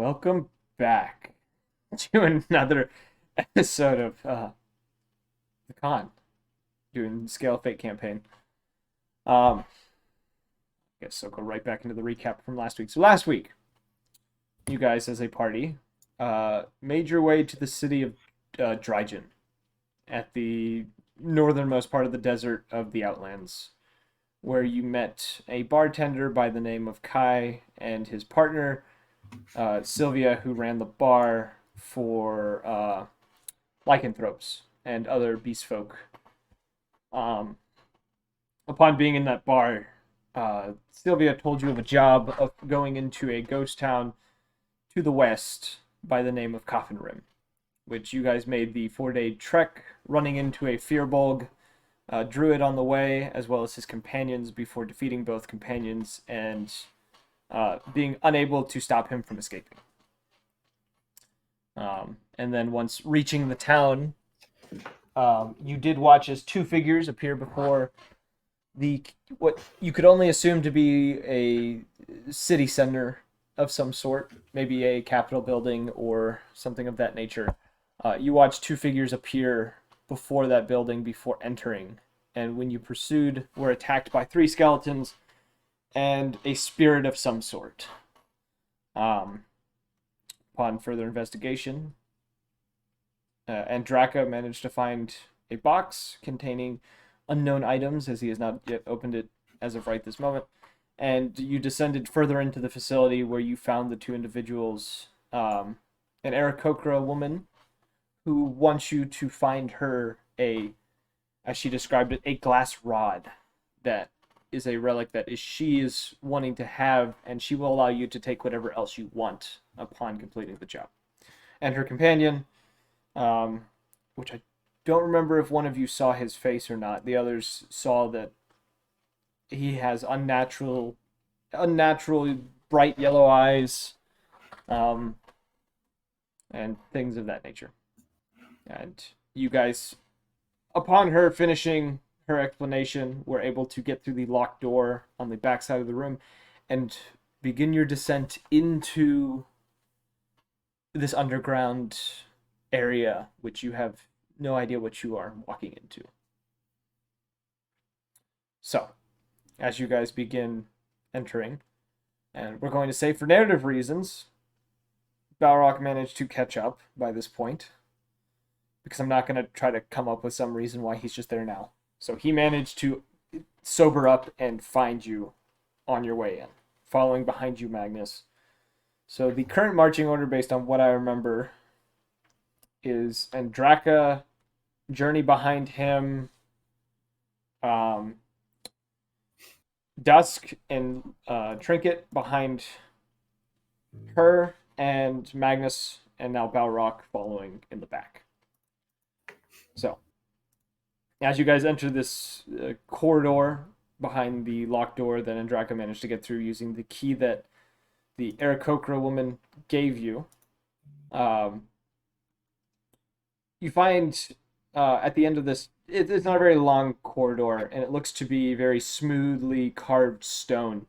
Welcome back to another episode of the Con, doing the Scale of Fate campaign. I guess I'll go right back into the recap from last week. So last week, you guys as a party made your way to the city of Drygen at the northernmost part of the desert of the Outlands, where you met a bartender by the name of Kai and his partner, Sylvia, who ran the bar for lycanthropes and other beast folk. Upon being in that bar, Sylvia told you of a job of going into a ghost town to the west by the name of Coffin Rim, which you guys made the 4-day trek, running into a Fearbolg druid on the way, as well as his companions, before defeating both companions and being unable to stop him from escaping. And then once reaching the town, you did watch as two figures appear before what you could only assume to be a city center of some sort, maybe a capitol building or something of that nature. You watched two figures appear before that building before entering, and when you pursued, were attacked by 3 skeletons and a spirit of some sort. Upon further investigation, Andraka managed to find a box containing unknown items, as he has not yet opened it as of right this moment. And you descended further into the facility, where you found the 2 individuals, an Aarakocra woman who wants you to find her as she described it, a glass rod that is a relic that she is wanting to have, and she will allow you to take whatever else you want upon completing the job. And her companion, which I don't remember if one of you saw his face or not. The others saw that he has unnaturally bright yellow eyes, and things of that nature. And you guys, upon her finishing her explanation, were able to get through the locked door on the back side of the room and begin your descent into this underground area, which you have no idea what you are walking into. So, as you guys begin entering, and we're going to say for narrative reasons, Balrog managed to catch up by this point, because I'm not going to try to come up with some reason why he's just there now. So he managed to sober up and find you on your way in, following behind you, Magnus. So the current marching order, based on what I remember, is Andraka, Journey behind him, Dusk and Trinket behind her, and Magnus, and now Balrog following in the back. So, as you guys enter this corridor behind the locked door that Andraka managed to get through using the key that the Aarakocra woman gave you, you find at the end of this, it's not a very long corridor, and it looks to be very smoothly carved stone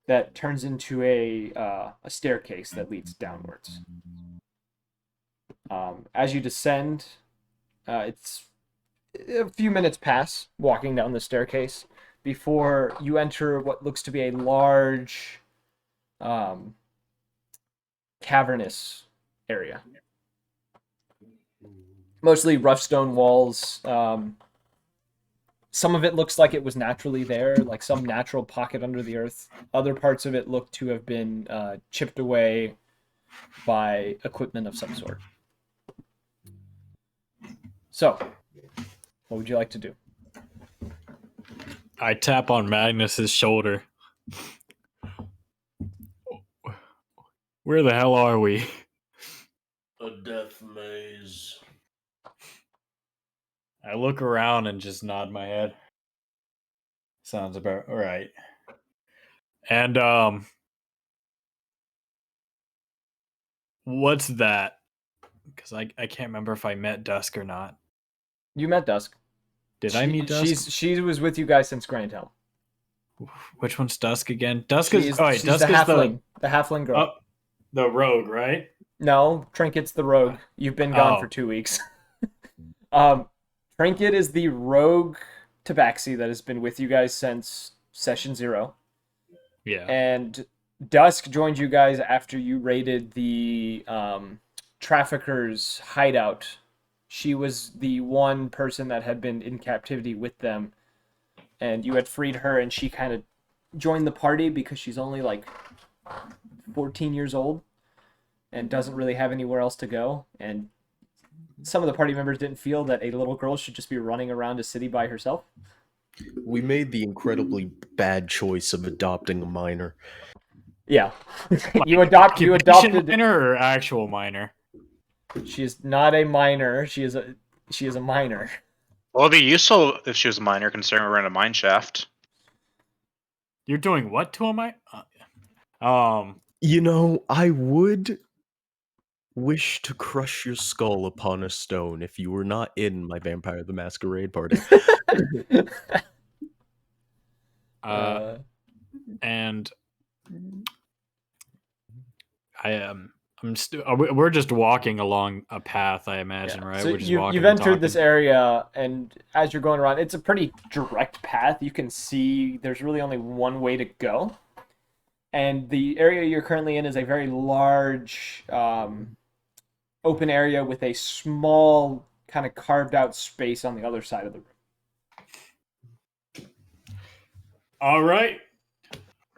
that turns into a staircase that leads downwards. As you descend, it's a few minutes pass walking down the staircase before you enter what looks to be a large cavernous area. Mostly rough stone walls. Some of it looks like it was naturally there, like some natural pocket under the earth. Other parts of it look to have been chipped away by equipment of some sort. So, what would you like to do? I tap on Magnus's shoulder. Where the hell are we? A death maze. I look around and just nod my head. Sounds about right. And what's that? Because I can't remember if I met Dusk or not. You met Dusk. I meet Dusk? She was with you guys since Grand Helm. Which one's Dusk again? Dusk She's is the halfling. The halfling girl. the rogue, right? No, Trinket's the rogue. You've been gone for Oh. 2 weeks. um, Trinket is the rogue tabaxi that has been with you guys since session 0. Yeah. And Dusk joined you guys after you raided the trafficker's hideout. She was the one person that had been in captivity with them, and you had freed her, and she kind of joined the party because she's only like 14 years old and doesn't really have anywhere else to go. And some of the party members didn't feel that a little girl should just be running around a city by herself. We made the incredibly bad choice of adopting a minor. Yeah, you Occupation adopted. minor or actual minor? She is not a minor. She is a minor. Well, it'd be useful if she was a minor, considering we're in a mine shaft. You're doing what to him? You know, I would wish to crush your skull upon a stone if you were not in my Vampire the Masquerade party. And we're just walking along a path, I imagine, right? So We're just you've entered this area, and as you're going around, it's a pretty direct path. You can see there's really only one way to go. And the area you're currently in is a very large open area with a small kind of carved out space on the other side of the room. All right.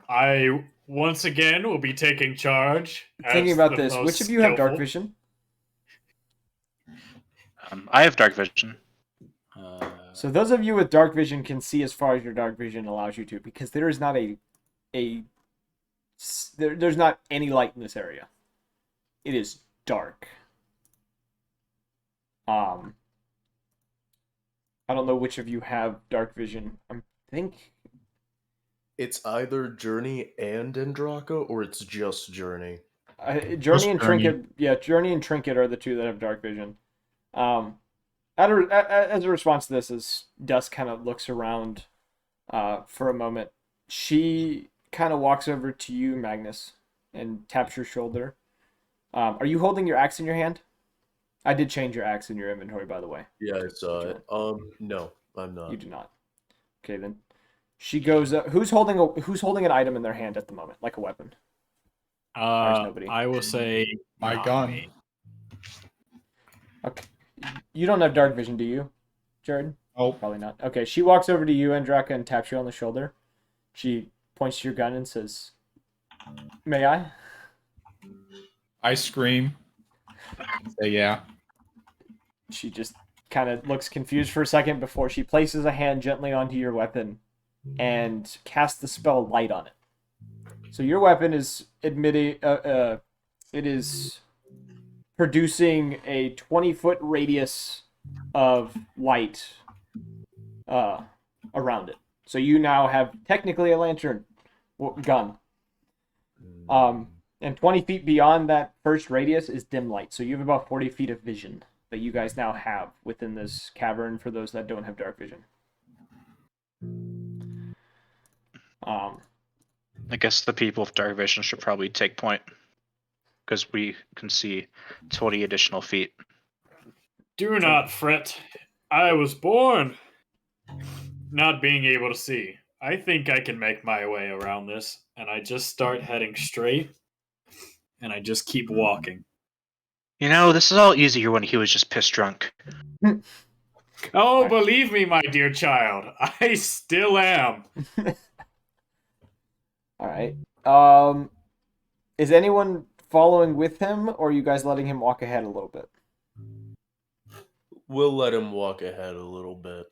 I once again will be taking charge. Thinking about this, which of you have dark vision? I have dark vision. So those of you with dark vision can see as far as your dark vision allows you to, because there is not there's not any light in this area. It is dark. I don't know which of you have dark vision. I think It's either Journey and Andraka, or it's just Journey. Journey and Trinket. Yeah, Journey and Trinket are the two that have dark vision. As a response to this, as Dusk kind of looks around for a moment, she kind of walks over to you, Magnus, and taps your shoulder. Are you holding your axe in your hand? I did change your axe in your inventory, by the way. Yeah, I saw it. No, I'm not. You do not. Okay, then. She goes. Who's holding an item in their hand at the moment, like a weapon? Nobody. I will say my gun. Okay. You don't have dark vision, do you, Jared? Oh, Probably not. Okay, she walks over to you, Andraka, and taps you on the shoulder. She points to your gun and says, "May I?" I scream. Say yeah. She just kind of looks confused for a second before she places a hand gently onto your weapon and casts the spell Light on it. So your weapon is it is producing a 20-foot radius of light around it. So you now have technically a lantern gun. And 20 feet beyond that first radius is dim light. So you have about 40 feet of vision that you guys now have within this cavern for those that don't have dark vision. I guess the people with dark vision should probably take point, because we can see 20 additional feet. Do not fret. I was born not being able to see. I think I can make my way around this. And I just start heading straight. And I just keep walking. You know, this is all easier when he was just piss drunk. Oh, believe me, my dear child. I still am. All right. Is anyone following with him, or are you guys letting him walk ahead a little bit? We'll let him walk ahead a little bit.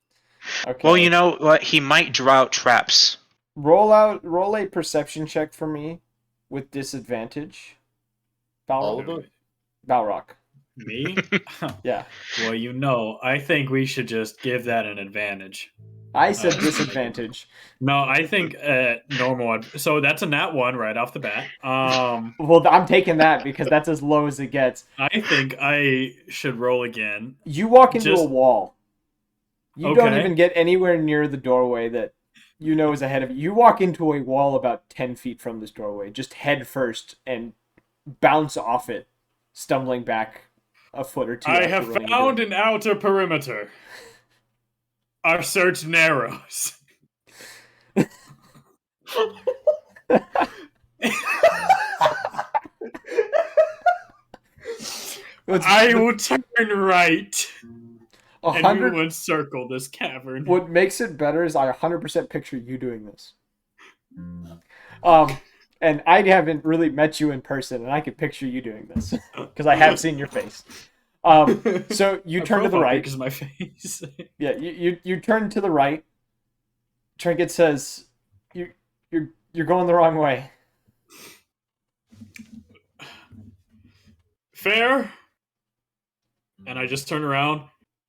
Okay. Well, you know what? He might draw out traps. Roll a perception check for me with disadvantage. All of it? Balrock. Me? Yeah. Well, you know, I think we should just give that an advantage. I said disadvantage. No, I think normal. So that's a nat 1 right off the bat. Well, I'm taking that because that's as low as it gets. I think I should roll again. You walk into a wall. You don't Okay. even get anywhere near the doorway that you know is ahead of you. You walk into a wall about 10 feet from this doorway, just head first, and bounce off it, stumbling back a foot or two. I after have running into found it. an outer perimeter. Our search narrows. I will turn right, and we 100. will encircle this cavern. What makes it better is I 100% picture you doing this. And I haven't really met you in person, and I could picture you doing this because I have seen your face. So you turn to the right. Because my face. Yeah, you turn to the right. Trinket says, "You're going the wrong way." Fair. And I just turn around.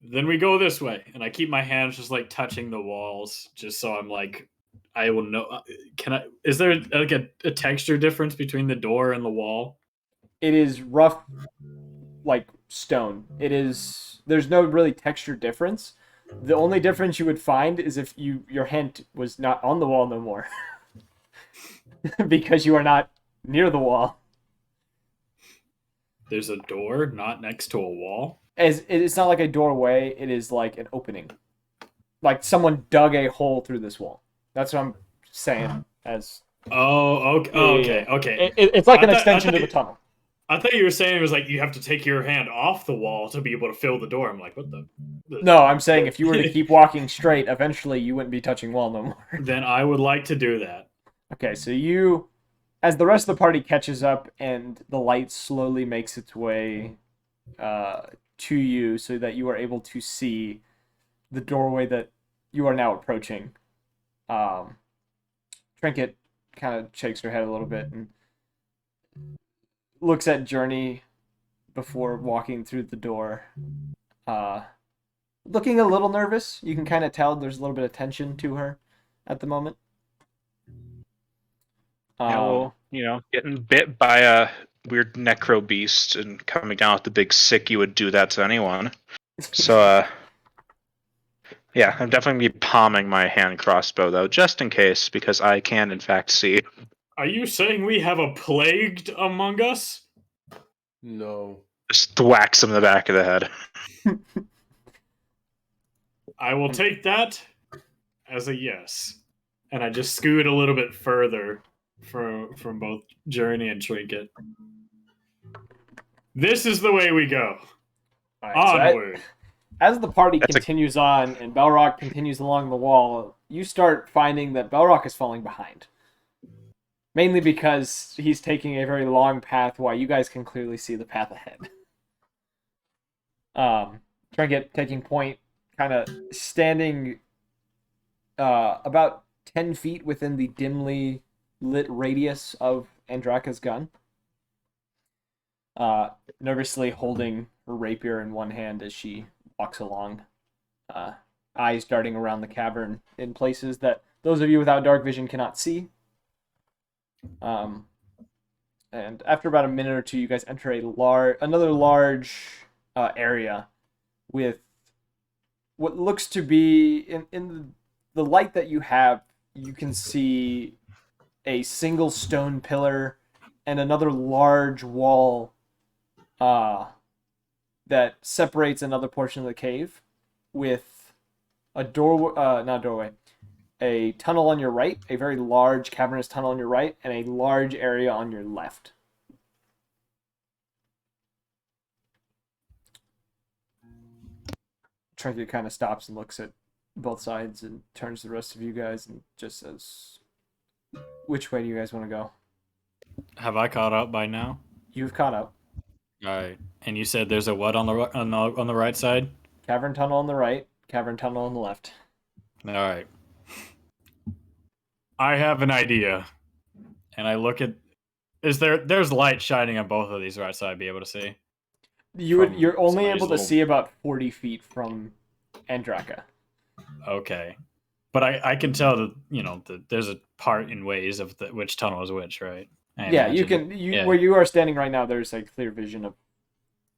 Then we go this way, and I keep my hands just like touching the walls, just so I'm like, I will know. Can I? Is there like a texture difference between the door and the wall? It is rough, like stone. It is. There's no really texture difference. The only difference you would find is if your hand was not on the wall no more, because you are not near the wall. There's a door not next to a wall. As it's not like a doorway, it is like an opening. Like someone dug a hole through this wall. That's what I'm saying. As Oh, okay, okay, okay. It's like I an thought- extension I to thought- the tunnel. I thought you were saying it was like you have to take your hand off the wall to be able to fill the door. I'm like, what the? No, I'm saying if you were to keep walking straight, eventually you wouldn't be touching wall no more. Then I would like to do that. Okay, so you, as the rest of the party catches up and the light slowly makes its way to you so that you are able to see the doorway that you are now approaching. Trinket kind of shakes her head a little bit and looks at Journey before walking through the door. Looking a little nervous. You can kind of tell there's a little bit of tension to her at the moment. Yeah, well, getting bit by a weird necro beast and coming down with the big sick, you would do that to anyone. So, yeah, I'm definitely be palming my hand crossbow though, just in case, because I can in fact see. Are you saying we have a plagued among us? No. Just whacks him in the back of the head. I will take that as a yes. And I just scoot a little bit further from both Journey and Trinket. This is the way we go. All right, so Onward. as the party That's a- continues on and Belrock continues along the wall, you start finding that Belrock is falling behind. Mainly because he's taking a very long path while you guys can clearly see the path ahead. Trinket taking point, kind of standing about 10 feet within the dimly lit radius of Andraka's gun. Nervously holding her rapier in one hand as she walks along, eyes darting around the cavern in places that those of you without dark vision cannot see. And after about a minute or two, you guys enter another large area with what looks to be in the light that you have. You can see a single stone pillar and another large wall that separates another portion of the cave with a a tunnel on your right, a very large cavernous tunnel on your right, and a large area on your left. Trinket kind of stops and looks at both sides and turns to the rest of you guys and just says, "Which way do you guys want to go?" Have I caught up by now? You've caught up. All right. And you said there's a what on the right side? Cavern tunnel on the right, cavern tunnel on the left. All right. I have an idea. And I look at there's light shining on both of these, right? So I'd be able to see. You're only somebody's able to little- see about 40 feet from Andraka. Okay. But I can tell that there's a part in ways of which tunnel is which, right? I Yeah, you imagine. can. Yeah. Where you are standing right now, there's a clear vision of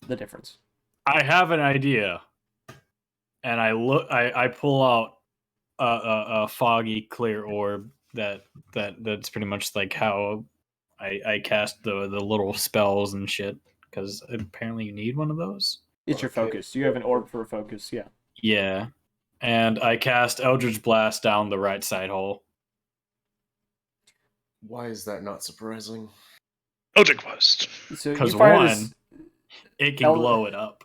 the difference. I have an idea, and I pull out a foggy, clear orb that's pretty much like how I cast the little spells and shit because apparently you need one of those. It's your Okay. focus. You have an orb for a focus. Yeah. Yeah, and I cast Eldritch Blast down the right side hole. Why is that not surprising? Eldritch Blast. So you Because fire one, this. it can blow it up.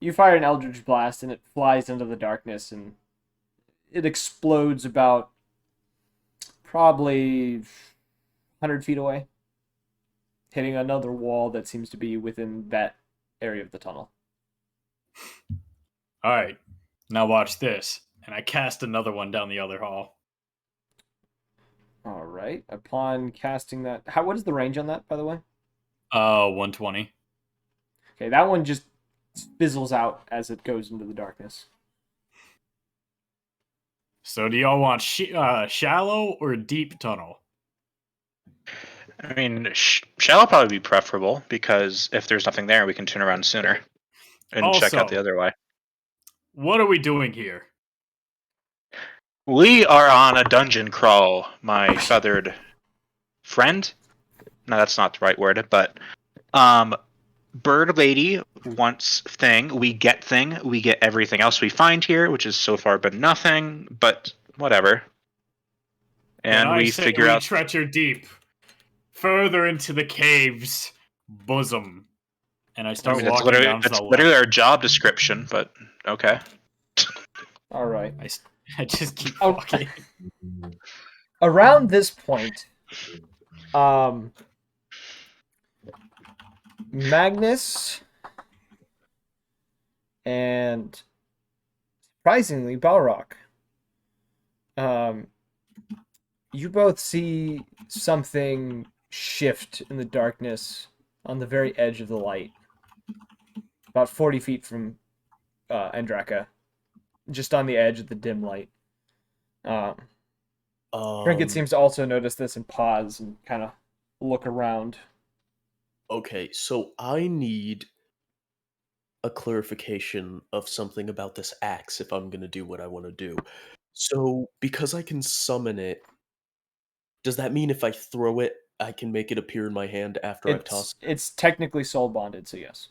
You fire an Eldritch Blast and it flies into the darkness and it explodes about probably 100 feet away, hitting another wall that seems to be within that area of the tunnel. All right, now watch this. And I cast another one down the other hall. All right. Upon casting that, what is the range on that, by the way? 120. Okay, that one just fizzles out as it goes into the darkness. So do y'all want shallow or deep tunnel? I mean, shallow probably be preferable because if there's nothing there, we can turn around sooner and check out Also- the other way. What are we doing here? We are on a dungeon crawl, my feathered friend. No, that's not the right word, but Bird Lady wants thing. We get thing. We get everything else we find here, which has so far been nothing, but whatever. And Then I we say figure we out. treacher deep, further into the cave's bosom, and I I start mean, that's walking down to the literally left. our job description, but okay. All right. I just keep Oh. walking. Around this point, Magnus and surprisingly Balrog, you both see something shift in the darkness on the very edge of the light, about 40 feet from Andraka, just on the edge of the dim light. Trinket seems to also notice this and pause and kind of look around. Okay, so I need a clarification of something about this axe if I'm gonna do what I want to do. So, because I can summon it, does that mean if I throw it, I can make it appear in my hand after I've tossed it? It's technically soul bonded, so yes.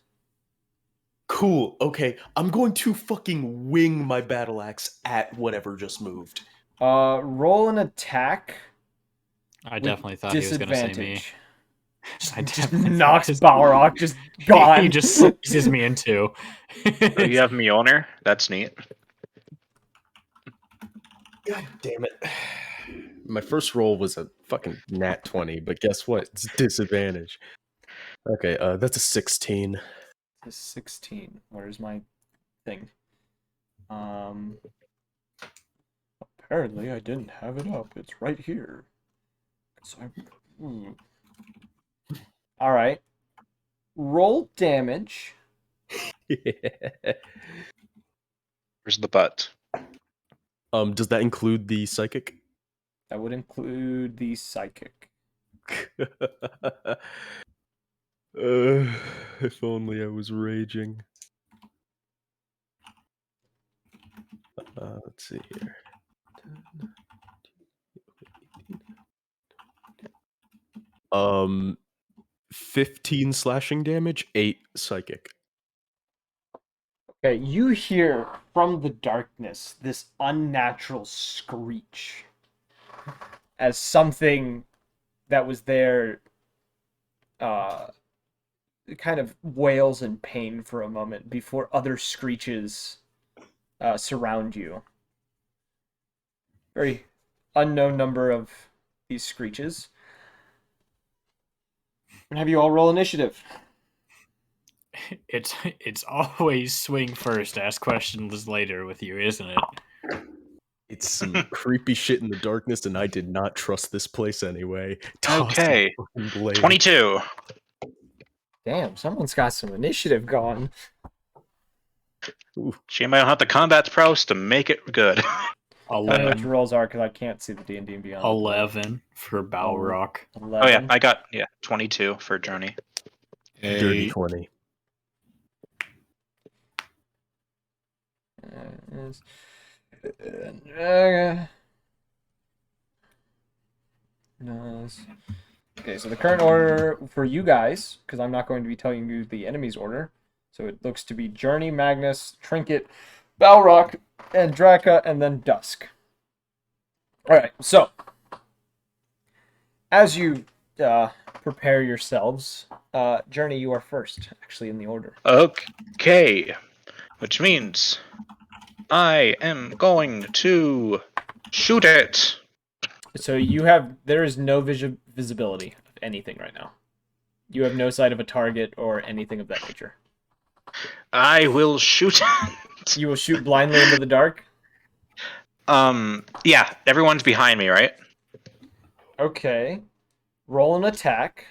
Cool. Okay, I'm going to fucking wing my battle axe at whatever just moved. Roll an attack. I with definitely thought he was going to say me. disadvantage. I Just definitely knocks thought Balrog just gone. he just squeezes me in two. Oh, you have Mjolnir? That's neat. God damn it. My first roll was a fucking nat 20, but guess what? It's disadvantage. Okay, that's a 16. 16. Where's my thing? Apparently I didn't have it up. It's right here. All right. Roll damage. Where's the butt? Does that include the psychic? That would include the psychic. If only I was raging. Let's see here. 15 slashing damage, 8 psychic. Okay, you hear from the darkness this unnatural screech as something that was there kind of wails in pain for a moment before other screeches surround you. Very unknown number of these screeches. And have you all roll initiative? It's always swing first, ask questions later with you, isn't it? It's some creepy shit in the darkness, and I did not trust this place anyway. Toss the Okay. fucking blade. 22. Damn, someone's got some initiative going. Shame I don't have the combat prowess to make it good. Tell me what 11. your rolls are, because I can't see the D&D and Beyond. 11 for Balrog. 11. Oh yeah, I got 22 for Journey. Dirty 8. 20. Nice. Okay, so the current order for you guys, because I'm not going to be telling you the enemy's order, so it looks to be Journey, Magnus, Trinket, Balrock, Andraka, and then Dusk. Alright, so as you prepare yourselves, Journey, you are first, actually, in the order. Okay, which means I am going to shoot it. So there is no visibility of anything right now. You have no sight of a target or anything of that nature. I will shoot it. You will shoot blindly into the dark? Yeah, everyone's behind me, right? Okay. Roll an attack.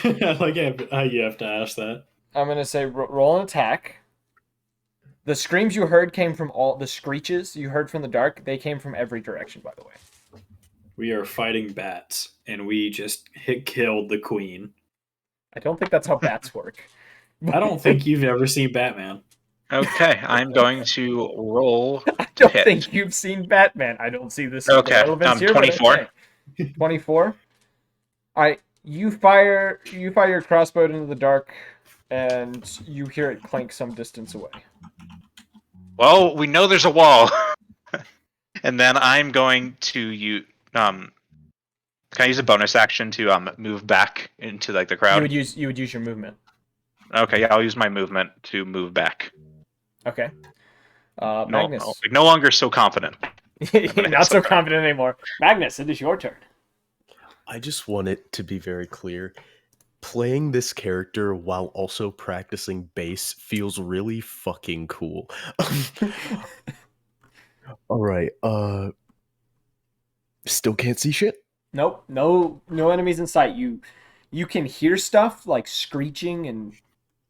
Like how you have to ask that. I'm going to say roll an attack. The screams you heard came from all the screeches you heard from the dark. They came from every direction, by the way. We are fighting bats, and we just killed the queen. I don't think that's how bats work. I don't think you've ever seen Batman. Okay, I'm going to roll I to don't hit. think you've seen Batman. I don't see this Okay, relevance here. 24. But okay. 24. All right, you fire your crossbow into the dark, and you hear it clank some distance away. Well, we know there's a wall. And then I'm going to use can I use a bonus action to move back into like the crowd? You would use your movement. Okay, yeah, I'll use my movement to move back. Okay. No, Magnus. no longer so confident. Not so confident anymore. Magnus, it is your turn. I just want it to be very clear. Playing this character while also practicing bass feels really fucking cool. All right. Still can't see shit? Nope. No enemies in sight. You can hear stuff like screeching and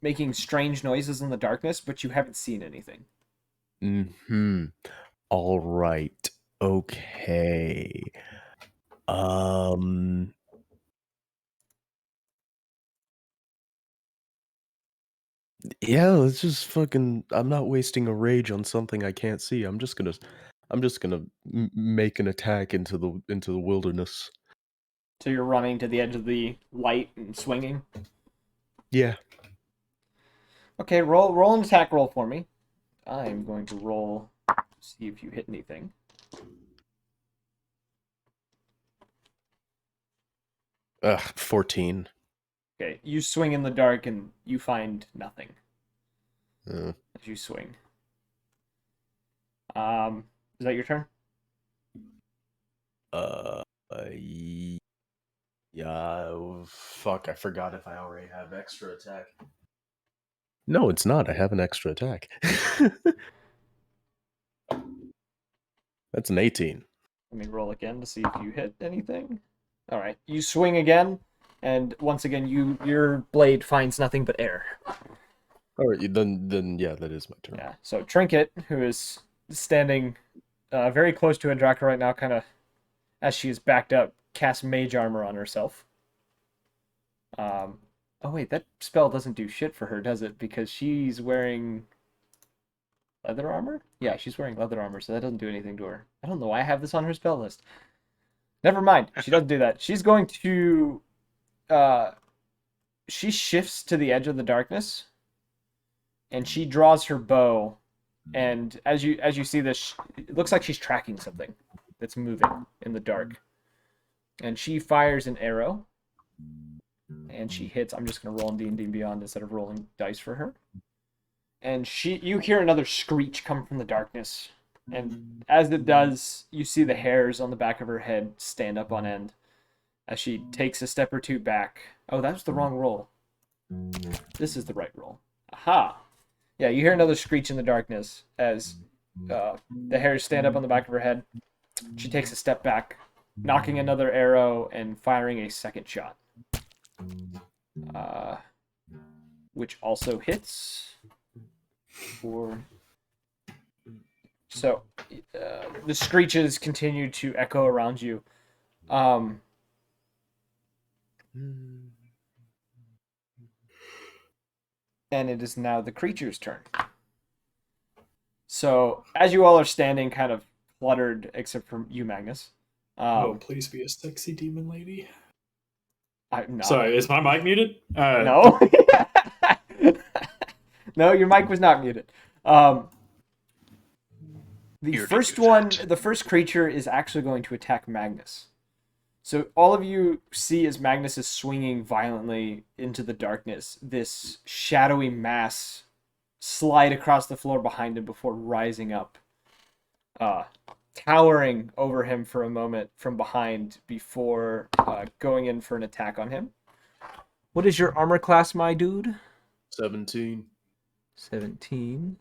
making strange noises in the darkness, but you haven't seen anything. All right. Okay. Yeah, let's just fucking. I'm not wasting a rage on something I can't see. I'm just gonna make an attack into the wilderness. So you're running to the edge of the light and swinging. Yeah. Okay, roll an attack roll for me. I'm going to roll, see if you hit anything. Ugh, 14. Okay, you swing in the dark and you find nothing Uh, as you swing. Is that your turn? uh, yeah. Fuck, I forgot if I already have extra attack. No, it's not. I have an extra attack. That's an 18. Let me roll again to see if you hit anything. All right, you swing again, and once again, your blade finds nothing but air. All right, then yeah, that is my turn. Yeah. So Trinket, who is standing very close to Andraka right now, kind of as she is backed up, casts mage armor on herself. Oh wait, that spell doesn't do shit for her, does it? Because she's wearing leather armor? Yeah, she's wearing leather armor, so that doesn't do anything to her. I don't know why I have this on her spell list. Never mind. She doesn't do that. She's going to she shifts to the edge of the darkness and she draws her bow, and as you see this, it looks like she's tracking something that's moving in the dark. And she fires an arrow. And she hits. I'm just going to roll in D&D Beyond instead of rolling dice for her. And you hear another screech come from the darkness. And as it does, you see the hairs on the back of her head stand up on end as she takes a step or two back. Oh, that was the wrong roll. This is the right roll. Aha! Yeah, you hear another screech in the darkness as the hairs stand up on the back of her head. She takes a step back, knocking another arrow and firing a second shot. Which also hits. So the screeches continue to echo around you. And it is now the creature's turn. So as you all are standing kind of cluttered, except for you, Magnus. Oh, please be a sexy demon lady. No. Sorry, is my mic muted? No. No, your mic was not muted. The You already first knew one, that. the first creature is actually going to attack Magnus. So all of you see as Magnus is swinging violently into the darkness, this shadowy mass slide across the floor behind him before rising up, towering over him for a moment from behind before going in for an attack on him. What is your armor class, my dude? 17. 17.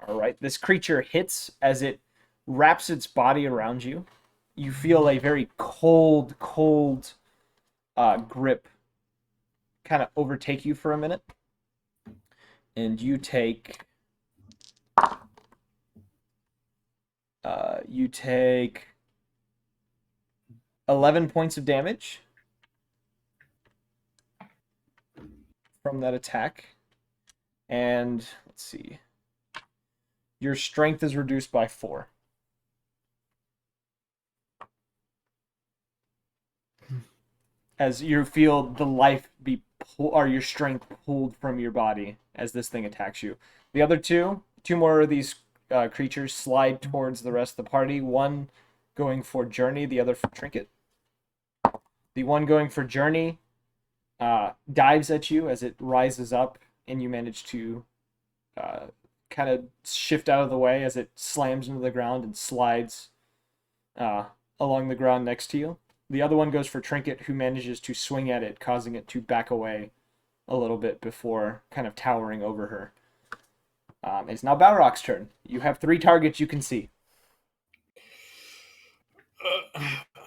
All right. This creature hits as it wraps its body around you. You feel a very cold grip kind of overtake you for a minute. And you take 11 points of damage from that attack. And let's see. Your strength is reduced by 4. As you feel the life be or your strength pulled from your body as this thing attacks you. The other two more of these creatures slide towards the rest of the party. One going for Journey, the other for Trinket. The one going for Journey dives at you as it rises up, and you manage to kind of shift out of the way as it slams into the ground and slides along the ground next to you. The other one goes for Trinket, who manages to swing at it, causing it to back away a little bit before kind of towering over her. It's now Balrog's turn. You have 3 targets you can see.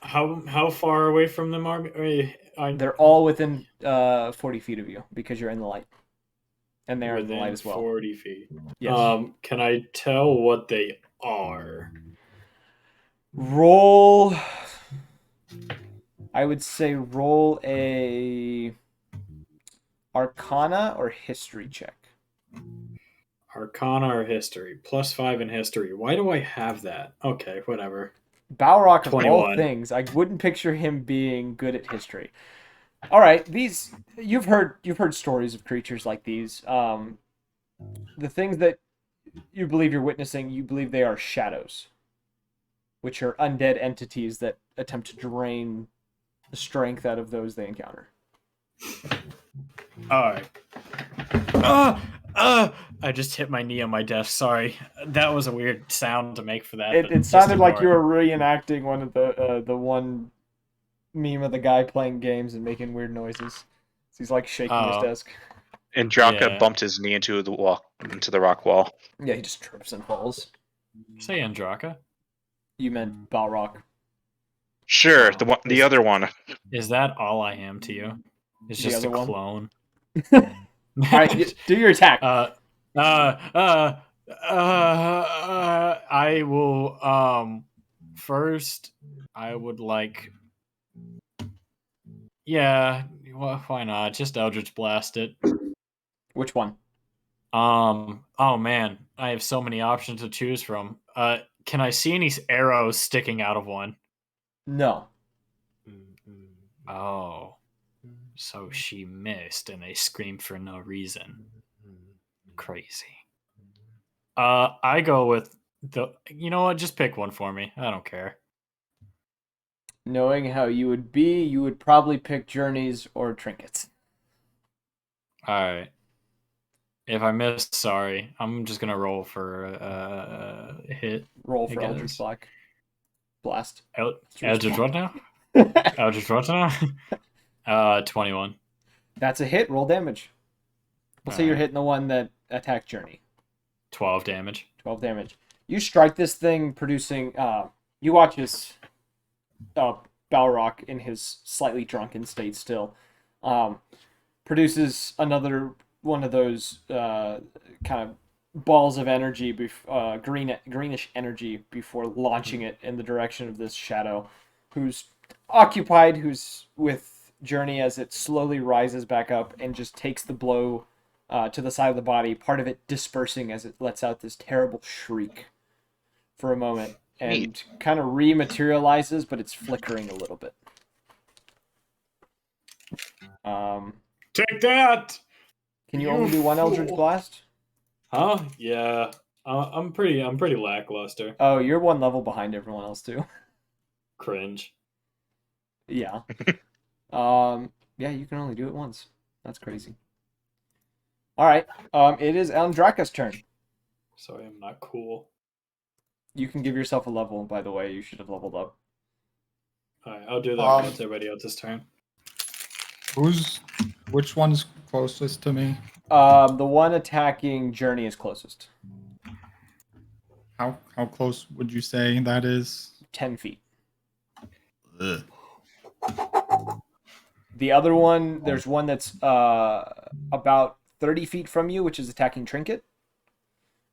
How far away from them are They're all within 40 feet of you because you're in the light. And they're in the within light as well. 40 feet? Yes. Can I tell what they are? Roll... I would say roll a Arcana or History check. Arcana or History? +5 in History. Why do I have that? Okay, whatever. Balrog, of all 21. things, I wouldn't picture him being good at history. All right, these you've heard stories of creatures like these. The things that you believe you're witnessing, you believe they are shadows, which are undead entities that attempt to drain the strength out of those they encounter. All right. I just hit my knee on my desk. Sorry, that was a weird sound to make for that. but It just sounded like ignore you it. were reenacting one of the one meme of the guy playing games and making weird noises. He's like shaking his Oh. desk. And Draka Yeah. bumped his knee into the rock wall. Yeah, he just trips and falls. Say Andraka. You meant Balrog. Sure, Oh, the other one. Is that all I am to you? It's The just a other one? clone. All right, do your attack. I will. First, I would like. Yeah, well, why not? Just Eldritch Blast it. Which one? Oh man, I have so many options to choose from. Can I see any arrows sticking out of one? No. Oh, so she missed, and they screamed for no reason. Crazy. I go with the. You know what? Just pick one for me. I don't care. Knowing how you would be, you would probably pick Journeys or Trinkets. All right. If I miss, sorry. I'm just gonna roll for a hit. Roll for I Eldritch guess. Blast. Eldritch what now? Eldritch what now? 21. That's a hit. Roll damage. We'll say you're Alright. hitting the one that attacked Journey. 12 damage. 12 damage. You strike this thing, producing. You watch this Balrog in his slightly drunken state still. Produces another one of those kind of balls of energy, greenish energy, before launching it in the direction of this shadow, who's occupied, who's with Journey as it slowly rises back up and just takes the blow to the side of the body, part of it dispersing as it lets out this terrible shriek for a moment and kind of rematerializes, but it's flickering a little bit. Take that! Can you You only do one Eldritch fool. Blast? Huh? Yeah. I'm pretty lackluster. Oh, you're one level behind everyone else too. Cringe. Yeah. Yeah, you can only do it once. That's crazy. All right. It is Andraka's turn. Sorry, I'm not cool. You can give yourself a level, by the way. You should have leveled up. Alright, I'll do that Um, when it's everybody else's turn. Which one's closest to me? The one attacking Journey is closest. How close would you say that is? 10 feet. Ugh. The other one, there's one that's about 30 feet from you, which is attacking Trinket.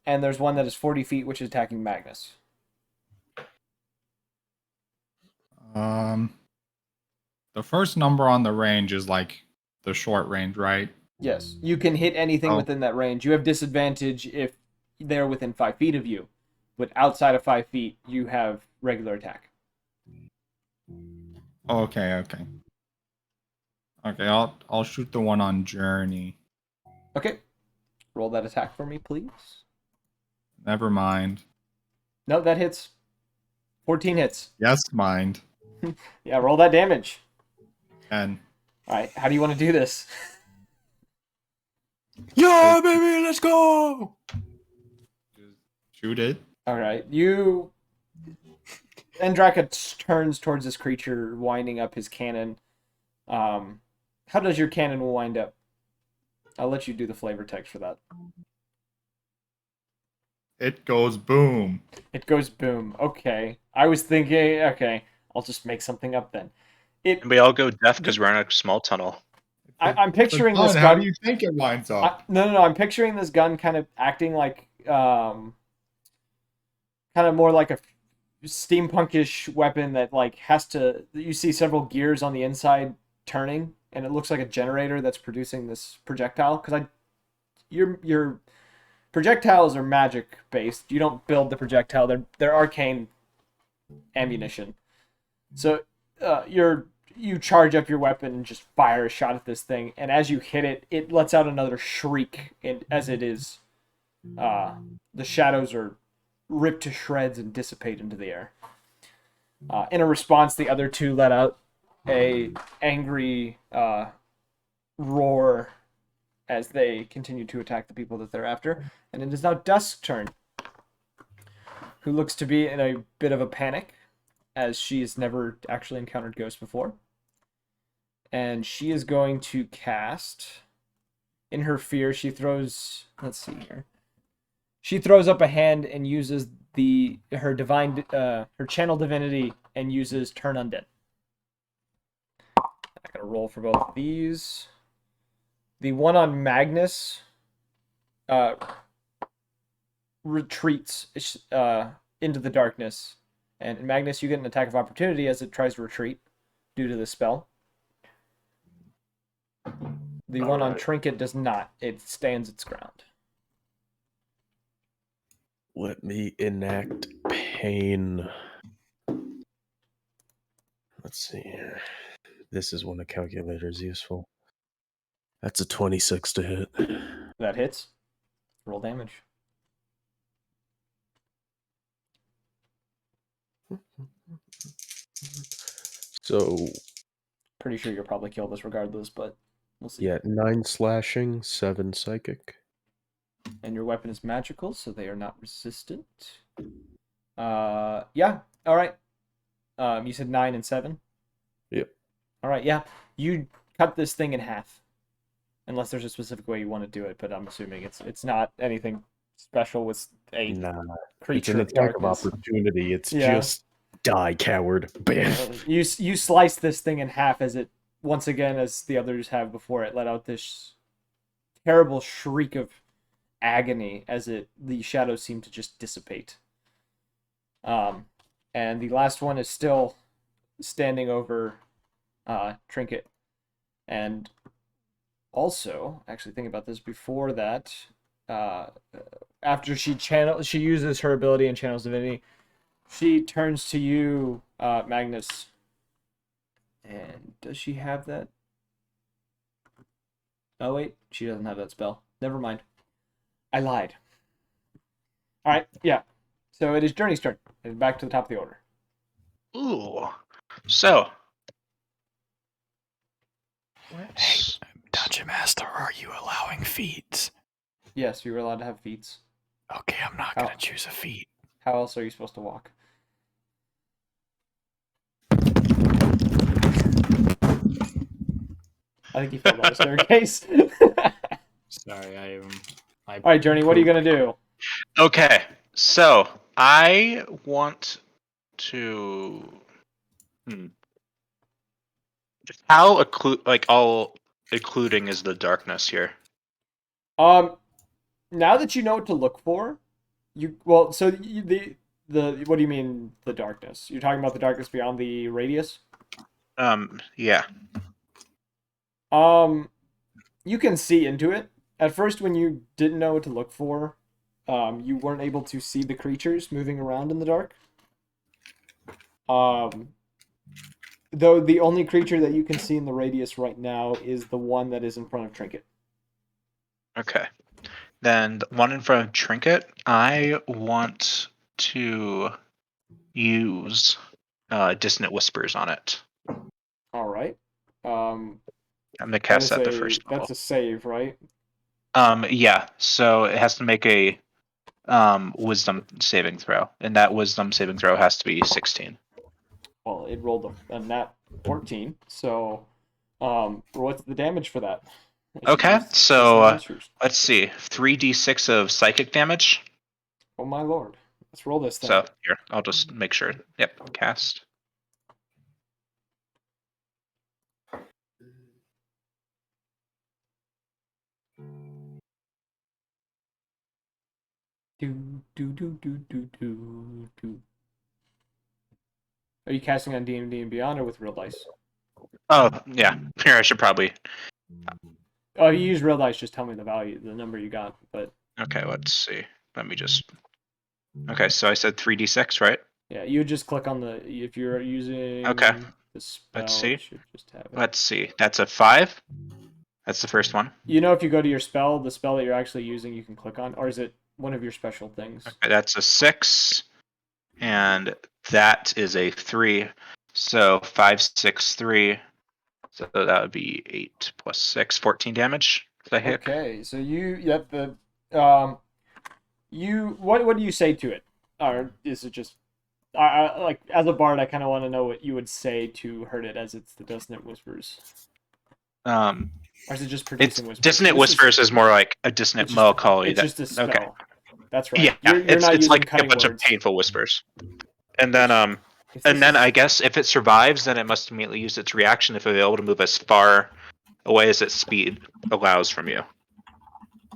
And there's one that is 40 feet, which is attacking Magnus. The first number on the range is like the short range, right? Yes. You can hit anything Oh. within that range. You have disadvantage if they're within 5 feet of you. But outside of 5 feet, you have regular attack. Okay. Okay, I'll shoot the one on Journey. Okay. Roll that attack for me, please. Never mind. No, that hits. 14 hits. Yes, mind. Yeah, roll that damage. And All right, how do you want to do this? Yeah, baby, let's go. shoot it. All right, you. Andraka turns towards this creature, winding up his cannon. How does your cannon wind up? I'll let you do the flavor text for that. It goes boom. It goes boom. Okay, I was thinking. Okay, I'll just make something up then. And we all go deaf because we're in a small tunnel. I'm picturing It's this fun. How gun. do you think it winds up? No. I'm picturing this gun kind of acting like, kind of more like a steampunkish weapon that like has to. You see several gears on the inside turning, and it looks like a generator that's producing this projectile. Because your projectiles are magic based. You don't build the projectile. They're arcane ammunition. So you charge up your weapon and just fire a shot at this thing, and as you hit it, it lets out another shriek. As it is, the shadows are ripped to shreds and dissipate into the air. In a response, the other two let out a angry roar as they continue to attack the people that they're after. And it is now Dusk's turn, who looks to be in a bit of a panic, as she has never actually encountered ghosts before. And she is going to cast, in her fear, she throws, let's see here. She throws up a hand and uses her channel divinity and uses Turn Undead. I gotta roll for both of these. The one on Magnus retreats into the darkness. And Magnus, you get an attack of opportunity as it tries to retreat due to the spell. The one on Trinket does not. It stands its ground. Let me enact pain. Let's see here. This is when a calculator is useful. That's a 26 to hit. That hits. Roll damage. So, Pretty sure you'll probably kill this regardless, but we'll see. yeah, 9 slashing, 7 psychic. And your weapon is magical, so they are not resistant. Yeah. All right. You said 9 and 7? Yep. All right, yeah. You cut this thing in half. Unless there's a specific way you want to do it, but I'm assuming it's not anything special with a Nah, it's creature an of attack of darkness. opportunity. It's Yeah. just die, coward. Bam. You slice this thing in half as it, once again, as the others have before, it let out this terrible shriek of agony as the shadows seem to just dissipate. And the last one is still standing over Trinket. And also, actually thinking about this before that, after she uses her ability and channels divinity, she turns to you, Magnus. And does she have that? Oh wait, she doesn't have that spell. Never mind. I lied. All right, yeah. So it is Journey's turn. And back to the top of the order. Ooh. So. Hey, Dungeon Master, are you allowing feats? Yes, you were allowed to have feats. Okay, I'm not gonna choose a feat. How else are you supposed to walk? I think he fell down the staircase. Sorry, All right, Journey, what are you gonna do? Okay, so I want to. How all including is the darkness here? Now that you know what to look for, the what do you mean the darkness? You're talking about the darkness beyond the radius? Yeah. You can see into it. At first, when you didn't know what to look for, you weren't able to see the creatures moving around in the dark. Though the only creature that you can see in the radius right now is the one that is in front of Trinket. Okay. Then the one in front of Trinket, I want to use Dissonant Whispers on it. All right. I'm gonna cast that the first level. That's a save, right? Yeah. So it has to make a Wisdom saving throw, and that Wisdom saving throw has to be 16. Well, it rolled a nat 14, so what's the damage for that? Okay, Use so Dissonant Whispers. let's see, 3d6 of psychic damage. Oh my lord. Let's roll this thing. So here, I'll just make sure. Yep, cast. Do. Are you casting on D&D and Beyond or with real dice? Oh yeah, here I should probably. Oh, you use real dice. Just tell me the number you got. But Okay, let's see. Let me just. Okay, so I said 3d6, right? yeah, you just click on the if you're using Okay. the spell. Let's see. It should just have it. Let's see. That's a 5. That's the first one. You know, if you go to your spell, the spell that you're actually using, you can click on, or is it one of your special things? Okay, that's a 6, and that is a 3. So 5, 6, 3. So that would be 8 plus 6, 14 damage. If I hit. Okay, so what do you say to it, or is it just like as a bard? I kind of want to know what you would say to hurt it, as it's the Dissonant Whispers. Or is it just producing whispers? Dissonant Whispers is more like a dissonant melancholy. It's just a spell. Okay. That's right. Yeah, You're not it's using like a cutting bunch words. of painful whispers. And then I guess if it survives, then it must immediately use its reaction if it's able to move as far away as its speed allows from you.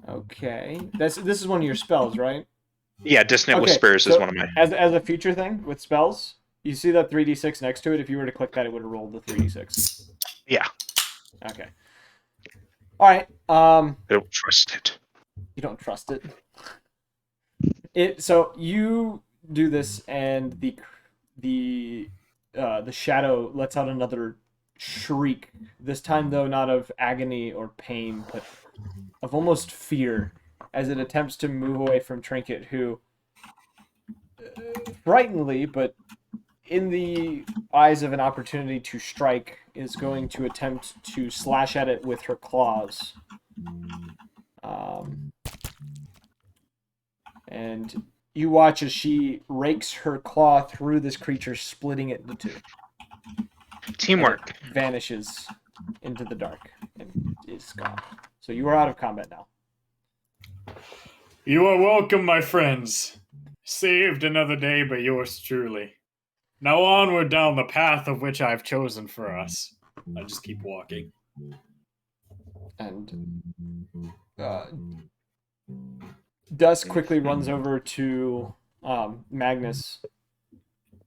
Okay, this is one of your spells, right? Yeah, Dissonant Whispers is one of my. As a future thing with spells, you see that 3d6 next to it. If you were to click that, it would have rolled the 3d6. Yeah. Okay. All right. I don't trust it. You don't trust it. So you do this, and the shadow lets out another shriek. This time, though, not of agony or pain, but of almost fear, as it attempts to move away from Trinket, who, frighteningly, but in the eyes of an opportunity to strike, is going to attempt to slash at it with her claws. And you watch as she rakes her claw through this creature, splitting it into two. Teamwork. And it vanishes into the dark and is gone. So you are out of combat now. You are welcome, my friends. Saved another day by yours truly. Now onward down the path of which I've chosen for us. I just keep walking. And Dusk quickly runs over to Magnus,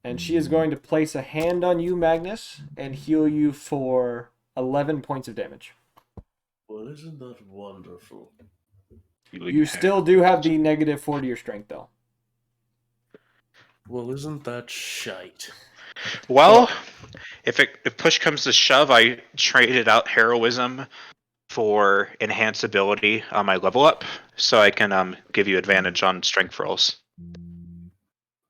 and she is going to place a hand on you, Magnus, and heal you for 11 points of damage. Well, isn't that wonderful? You still do have the -4 to your strength, though. Well, isn't that shite? Well, if push comes to shove, I traded out heroism for enhance ability on my level up, so I can give you advantage on strength rolls.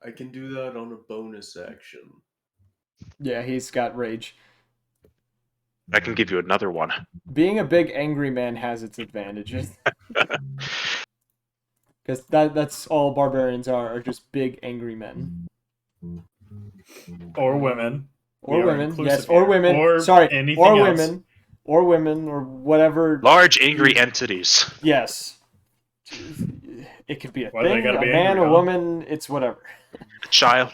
I can do that on a bonus action. Yeah, he's got rage. I can give you another one. Being a big angry man has its advantages. Because that's all barbarians are just big angry men. Or women. Or We are women, yes, inclusive or here. women. Or Sorry, anything or else. women. Or women, or whatever. Large angry entities. Yes. It could be a Why do they thing, gotta a be man, angry, a huh? woman, it's whatever. A child.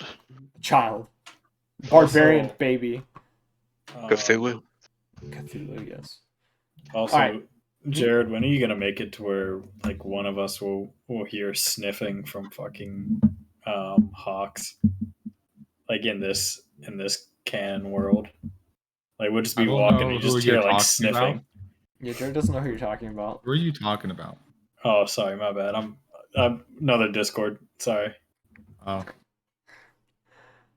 Child. Barbarian Also, baby. Cthulhu. Cthulhu, yes. Also, Alright. Jared, when are you gonna make it to where like one of us will hear sniffing from fucking hawks? Like in this can world. Like we'll just I be don't walking and know you who just you're hear like talking about. sniffing. Yeah, Jared doesn't know who you're talking about. Who are you talking about? Oh, sorry, my bad. I'm another Discord. Sorry.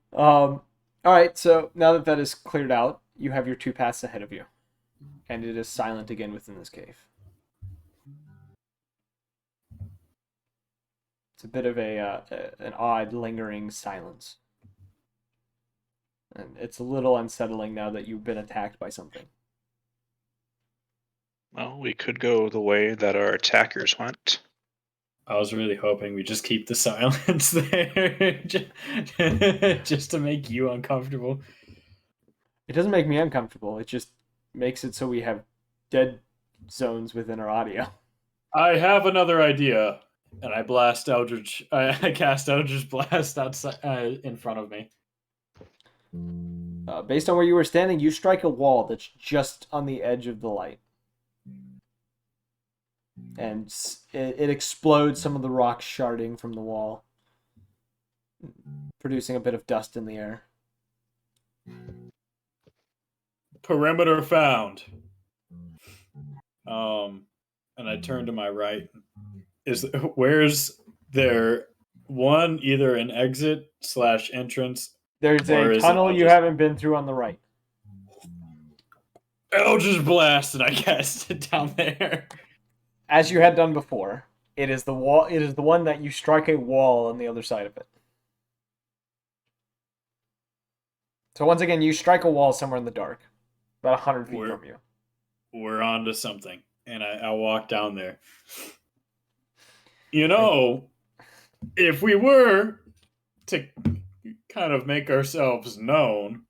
Oh, Alright, so now that is cleared out, you have your two paths ahead of you. And it is silent again within this cave. It's a bit of an odd, lingering silence. And it's a little unsettling now that you've been attacked by something. Well, we could go the way that our attackers went. I was really hoping we just keep the silence there, just to make you uncomfortable. It doesn't make me uncomfortable. It just makes it so we have dead zones within our audio. I have another idea, and I blast Eldritch. I cast Eldritch Blast outside in front of me. Based on where you were standing, you strike a wall that's just on the edge of the light. And it explodes some of the rocks sharding from the wall, producing a bit of dust in the air. Perimeter found. And I turn to my right. Where's there one either an exit / entrance? There's Or a is it tunnel you just- haven't been through on the right. Eldritch Blast, and I cast it down there. As you had done before, it is the wall. It is the one that you strike a wall on the other side of it. So once again, you strike a wall somewhere in the dark, about 100 feet from you. We're on to something. And I walk down there. You know, if we were to kind of make ourselves known,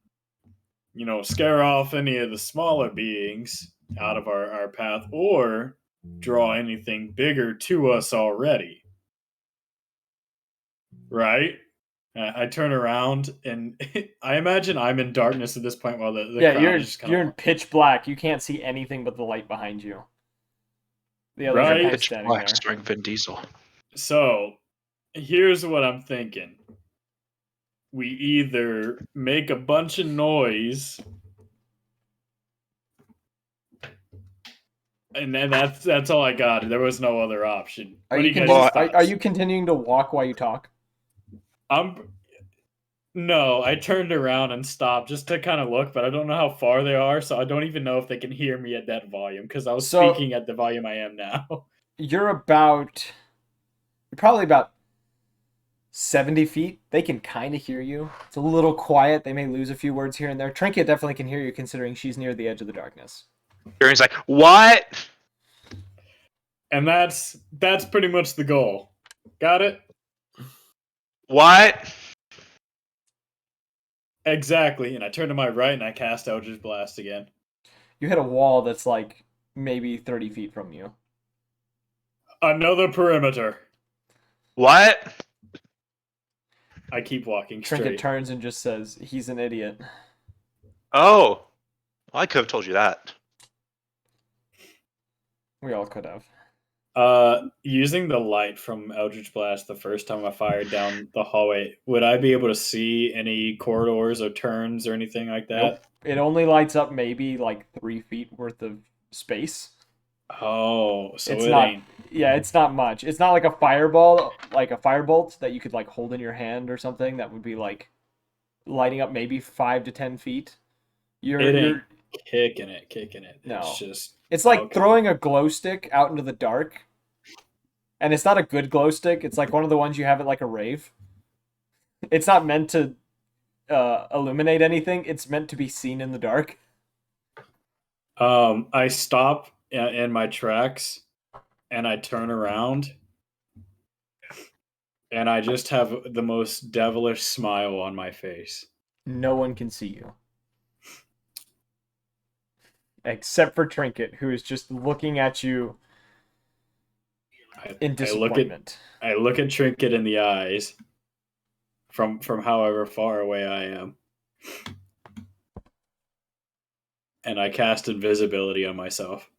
you know, scare off any of the smaller beings out of our path, or draw anything bigger to us already. Right? I turn around and I imagine I'm in darkness at this point while the Yeah, crowd is just kind you're of in pitch black. You can't see anything but the light behind you. The others are Right. kind of Pitch standing black, there. starring Vin Diesel. So, here's what I'm thinking. We either make a bunch of noise, and then that's all I got. There was no other option. Are What do you, you guys' Well, thoughts? are you continuing to walk while you talk? No, I turned around and stopped just to kind of look, but I don't know how far they are, so I don't even know if they can hear me at that volume because I was So- speaking at the volume I am now. You're probably about 70 feet. They can kind of hear you. It's a little quiet. They may lose a few words here and there. Trinket definitely can hear you considering she's near the edge of the darkness. He's like, "What? And that's pretty much the goal. Got it? What?" Exactly. And I turn to my right and I cast Eldritch Blast again. You hit a wall that's like maybe 30 feet from you. Another perimeter. What? I keep walking Trinket straight. turns and just says, "He's an idiot." Oh, well, I could have told you that. We all could have. Using the light from Eldritch Blast the first time I fired down the hallway, would I be able to see any corridors or turns or anything like that? Nope. It only lights up maybe like 3 feet worth of space. Oh, so It's it not- ain't. Yeah, it's not much. It's not like a fireball, like a firebolt that you could like hold in your hand or something that would be like lighting up maybe 5 to 10 feet. It ain't. Kicking it. No. It's just It's like okay. throwing a glow stick out into the dark. And it's not a good glow stick. It's like one of the ones you have at like a rave. It's not meant to illuminate anything. It's meant to be seen in the dark. I stop in my tracks and I turn around and I just have the most devilish smile on my face. No one can see you. Except for Trinket, who is just looking at you in disappointment. I look at Trinket in the eyes from however far away I am. And I cast invisibility on myself.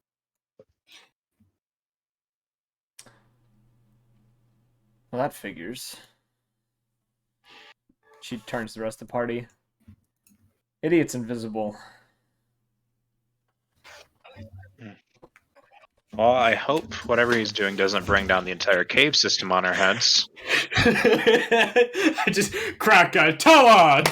Well, that figures. She turns to the rest of the party. Idiot's invisible. Well, I hope whatever he's doing doesn't bring down the entire cave system on our heads. I just Krakatoa!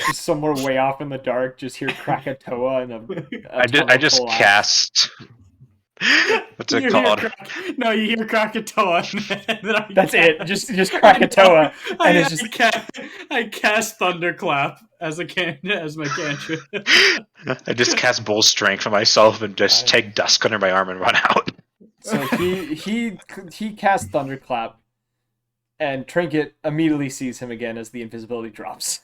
Just somewhere way off in the dark, just hear Krakatoa and I just cast. What's it called? No, you hear Krakatoa. And then That's it. Just Krakatoa, and it's just. I cast Thunderclap as my cantrip. I just cast Bull Strength for myself and just take Dusk under my arm and run out. So he casts Thunderclap, and Trinket immediately sees him again as the invisibility drops.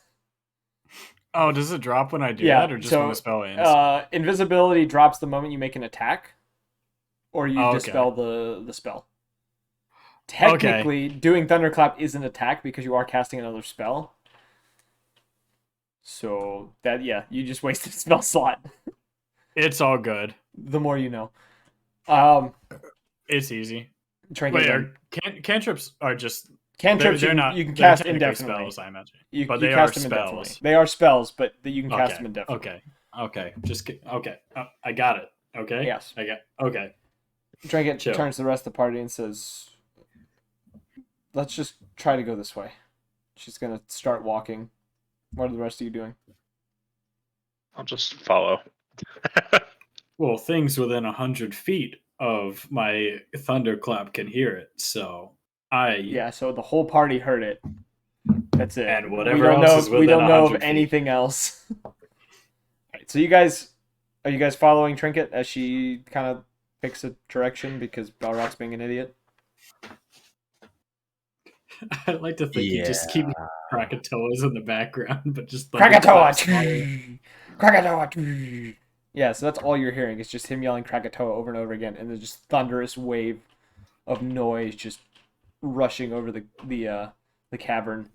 Oh, does it drop when I do that, or just when the spell ends? Invisibility drops the moment you make an attack, or you dispel the spell. Technically, doing Thunderclap is an attack because you are casting another spell. So that you just wasted a spell slot. It's all good. The more you know. It's easy. Wait, cantrips are just cantrips. They're not. You can cast indefinitely. Spells, I imagine. But they cast are them spells. Indefinitely. They are spells, but you can cast them indefinitely. Okay. I got it. Okay. Yes. Okay. Trinket turns to the rest of the party and says, "Let's just try to go this way." She's gonna start walking. What are the rest of you doing? I'll just follow. Well, things within 100 feet of my thunderclap can hear it, so so the whole party heard it. That's it. And whatever else is within 100 feet. We don't know of anything else. Alright, so are you guys following Trinket as she kind of picks a direction because Balrog's being an idiot? I'd like to think you just keep Krakatoas in the background, but just Krakatoa! Krakatoa! Yeah, so that's all you're hearing. It's just him yelling Krakatoa over and over again, and there's just thunderous wave of noise just rushing over the cavern.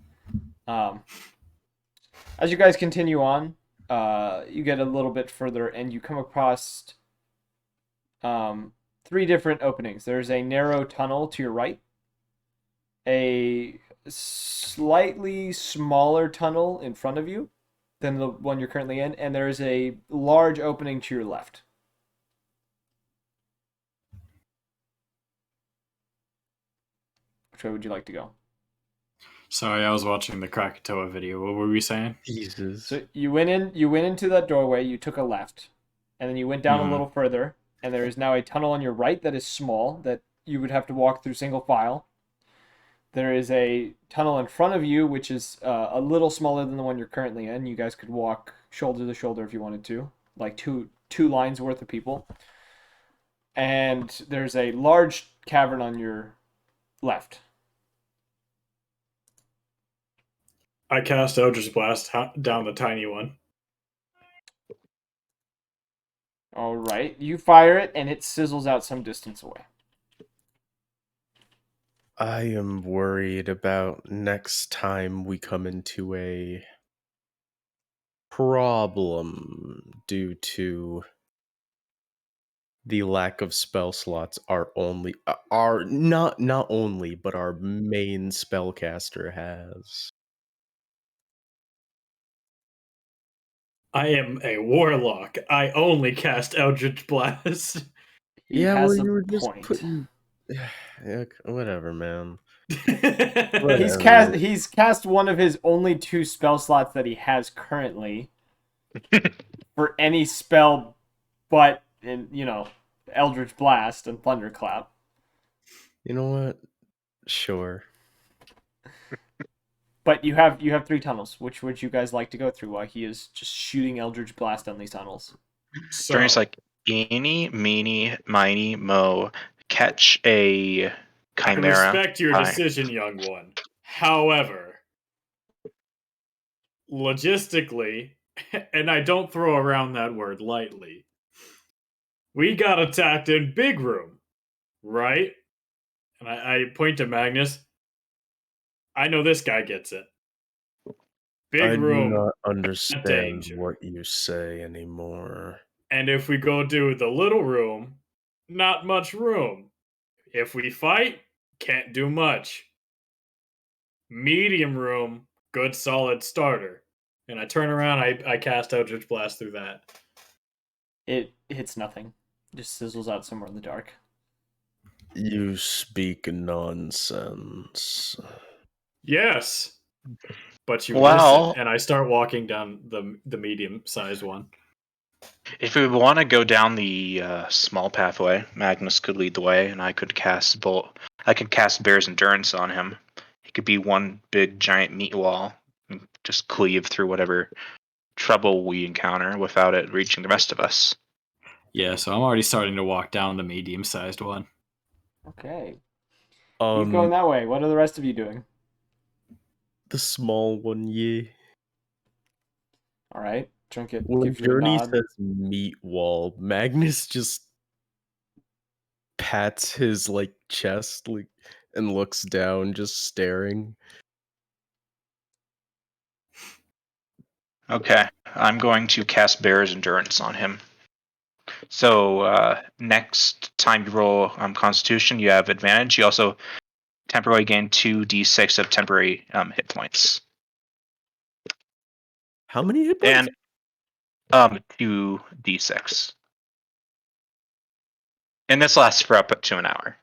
As you guys continue on, you get a little bit further, and you come across 3 different openings. There's a narrow tunnel to your right, a slightly smaller tunnel in front of you than the one you're currently in, and there is a large opening to your left. Which way would you like to go? Sorry, I was watching the Krakatoa video. What were we saying? Jesus. So you went into that doorway, you took a left, and then you went down a little further, and there is now a tunnel on your right that is small that you would have to walk through single file. There is a tunnel in front of you, which is a little smaller than the one you're currently in. You guys could walk shoulder to shoulder if you wanted to, like two lines worth of people. And there's a large cavern on your left. I cast Eldritch Blast down the tiny one. All right. You fire it, and it sizzles out some distance away. I am worried about next time we come into a problem due to the lack of spell slots our main spellcaster has. I am a warlock. I only cast Eldritch Blast. He has a point. Yeah, whatever, man. He's Whatever. cast one of his only 2 spell slots that he has currently for any spell, but in Eldritch Blast and Thunderclap. You know what? Sure. But you have 3 tunnels. Which would you guys like to go through while he is just shooting Eldritch Blast on these tunnels? So, Journey's like, eeny, meeny, miny, mo, catch a I chimera. respect your Hi. decision, young one. However, logistically, and I don't throw around that word lightly, we got attacked in big room, right? And I point to Magnus. I know this guy gets it. Big I do room, not understand danger. what you say anymore. And if we go do the little room, not much room. If we fight, can't do much. Medium room, good solid starter. And I turn around, I cast Eldritch Blast through that. It hits nothing. Just sizzles out somewhere in the dark. You speak nonsense. Yes, but you Well- listen, and I start walking down the medium-sized one. If we want to go down the small pathway, Magnus could lead the way, and I could cast I could cast Bear's Endurance on him. He could be one big giant meat wall, and just cleave through whatever trouble we encounter without it reaching the rest of us. Yeah, so I'm already starting to walk down the medium-sized one. Okay. He's going that way. What are the rest of you doing? The small one, yeah. All right. Trinket When gives you a Journey nod. says meat wall, Magnus just pats his chest and looks down, just staring. Okay, I'm going to cast Bear's Endurance on him. So next time you roll Constitution, you have advantage. You also temporarily gain 2d6 of temporary hit points. How many hit points? And 2d6. And this lasts for up to an hour.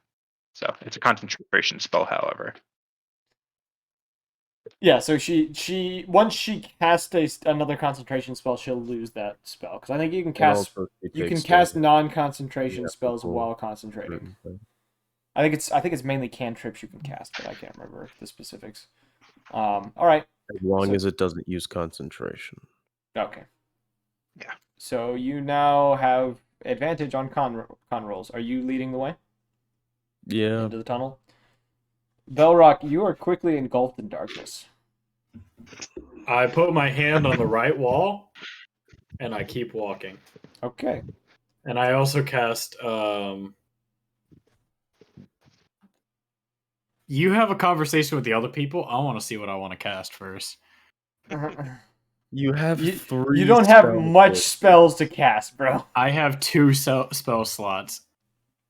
So it's a concentration spell, however. Yeah, so she once she casts another concentration spell, she'll lose that spell because I think you can And cast also she you can takes cast the- non-concentration yeah, spells cool. while concentrating. certain thing. I think it's mainly cantrips you can cast, but I can't remember the specifics. All right. As long So- as it doesn't use concentration. Okay. Yeah. So you now have advantage on con rolls. Are you leading the way Yeah. into the tunnel? Belrock, you are quickly engulfed in darkness. I put my hand on the right wall, and I keep walking. Okay. And I also cast. You have a conversation with the other people. I want to see what I want to cast first. You have three. You don't have spell much slots. spells to cast, bro. I have 2 spell slots,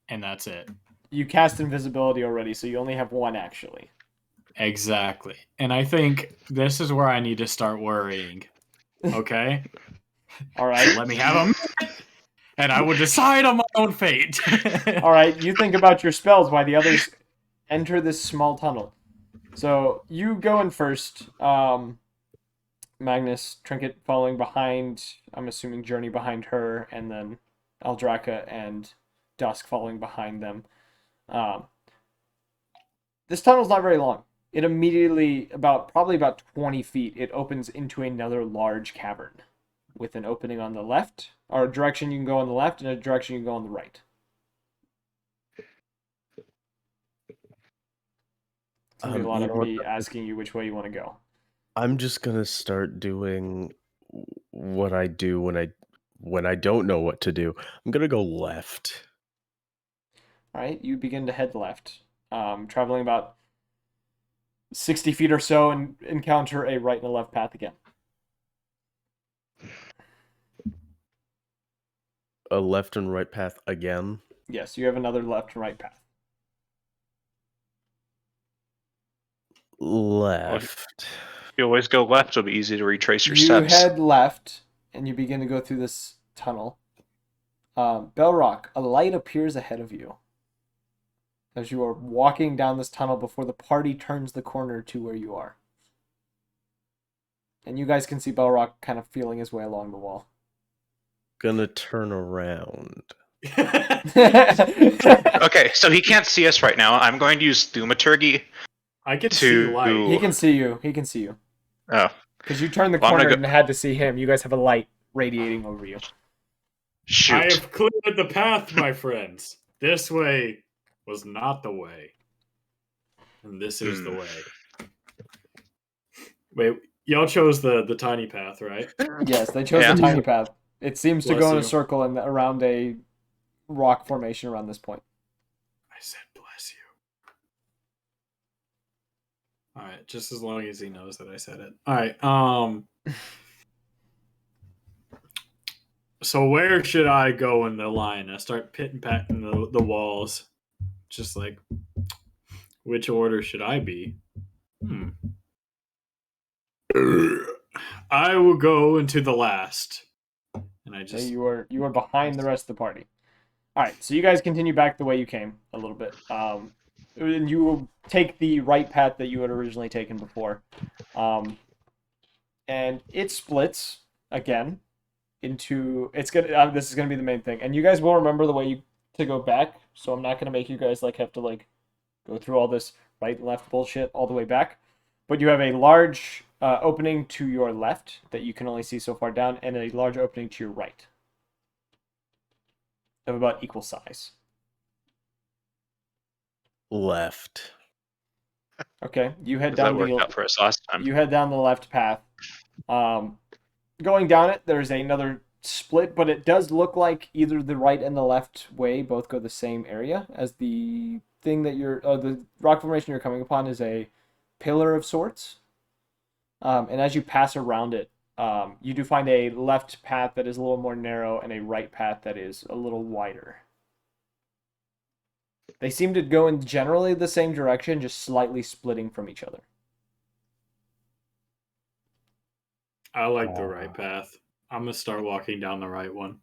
and that's it. You cast invisibility already, so you only have 1 actually. Exactly. And I think this is where I need to start worrying. Okay? All right. Let me have a minute, and I will decide on my own fate. All right. You think about your spells while the others enter this small tunnel. So you go in first. Magnus, Trinket following behind. I'm assuming Journey behind her, and then Eldraka and Dusk following behind them. This tunnel's not very long. It immediately, probably about 20 feet, it opens into another large cavern with an opening on the left, or a direction you can go on the left and a direction you can go on the right. It's going to be a lot of me asking you which way you want to go. I'm just gonna start doing what I do when I don't know what to do. I'm gonna go left. All right, you begin to head left, traveling about 60 feet or so, and encounter a right and a left path again. A left and right path again. Yes, you have another left and right path. Left. If you always go left, it'll be easy to retrace your You steps. head left, and you begin to go through this tunnel. Belrock, a light appears ahead of you. as you are walking down this tunnel before the party turns the corner to where you are. And you guys can see Belrock kind of feeling his way along the wall. Gonna turn around. Okay, so he can't see us right now. I'm going to use thaumaturgy I can see to. light. He can see you. He can see you. Oh, Because you turned the Well, I'm corner gonna and had to see him. You guys have a light radiating over you. shoot. I have cleared the path, my friends. This way was not the way. And this is the way. Wait, y'all chose the tiny path, right? Yes, they chose Yeah. the tiny path. It seems to Bless go in a you. circle and around a rock formation around this point. I said bless you. Alright, just as long as he knows that I said it. Alright, so where should I go in the line? I start pitting patting the walls. Just like, which order should I be? I will go into the last. And I So just you are behind the rest of the party. All right, so you guys continue back the way you came a little bit. And you will take the right path that you had originally taken before. And it splits again into this is gonna be the main thing, and you guys will remember the way to go back. So I'm not gonna make you guys have to go through all this right and left bullshit all the way back. But you have a large opening to your left that you can only see so far down, and a large opening to your right of about equal size. Left. Okay, you head 'Cause that down worked out for us last time. you head down the left path. Going down it, there's another split, but it does look like either the right and the left way both go the same area, as the thing that the rock formation you're coming upon is a pillar of sorts. And as you pass around it, you do find a left path that is a little more narrow and a right path that is a little wider. They seem to go in generally the same direction, just slightly splitting from each other. I like the right path. I'm gonna start walking down the right one.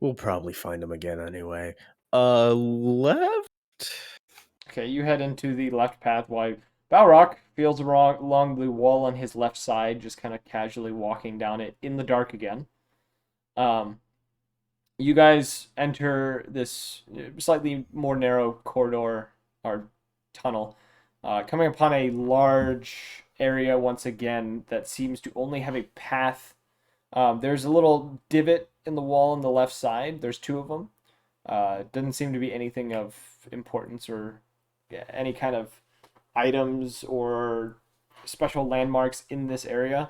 We'll probably find him again anyway. Left? Okay, you head into the left path while Balrock feels along the wall on his left side, just kind of casually walking down it in the dark again. You guys enter this slightly more narrow corridor or tunnel, coming upon a large area once again that seems to only have a path. There's a little divot in the wall on the left side. There's two of them. Doesn't seem to be anything of importance or any kind of items or special landmarks in this area.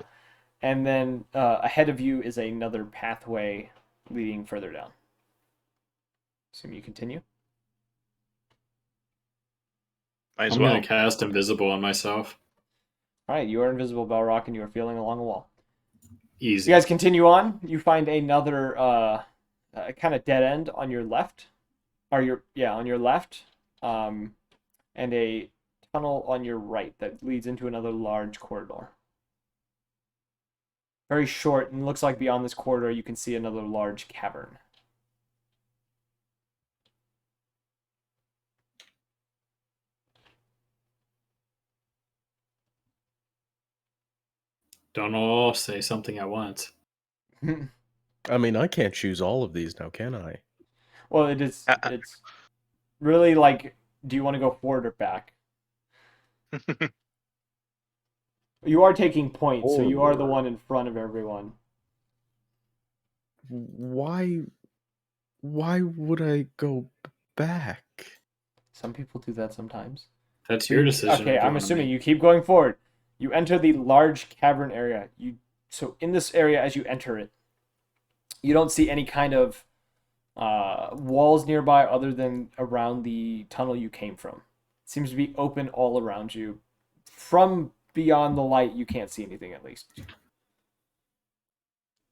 And then ahead of you is another pathway leading further down. Assume you continue. Might as I'm well. gonna cast invisible on myself. All right, you are invisible, Balrock, and you are feeling along the wall. Easy. You guys continue on. You find another kind of dead end on your left, or on your left, and a tunnel on your right that leads into another large corridor. Very short, and looks like beyond this corridor you can see another large cavern. Don't all say something at once. I mean, I can't choose all of these now, can I? Well, it's really do you want to go forward or back? You are taking points, so you are the Forward. one in front of everyone. Why would I go back? Some people do that sometimes. That's your decision. Okay, I'm assuming you keep going forward. You enter the large cavern area. So in this area, as you enter it, you don't see any kind of walls nearby other than around the tunnel you came from. It seems to be open all around you. From beyond the light, you can't see anything, at least.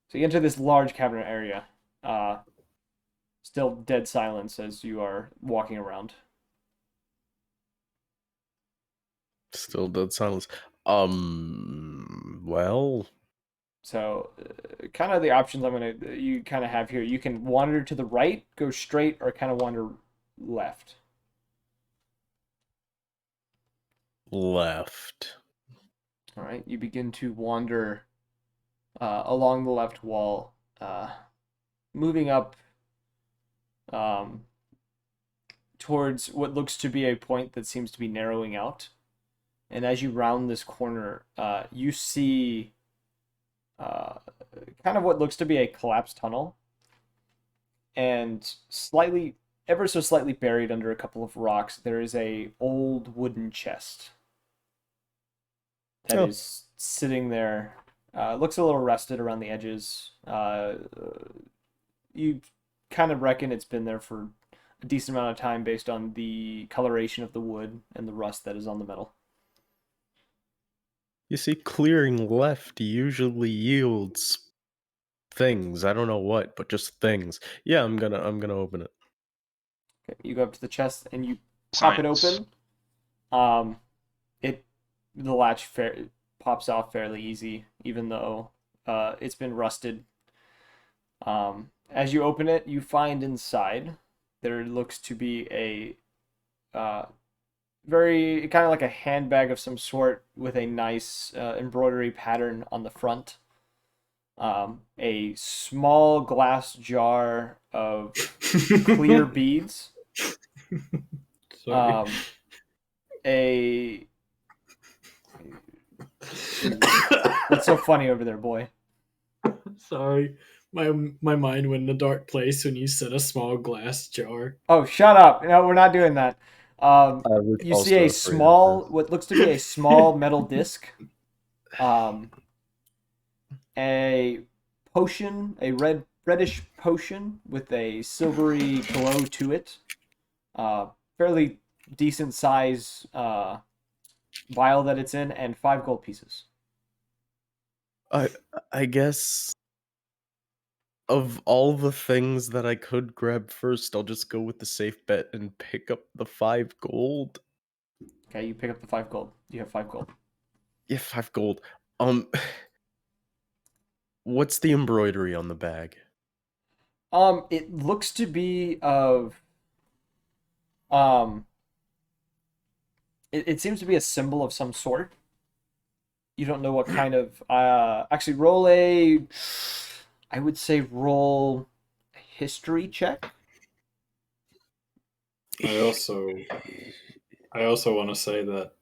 So you enter this large cavern area. Still dead silence as you are walking around. Still dead silence. Well, So, kind of the options you kind of have here. You can wander to the right, go straight, or kind of wander left. Left. All right, you begin to wander along the left wall, moving up towards what looks to be a point that seems to be narrowing out. And as you round this corner, you see kind of what looks to be a collapsed tunnel, and slightly, ever so slightly buried under a couple of rocks, there is a old wooden chest that is sitting there. Looks a little rusted around the edges. You kind of reckon it's been there for a decent amount of time based on the coloration of the wood and the rust that is on the metal. You see, clearing left usually yields things. I don't know what, but just things. Yeah, I'm gonna open it. Okay, you go up to the chest and you pop it Science. open. The latch pops off fairly easy, even though it's been rusted. As you open it, you find inside there looks to be a very kind of like a handbag of some sort with a nice embroidery pattern on the front. A small glass jar of clear beads. Sorry. A What's so funny over there, boy? Sorry. My mind went in a dark place when you said a small glass jar. Oh, shut up! No, we're not doing that. I was You see also a afraid of small, this. what looks to be a small metal disc, a potion, a reddish potion with a silvery glow to it, fairly decent size vial that it's in, and 5 gold pieces. I guess of all the things that I could grab first, I'll just go with the safe bet and pick up the 5 gold. Okay, you pick up the 5 gold. You have 5 gold. Yeah, 5 gold. What's the embroidery on the bag? It looks to be of um. It seems to be a symbol of some sort. You don't know what kind of. Actually, roll a. I would say roll a history check. I also want to say that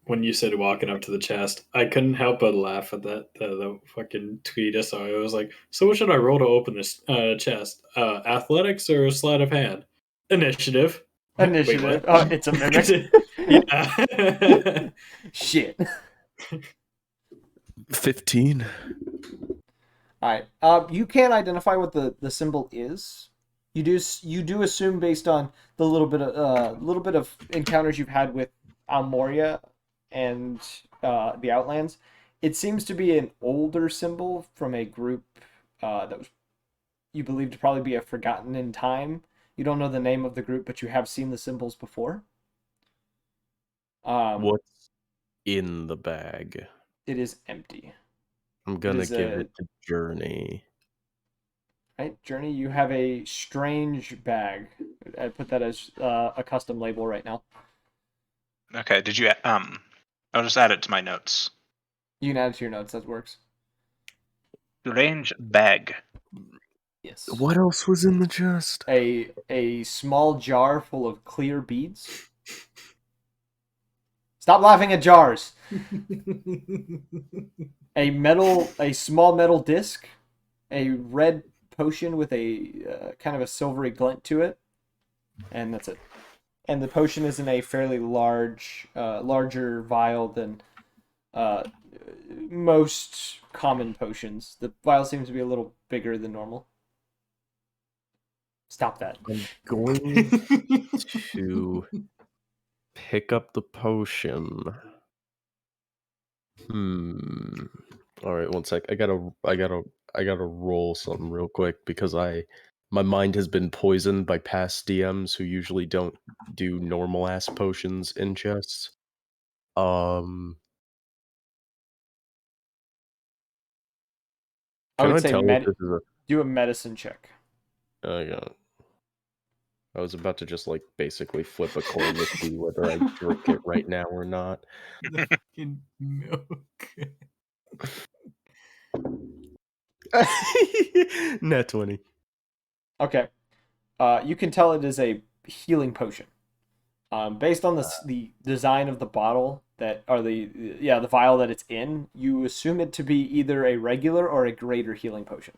when you said walking up to the chest, I couldn't help but laugh at that the fucking tweet I saw. It was like, so what should I roll to open this chest? Athletics or sleight of hand? Initiative. Wait, Initiative. what? Oh, it's a mimic. Yeah. Shit. 15. All right. You can't identify what the symbol is. You do assume based on the little bit of encounters you've had with Almoria and the Outlands. It seems to be an older symbol from a group that was you believe to probably be a forgotten in time. You don't know the name of the group, but you have seen the symbols before. What's in the bag? It is empty. I'm It gonna is give a it to Journey. right, Journey. You have a strange bag. I put that as a custom label right now. Okay, did you I'll just add it to my notes. You can add it to your notes. That works. Strange bag. Yes. What else was in the chest? A small jar full of clear beads. Stop laughing at jars. A small metal disc, a red potion with a kind of a silvery glint to it, and that's it. And the potion is in a fairly larger vial than most common potions. The vial seems to be a little bigger than normal. Stop that. I'm going to pick up the potion. All right, one sec. I gotta roll something real quick because my mind has been poisoned by past DMs who usually don't do normal ass potions in chests. I Can would I say tell if this is do a medicine check. a? I got I was about to just like basically flip a coin to see whether I drink it right now or not. The fucking milk. Net 20. Okay. You can tell it is a healing potion. Based on the design of the bottle the vial that it's in, you assume it to be either a regular or a greater healing potion.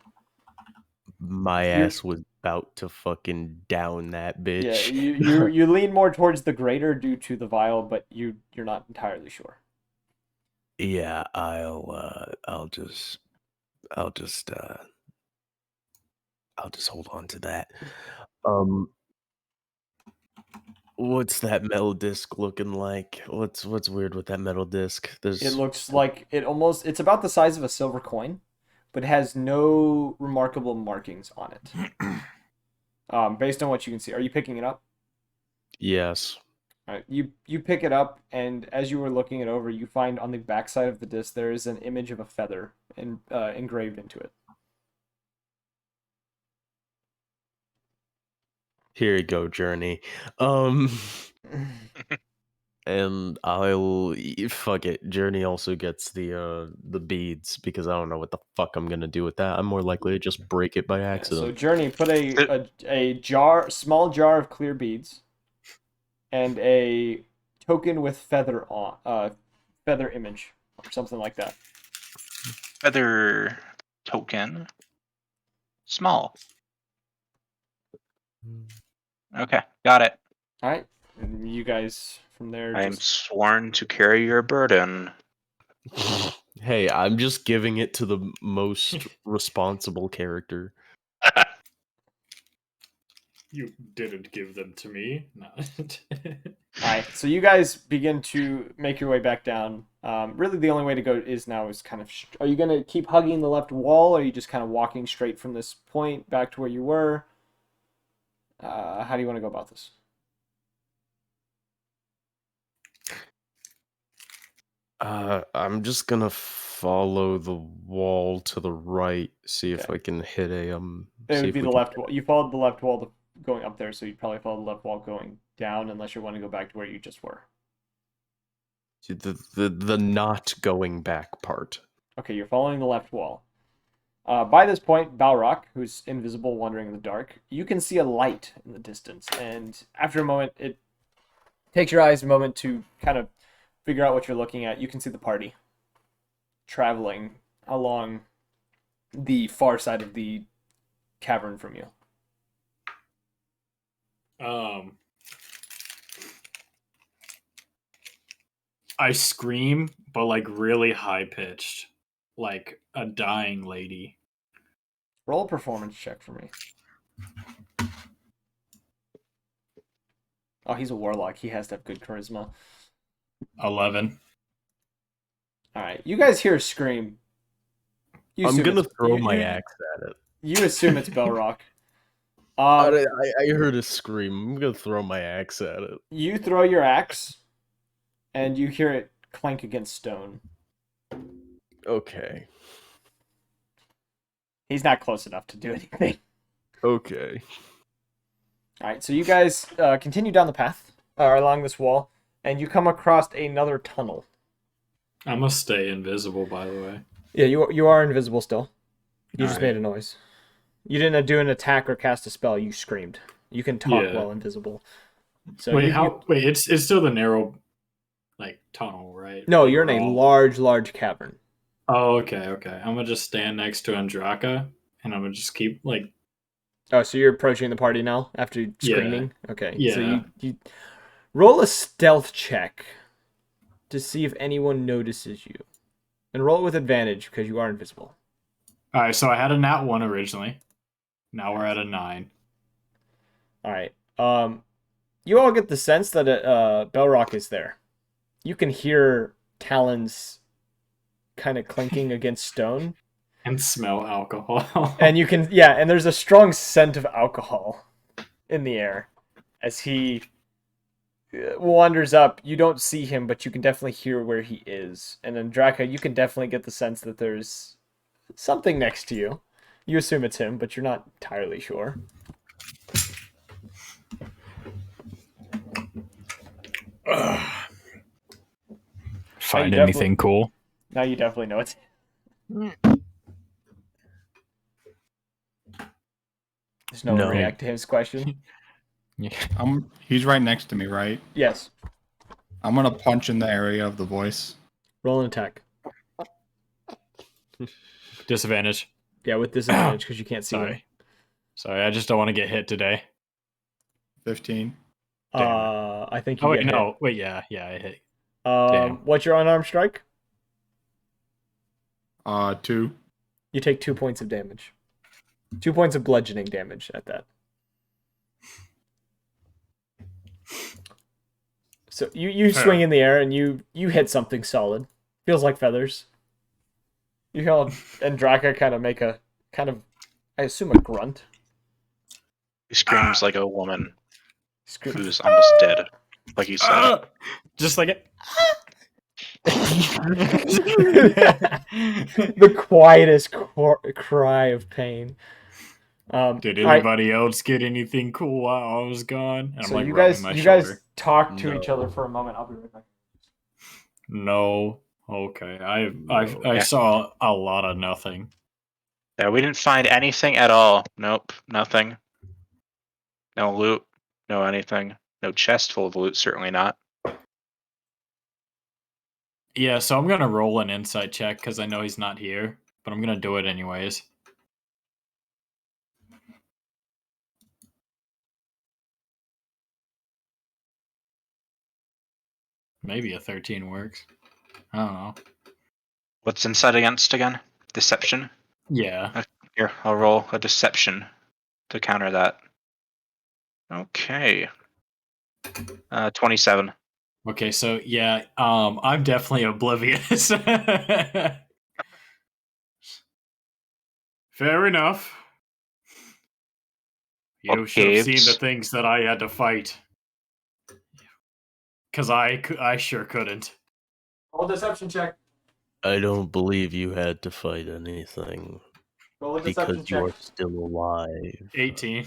My You're- ass was about to fucking down that bitch. Yeah, you lean more towards the greater due to the vial, but you're not entirely sure. Yeah, I'll just hold on to that. What's that metal disc looking like? What's weird with that metal disc? It There's looks like it's about the size of a silver coin, but has no remarkable markings on it. Based on what you can see, are you picking it up? yes. All right, you pick it up, and as you were looking it over, you find on the backside of the disc there is an image of a feather engraved into it. Here you go, Journey. And fuck it. Journey also gets the beads because I don't know what the fuck I'm gonna do with that. I'm more likely to just break it by Yeah, so accident. Journey, put a small jar of clear beads, and a token with feather image or something like that. Feather token. Small. Okay, got it. All right, and you guys from there I am just sworn to carry your burden. Hey, I'm just giving it to the most responsible character. You didn't give them to me. No. All right, so you guys begin to make your way back down. Really, the only way to go is kind of. Are you gonna keep hugging the left wall, or are you just kind of walking straight from this point back to where you were? How do you want to go about this? I'm just gonna follow the wall to the right, see if Okay. I can hit a It see would if be we the can left wall. You followed the left wall going up there, so you'd probably follow the left wall going down, unless you want to go back to where you just were. the not going back part. Okay, you're following the left wall. By this point, Balrock, who's invisible, wandering in the dark, you can see a light in the distance, and after a moment, it takes your eyes a moment to kind of figure out what you're looking at. You can see the party traveling along the far side of the cavern from you. I scream, but like really high pitched, like a dying lady. Roll a performance check for me. Oh, he's a warlock. He has to have good charisma. 11. All right, you guys hear a scream. You I'm assume gonna it's- throw you- my you- axe at it. You assume it's Belrock. I heard a scream. I'm gonna throw my axe at it. You throw your axe, and you hear it clank against stone. Okay. He's not close enough to do anything. Okay. All right, so you guys continue down the path along this wall, and you come across another tunnel. I must stay invisible, by the way. Yeah, you are invisible still. You just Alright. made a noise. You didn't do an attack or cast a spell. You screamed. You can talk Yeah. while invisible. So Wait, you- wait, it's still the narrow, like, tunnel, right? No, Like, you're in we're a all- large cavern. Oh, okay. I'm gonna just stand next to Andraka, and I'm gonna just keep, like, Oh, so you're approaching the party now after screaming? Okay. So Yeah. you roll a stealth check to see if anyone notices you. And roll it with advantage because you are invisible. Alright, so I had a nat 1 originally. Now we're at a 9. All right. You all get the sense that Belrock is there. You can hear talons kind of clinking against stone. And smell alcohol. And you can, yeah, and there's a strong scent of alcohol in the air as he wanders up. You don't see him, but you can definitely hear where he is. And then Draka, you can definitely get the sense that there's something next to you. You assume it's him, but you're not entirely sure. Find definitely- anything cool? Now you definitely know it's. There's no, No. react to his question. He's right next to me, right? Yes. I'm gonna punch in the area of the voice. Roll an attack. Disadvantage. Yeah, with disadvantage because you can't see him. Sorry, I just don't want to get hit today. 15. I think you Oh, get wait, hit. no. Wait, yeah, I hit. Damn. What's your unarmed strike? 2. You take 2 points of damage. 2 points of bludgeoning damage at that. So you swing in the air and you hit something solid. Feels like feathers. You hear Andraka kind of make a I assume a grunt. He screams like a woman Scream. who's almost dead, like you said. Just like it. The quietest cry of pain. Did all right, anybody else get anything cool while I was gone? And so I'm like you rubbing guys my shoulder. talk to No. each other for a moment. I'll be right back. No. Okay. I Yeah. saw a lot of nothing. Yeah, we didn't find anything at all. Nope, nothing. No loot, no anything. No chest full of loot, certainly not. Yeah, so I'm gonna roll an insight check because I know he's not here, but I'm gonna do it anyways. Maybe a 13 works. I don't know. What's inside against again? Deception? Yeah. Here, I'll roll a deception to counter that. Okay. 27. Okay, so yeah, I'm definitely oblivious. Fair enough. You Well, should have seen caves. the things that I had to fight. Because I sure couldn't. Roll a deception check. I don't believe you had to fight anything Roll a because deception check. you're still alive. 18.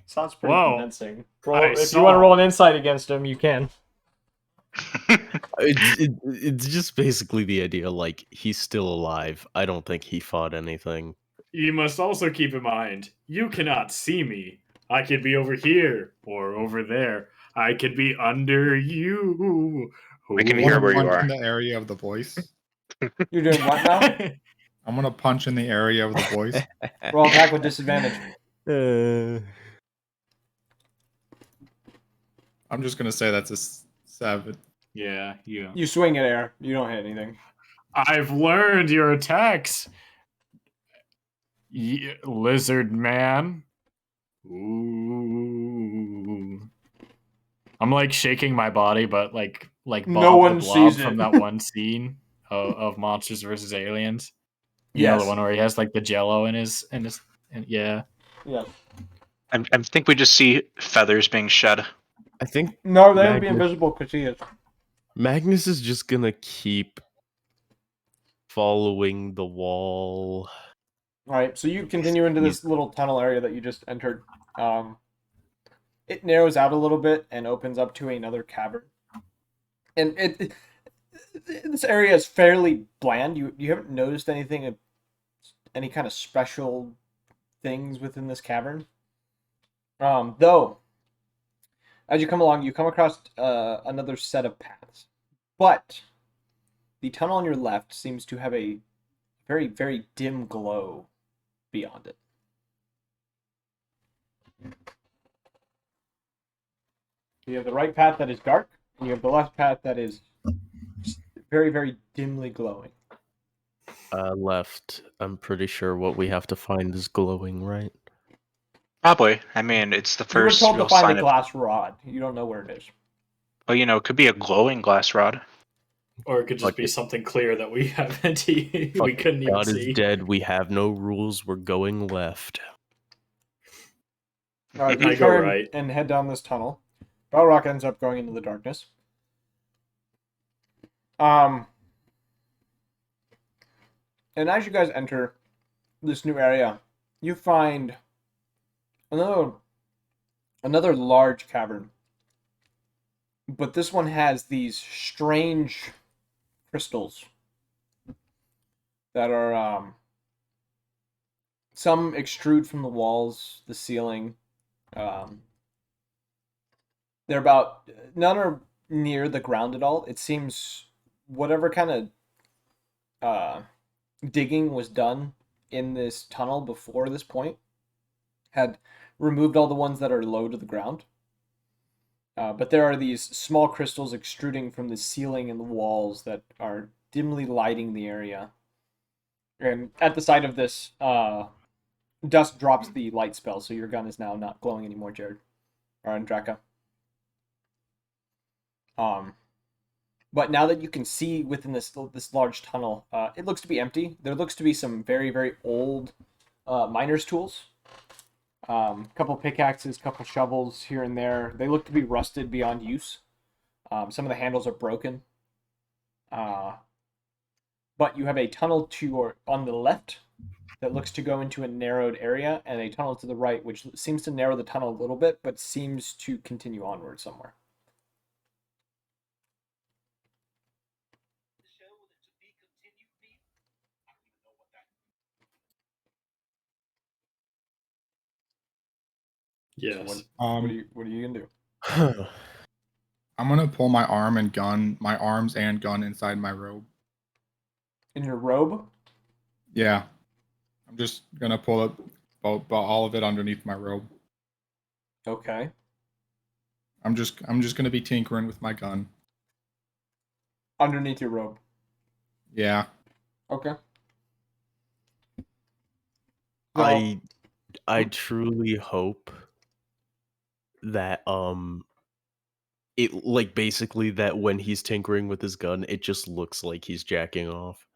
Sounds pretty Whoa. convincing. I If you saw- want to roll an insight against him, you can. It's just basically the idea, like, he's still alive. I don't think he fought anything. You must also keep in mind, you cannot see me. I could be over here or over there. I could be under you. I can Who- hear I'm where gonna you punch are. in the area of the voice. You're doing what now? I'm gonna punch in the area of the voice. Roll attack with disadvantage. I'm just gonna say that's a 7. Yeah, you. You swing at air. You don't hit anything. I've learned your attacks, lizard man. Ooh. I'm like shaking my body, but like Bob No one the Blob sees it. from that one scene of Monsters vs. Aliens. You know Yes. the one where he has like the jello in his yeah. Yeah. I think we just see feathers being shed. I think No, they would be Magnus- invisible because he is. Magnus is just gonna keep following the wall. All right, so you continue into this little tunnel area that you just entered. It narrows out a little bit and opens up to another cavern. And this area is fairly bland. You haven't noticed anything, any kind of special things within this cavern. Though, as you come along, you come across another set of paths. But the tunnel on your left seems to have a very, very dim glow beyond it. You have the right path that is dark, and you have the left path that is very, very dimly glowing. Left. I'm pretty sure what we have to find is glowing, right? Probably. I mean, it's the You were first told real to find sign a of. glass rod. You don't know where it is. Well, you know, it could be a glowing glass rod. Or it could just Fuck be it. something clear that we haven't we Fuck it, couldn't even God see. is dead. We have no rules. We're going left. All right, you I go turn right. and head down this tunnel. Balrock ends up going into the darkness. And as you guys enter this new area, you find another large cavern. but this one has these strange crystals that are some extrude from the walls, the ceiling. Um, they're about none are near the ground at all. It seems whatever kind of digging was done in this tunnel before this point had removed all the ones that are low to the ground. But there are these small crystals extruding from the ceiling and the walls that are dimly lighting the area. And at the side of this, dust drops the light spell, so your gun is now not glowing anymore, Jared. Or Andraka. But now that you can see within this large tunnel, it looks to be empty. There looks to be some very, very old miner's tools. Couple pickaxes, couple shovels here and there. They look to be rusted beyond use. Some of the handles are broken. But you have a tunnel on the left that looks to go into a narrowed area, and a tunnel to the right, which seems to narrow the tunnel a little bit, but seems to continue onward somewhere. Yes. So what are you gonna do? I'm gonna pull my arms and gun inside my robe. In your robe? Yeah, I'm just gonna pull it, all of it underneath my robe. Okay. I'm just gonna be tinkering with my gun. Underneath your robe. Yeah. Okay. I truly hope that it like basically that when he's tinkering with his gun, it just looks like he's jacking off.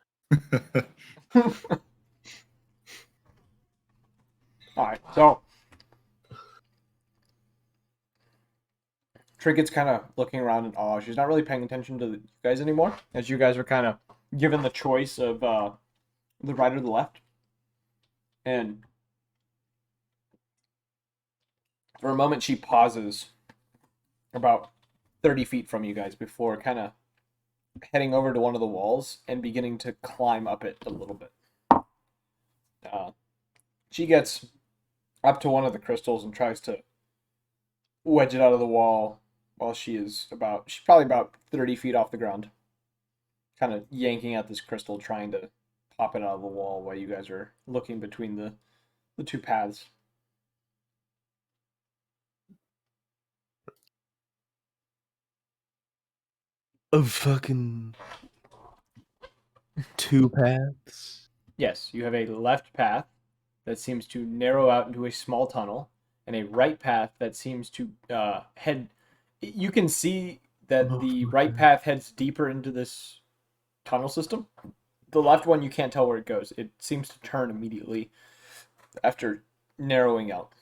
Alright, so Trinket's kind of looking around in awe. She's not really paying attention to you guys anymore, as you guys are kind of given the choice of the right or the left. And for a moment, she pauses about 30 feet from you guys before kind of heading over to one of the walls and beginning to climb up it a little bit. She gets up to one of the crystals and tries to wedge it out of the wall while she's probably about 30 feet off the ground, kind of yanking at this crystal, trying to pop it out of the wall while you guys are looking between the two paths. Of fucking two paths. Yes, you have a left path that seems to narrow out into a small tunnel, and a right path that seems to head. You can see that the right path heads deeper into this tunnel system. The left one, you can't tell where it goes. It seems to turn immediately after narrowing out.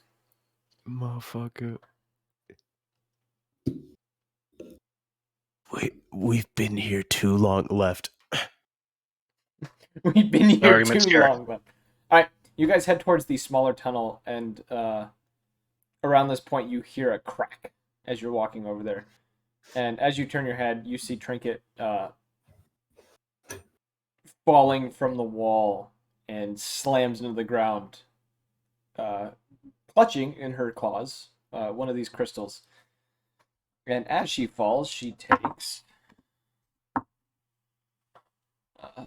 Motherfucker. We've been here too long. Left. We've been here Argument's too here. long. But all right, you guys head towards the smaller tunnel, and around this point, you hear a crack as you're walking over there. And as you turn your head, you see Trinket falling from the wall and slams into the ground, clutching in her claws one of these crystals. And as she falls, she takes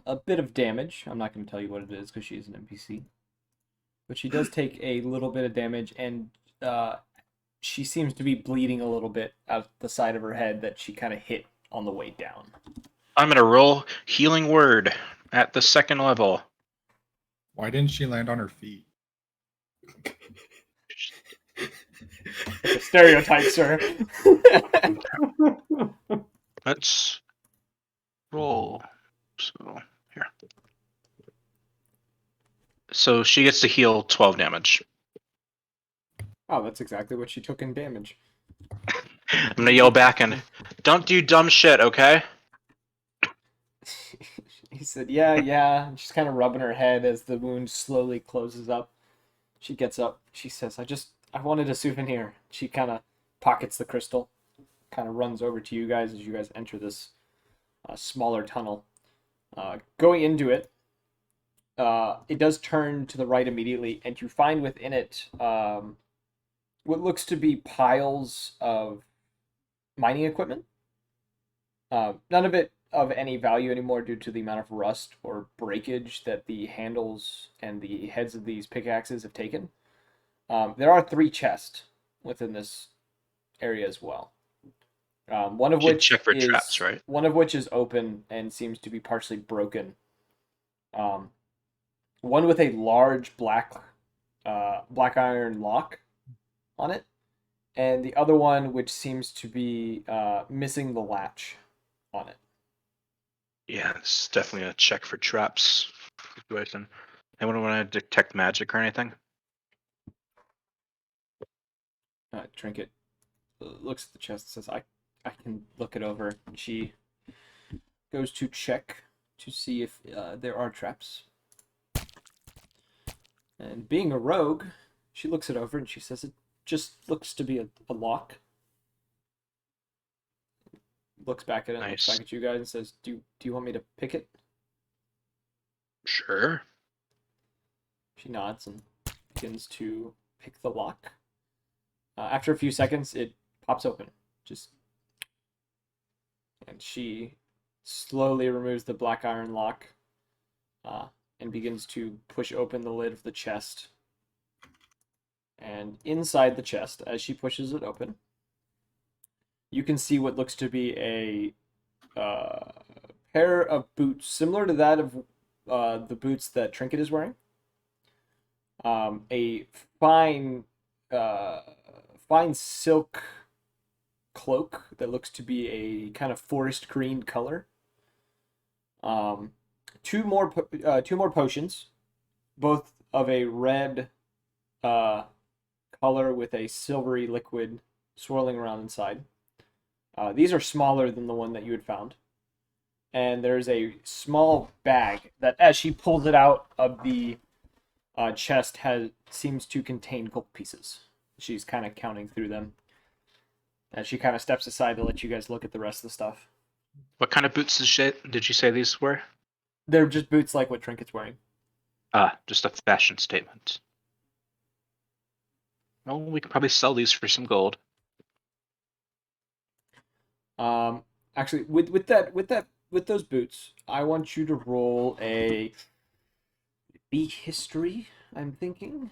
a bit of damage. I'm not going to tell you what it is because she is an NPC. But she does take a little bit of damage, and she seems to be bleeding a little bit out the side of her head that she kind of hit on the way down. I'm gonna roll healing word at the second level. Why didn't she land on her feet? It's a stereotype, sir. Let's roll. So here. So she gets to heal 12 damage. Oh, that's exactly what she took in damage. I'm gonna yell back and don't do dumb shit, okay? He said, yeah. And she's kind of rubbing her head as the wound slowly closes up. She gets up. She says, I wanted a souvenir. She kind of pockets the crystal. kind of runs over to you guys as you guys enter this smaller tunnel. Going into it, it does turn to the right immediately, and you find within it what looks to be piles of mining equipment. None of it of any value anymore due to the amount of rust or breakage that the handles and the heads of these pickaxes have taken. There are 3 chests within this area as well. One of Should which check for is traps, right? one of which is open and seems to be partially broken. One with a large black iron lock on it, and the other one which seems to be missing the latch on it. Yeah, it's definitely a check for traps situation. Anyone want to detect magic or anything? Trinket looks at the chest and says, I can look it over. And she goes to check to see if there are traps. And being a rogue, she looks it over and she says it just looks to be a lock. Looks back at it, looks Nice. back at you guys and says, Do you want me to pick it? Sure. She nods and begins to pick the lock. After a few seconds, it pops open. And she slowly removes the black iron lock and begins to push open the lid of the chest. And inside the chest, as she pushes it open, you can see what looks to be a pair of boots similar to that of the boots that Trinket is wearing. A fine silk cloak that looks to be a kind of forest green color. Two more potions, both of a red color with a silvery liquid swirling around inside. These are smaller than the one that you had found. And there's a small bag that, as she pulls it out of the chest, seems to contain gold pieces. She's kind of counting through them. And she kind of steps aside to let you guys look at the rest of the stuff. What kind of boots did you say these were? They're just boots like what Trinket's wearing. Just a fashion statement. Well, we could probably sell these for some gold. Actually, with those boots, I want you to roll a be history. I'm thinking.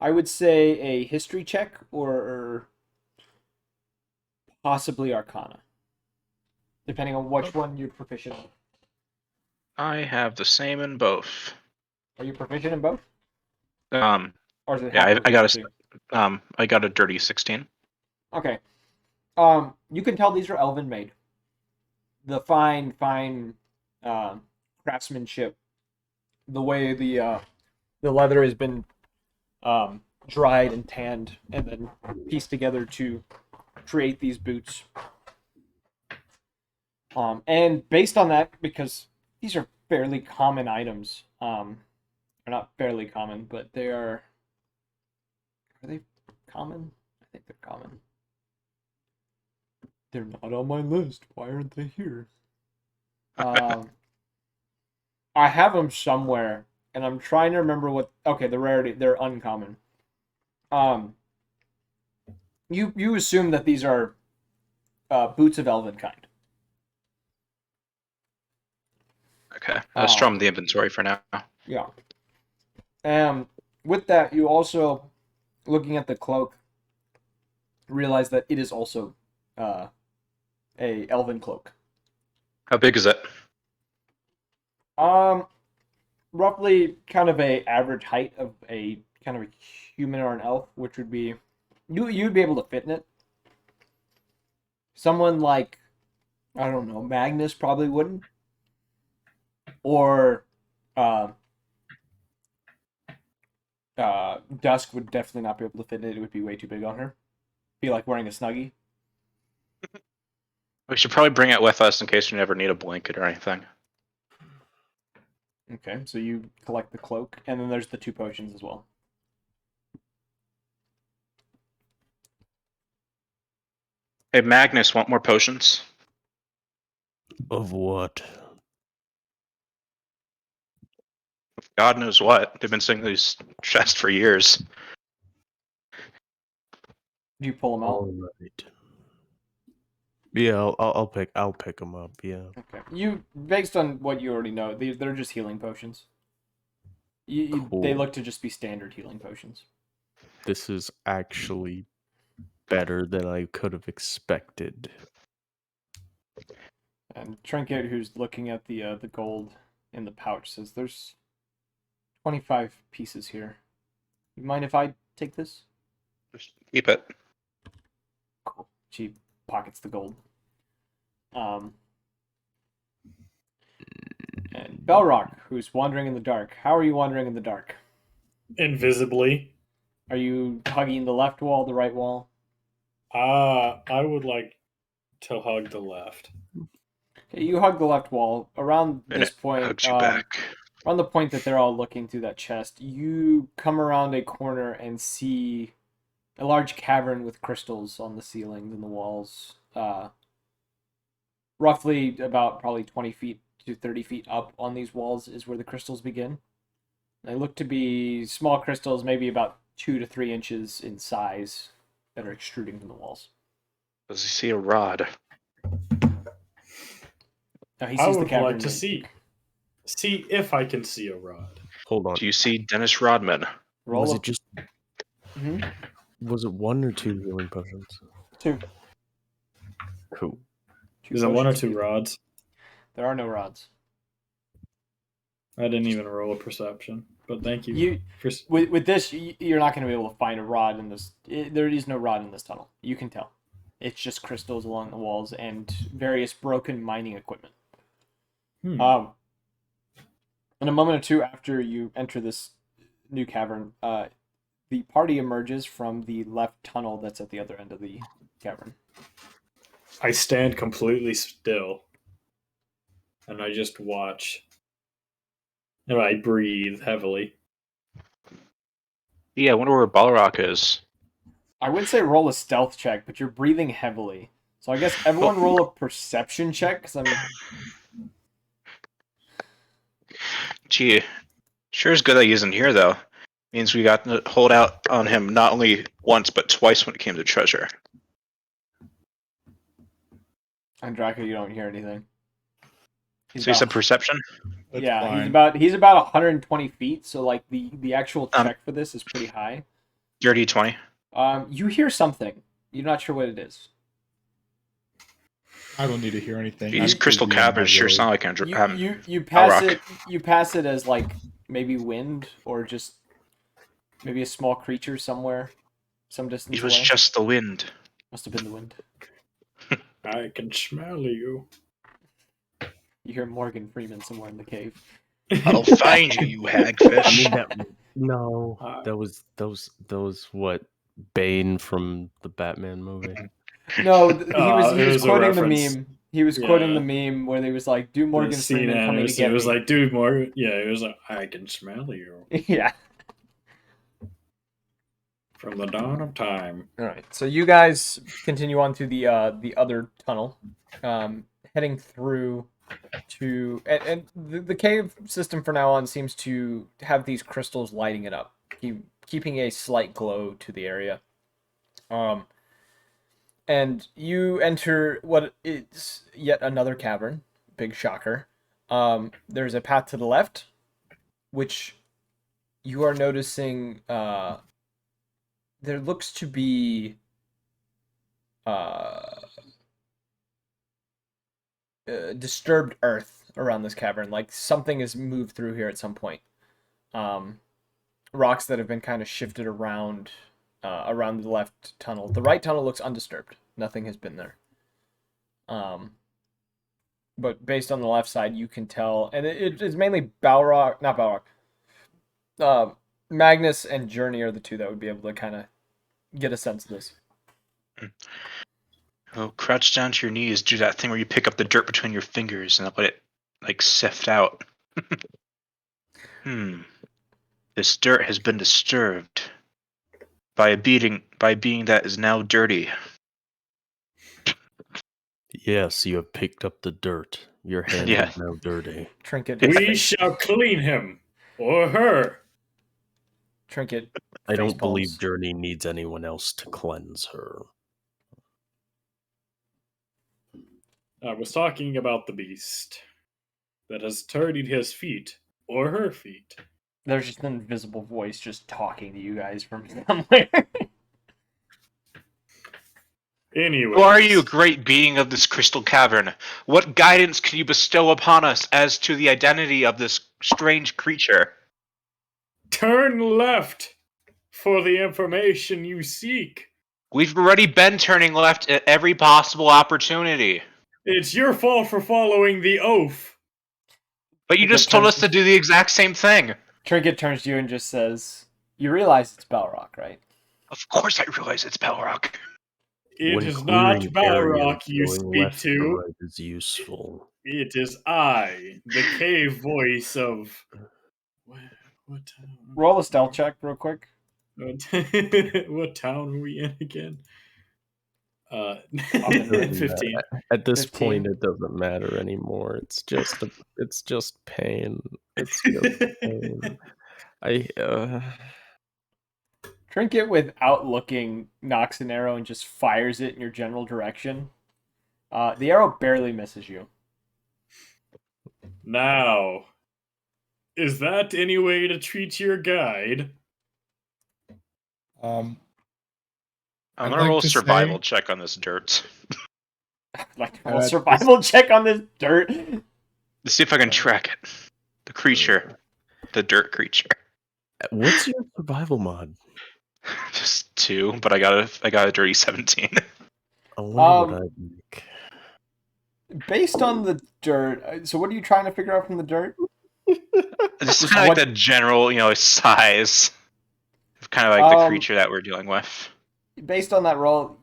I would say a history check or possibly Arcana, depending on which one you're proficient in. I have the same in both. Are you proficient in both? Um, Or is it yeah, half I got a dirty 16. Okay. You can tell these are elven made. The fine craftsmanship, the way the leather has been dried and tanned and then pieced together to create these boots. And based on that, because these are fairly common items, they're not fairly common, but they are they common? I think they're common. They're not on my list. Why aren't they here? I have them somewhere, and I'm trying to remember what. Okay, the rarity. They're uncommon. You assume that these are boots of elven kind. Okay, let's strum the inventory for now. Yeah. With that, you also, looking at the cloak, realize that it is also a elven cloak. How big is it? Roughly kind of a average height of a kind of a human or an elf, which would be you'd be able to fit in it. Someone like, I don't know, Magnus probably wouldn't, or Dusk would definitely not be able to fit in it. It would be way too big on her. Be like wearing a snuggie. We should probably bring it with us in case we never need a blanket or anything. Okay, so you collect the cloak, and then there's the 2 potions as well. Hey, Magnus, want more potions? Of what? God knows what. They've been sitting in these chests for years. Do you pull them out? All right. Yeah, I'll pick them up. Yeah. Okay. You, based on what you already know, they're just healing potions. They Cool. look to just be standard healing potions. This is actually better than I could have expected. And Trinket, who's looking at the gold in the pouch, says, "There's 25 pieces here. You mind if I take this?" Just keep it. Cool. She pockets the gold. And Belrock, who's wandering in the dark. How are you wandering in the dark? Invisibly. Are you hugging the left wall, the right wall? I would like to hug the left. Okay, you hug the left wall. Around And this it point, hugs you back. around the point that they're all looking through that chest, you come around a corner and see a large cavern with crystals on the ceilings and the walls. Roughly about probably 20 feet to 30 feet up on these walls is where the crystals begin. They look to be small crystals, maybe about 2 to 3 inches in size, that are extruding from the walls. Does he see a rod? Now he I sees the would cavern. like to see if I can see a rod. Hold on. Do you see Dennis Rodman? Roll Was a- it just Mhm. was it 1 or 2 healing potions? 2. Cool. 2 Is it one or potions of two healing. rods? There are no rods. I didn't even roll a perception, but thank you. You for with this, you're not going to be able to find a rod in this. There is no rod in this tunnel. You can tell. It's just crystals along the walls and various broken mining equipment. Hmm. In a moment or two after you enter this new cavern, the party emerges from the left tunnel that's at the other end of the cavern. I stand completely still and I just watch. And I breathe heavily. Yeah, I wonder where Balrog is. I would say roll a stealth check, but you're breathing heavily. So I guess everyone roll a perception check, because I'm... Gee, sure is good that he isn't here, though. Means we got to hold out on him not only once, but twice when it came to treasure. On Draco, you don't hear anything. So you said perception? That's Yeah, fine. he's about 120 feet, so like the actual check for this is pretty high. Dirty 20. You hear something. You're not sure what it is. I don't need to hear anything. These I'm crystal busy in my caverns sure road. sound like You pass Balrog. it. You pass it as like maybe wind or just maybe a small creature somewhere, some distance It was away. just the wind. Must have been the wind. I can smell you. You hear Morgan Freeman somewhere in the cave. I'll find you, you hagfish. I mean that no, Uh, that was what Bane from the Batman movie. No, he was it was a quoting the reference. meme. He was quoting the Yeah. meme where they was like, "Do The Morgan scene Freeman coming to Anderson, get it was me?" like, dude, Morgan. Yeah, it was like, I can smell you Yeah. from the dawn of time. All right. So you guys continue on to the other tunnel, heading through to and the cave system for now on seems to have these crystals lighting it up, keeping a slight glow to the area. And you enter what is yet another cavern. Big shocker. There's a path to the left, which you are noticing. There looks to be disturbed earth around this cavern. Like something has moved through here at some point. Rocks that have been kind of shifted around around the left tunnel. The right tunnel looks undisturbed. Nothing has been there. But based on the left side, you can tell, and it is mainly Balrog, not Balrog. Magnus and Journey are the two that would be able to kind of get a sense of this. Oh, crouch down to your knees. Do that thing where you pick up the dirt between your fingers and let it, like, sift out. This dirt has been disturbed by a being that is now dirty. Yes, you have picked up the dirt. Your hand Yeah. is now dirty. Trinket. We shall clean him or her. Trinket. I don't facepalms. believe Journey needs anyone else to cleanse her. I was talking about the beast that has dirtied his feet or her feet. There's just an invisible voice just talking to you guys from somewhere. Anyway, Who are you, great being of this crystal cavern? What guidance can you bestow upon us as to the identity of this strange creature? turn left for the information you seek. We've already been turning left at every possible opportunity. It's your fault for following the oath. But you just told us to do the exact same thing. Trinket turns to you and just says, "You realize it's Balrock, right?" Of course I realize it's Belrock. It When is not clearing Balrog areas, you going speak left or to. right is useful. It is I, the cave voice of. What town? Roll a stealth check real quick. What town are we in again? Doesn't 15. matter. At this 15. point, it doesn't matter anymore. It's just pain. It's just pain. Trinket, without looking, knocks an arrow and just fires it in your general direction. The arrow barely misses you. Now, is that any way to treat your guide? Um, I'm I'd gonna like roll a to survival say- check on this dirt. I'd like to roll a this- survival check on this dirt. Let's see if I can track it. The creature. The dirt creature. What's your survival mod? Just 2, but I got a dirty 17. I wonder what Um, I'd make. Based on the dirt, so what are you trying to figure out from the dirt? This is Just kind of like what- the general, size. Kind of like the creature that we're dealing with. Based on that roll,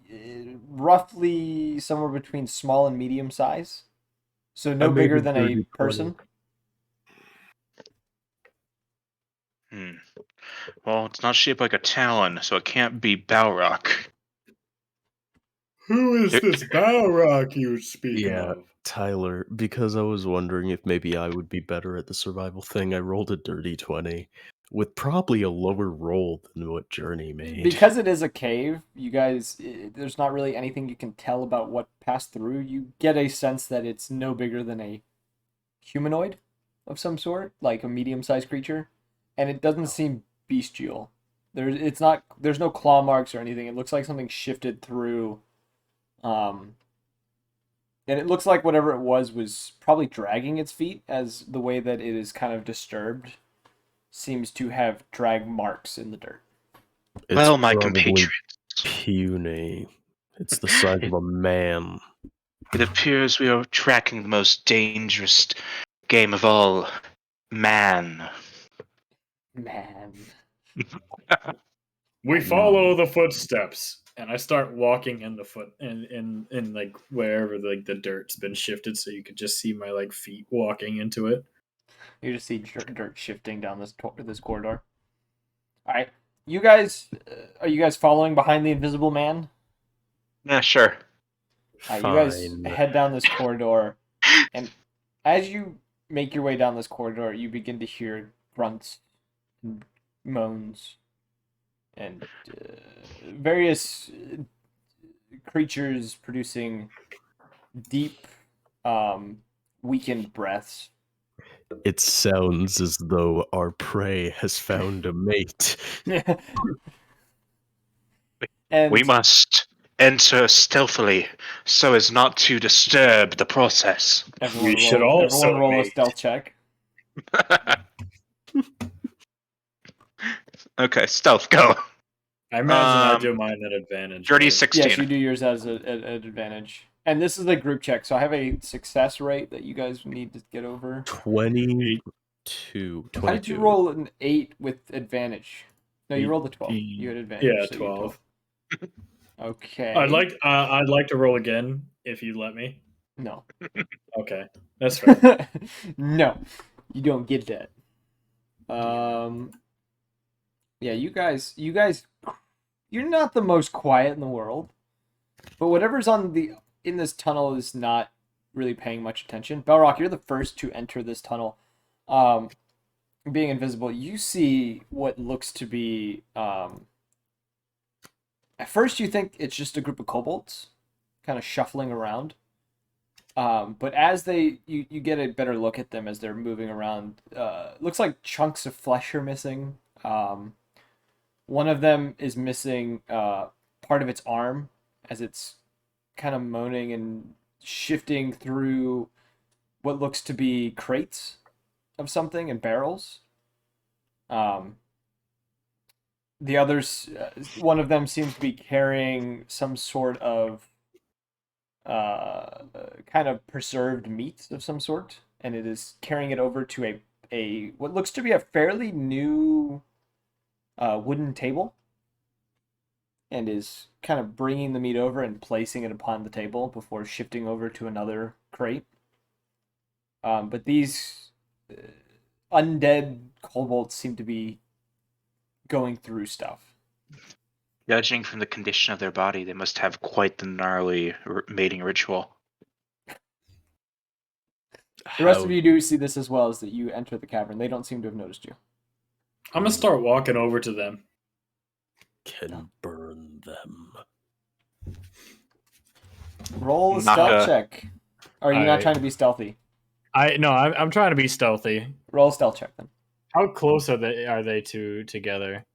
roughly somewhere between small and medium size. So no I made bigger a than a dirty 20. person. Well, it's not shaped like a talon, so it can't be Balrock. Who is this Balrog you speak Yeah, of? Tyler, because I was wondering if maybe I would be better at the survival thing, I rolled a dirty 20 with probably a lower roll than what Journey made. Because it is a cave, you guys, there's not really anything you can tell about what passed through. You get a sense that it's no bigger than a humanoid of some sort, like a medium-sized creature, and it doesn't seem bestial. There's no claw marks or anything. It looks like something shifted through, and it looks like whatever it was probably dragging its feet, as the way that it is kind of disturbed seems to have drag marks in the dirt. It's Well, my probably compatriots, puny. It's the size of a man. it appears we are tracking the most dangerous game of all, man. Man. We follow the footsteps, and I start walking in the foot in like wherever like the dirt's been shifted, so you could just see my like feet walking into it. You just see dirt shifting down this corridor. All right, you guys, are you guys following behind the invisible man? Yeah, sure. You guys Fine. head down this corridor, and as you make your way down this corridor, you begin to hear grunts, and moans, and various creatures producing deep, weakened breaths. It sounds as though our prey has found a mate. And We must enter stealthily so as not to disturb the process. everyone We should roll, also everyone roll a mate. stealth check. Okay, stealth, go. I imagine I Um, do mine at advantage. Dirty right? 16. Yes, you do yours as an advantage. And this is a group check, so I have a success rate that you guys need to get over. 22. How did you roll an 8 with advantage? No, you rolled a 12. You had advantage. Yeah, so you had 12. Okay. I'd like to roll again if you let me. No. Okay, that's fair. No, you don't get that. Yeah, you guys, you're not the most quiet in the world, but whatever's on the in this tunnel is not really paying much attention. Belrock, you're the first to enter this tunnel. Being invisible, you see what looks to be. At first, you think it's just a group of kobolds, kind of shuffling around. But as you get a better look at them as they're moving around, looks like chunks of flesh are missing. One of them is missing part of its arm as it's kind of moaning and shifting through what looks to be crates of something and barrels. The others, one of them seems to be carrying some sort of kind of preserved meat of some sort, and it is carrying it over to a what looks to be a fairly new wooden table, and is kind of bringing the meat over and placing it upon the table before shifting over to another crate. But these undead kobolds seem to be going through stuff. Judging from the condition of their body, they must have quite the gnarly mating ritual. The rest of you do see this as well as that you enter the cavern. They don't seem to have noticed you. I'm gonna start walking over to them. Can burn them. Roll a Not stealth a- check. Or are you not Alright. trying to be stealthy? I'm trying to be stealthy. Roll a stealth check then. How close are they together?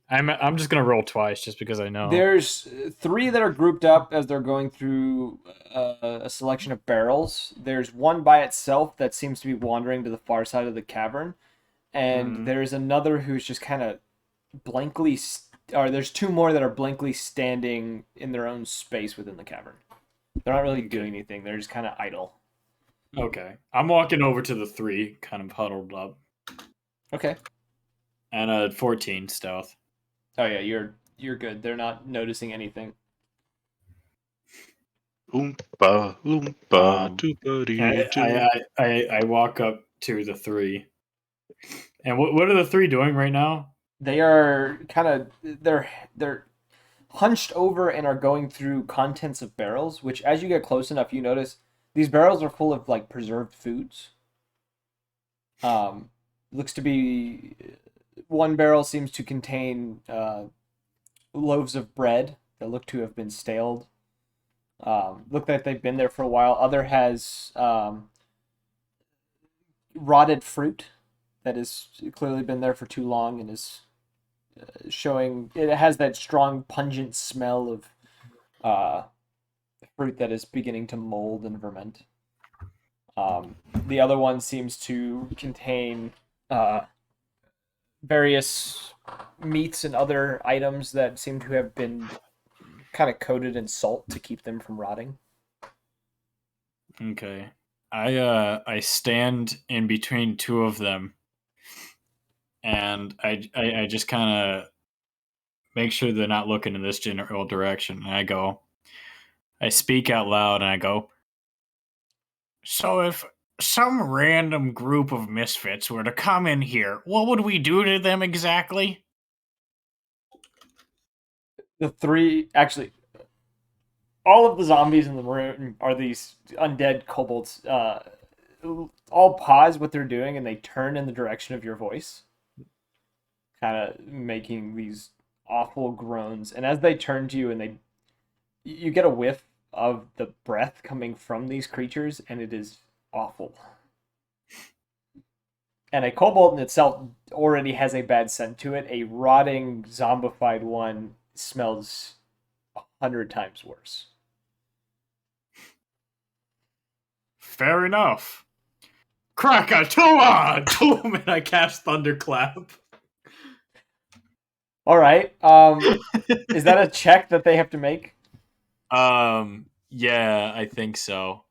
I'm just gonna roll twice just because I know. There's three that are grouped up as they're going through a selection of barrels. There's one by itself that seems to be wandering to the far side of the cavern. And there's another who's just kind of blankly... or there's two more that are blankly standing in their own space within the cavern. They're not really doing anything. They're just kind of idle. Okay, I'm walking over to the three, kind of huddled up, Okay. and a 14 stealth. Oh yeah, you're good. They're not noticing anything. Oompa, oompa, doopa doo doo. I walk up to the three, and what are the three doing right now? They are kind of they're hunched over and are going through contents of barrels, which as you get close enough, you notice these barrels are full of like preserved foods. Looks to be one barrel seems to contain loaves of bread that look to have been staled. Look like they've been there for a while. Other has rotted fruit that has clearly been there for too long and is showing. It has that strong, pungent smell of fruit that is beginning to mold and ferment. The other one seems to contain various meats and other items that seem to have been kind of coated in salt to keep them from rotting. Okay, I stand in between two of them, and I just kind of make sure they're not looking in this general direction. And I speak out loud, and I go, so if some random group of misfits were to come in here, what would we do to them exactly? The three, actually, all of the zombies in the room are these undead kobolds. All pause what they're doing and they turn in the direction of your voice, kind of making these awful groans. And as they turn to you, and you get a whiff of the breath coming from these creatures, and it is awful. And a kobold in itself already has a bad scent to it. A rotting, zombified one smells 100 times worse. Fair enough. Krakatoa! Boom! And I cast Thunderclap. All right. Is that a check that they have to make? Yeah, I think so.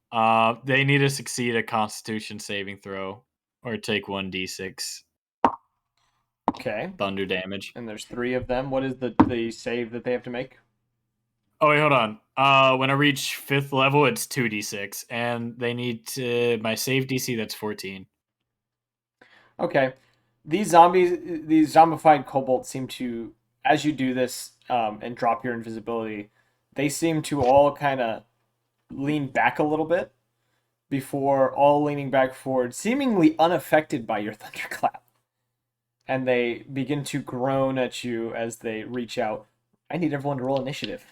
They need to succeed a Constitution saving throw or take 1d6 Okay. thunder damage. And there's three of them. What is the save that they have to make? Oh wait, hold on. When I reach 5th level, it's 2d6, and they need my save DC. That's 14. Okay. These zombified kobolds seem to, as you do this and drop your invisibility, they seem to all kind of lean back a little bit before all leaning back forward, seemingly unaffected by your thunderclap. And they begin to groan at you as they reach out. I need everyone to roll initiative.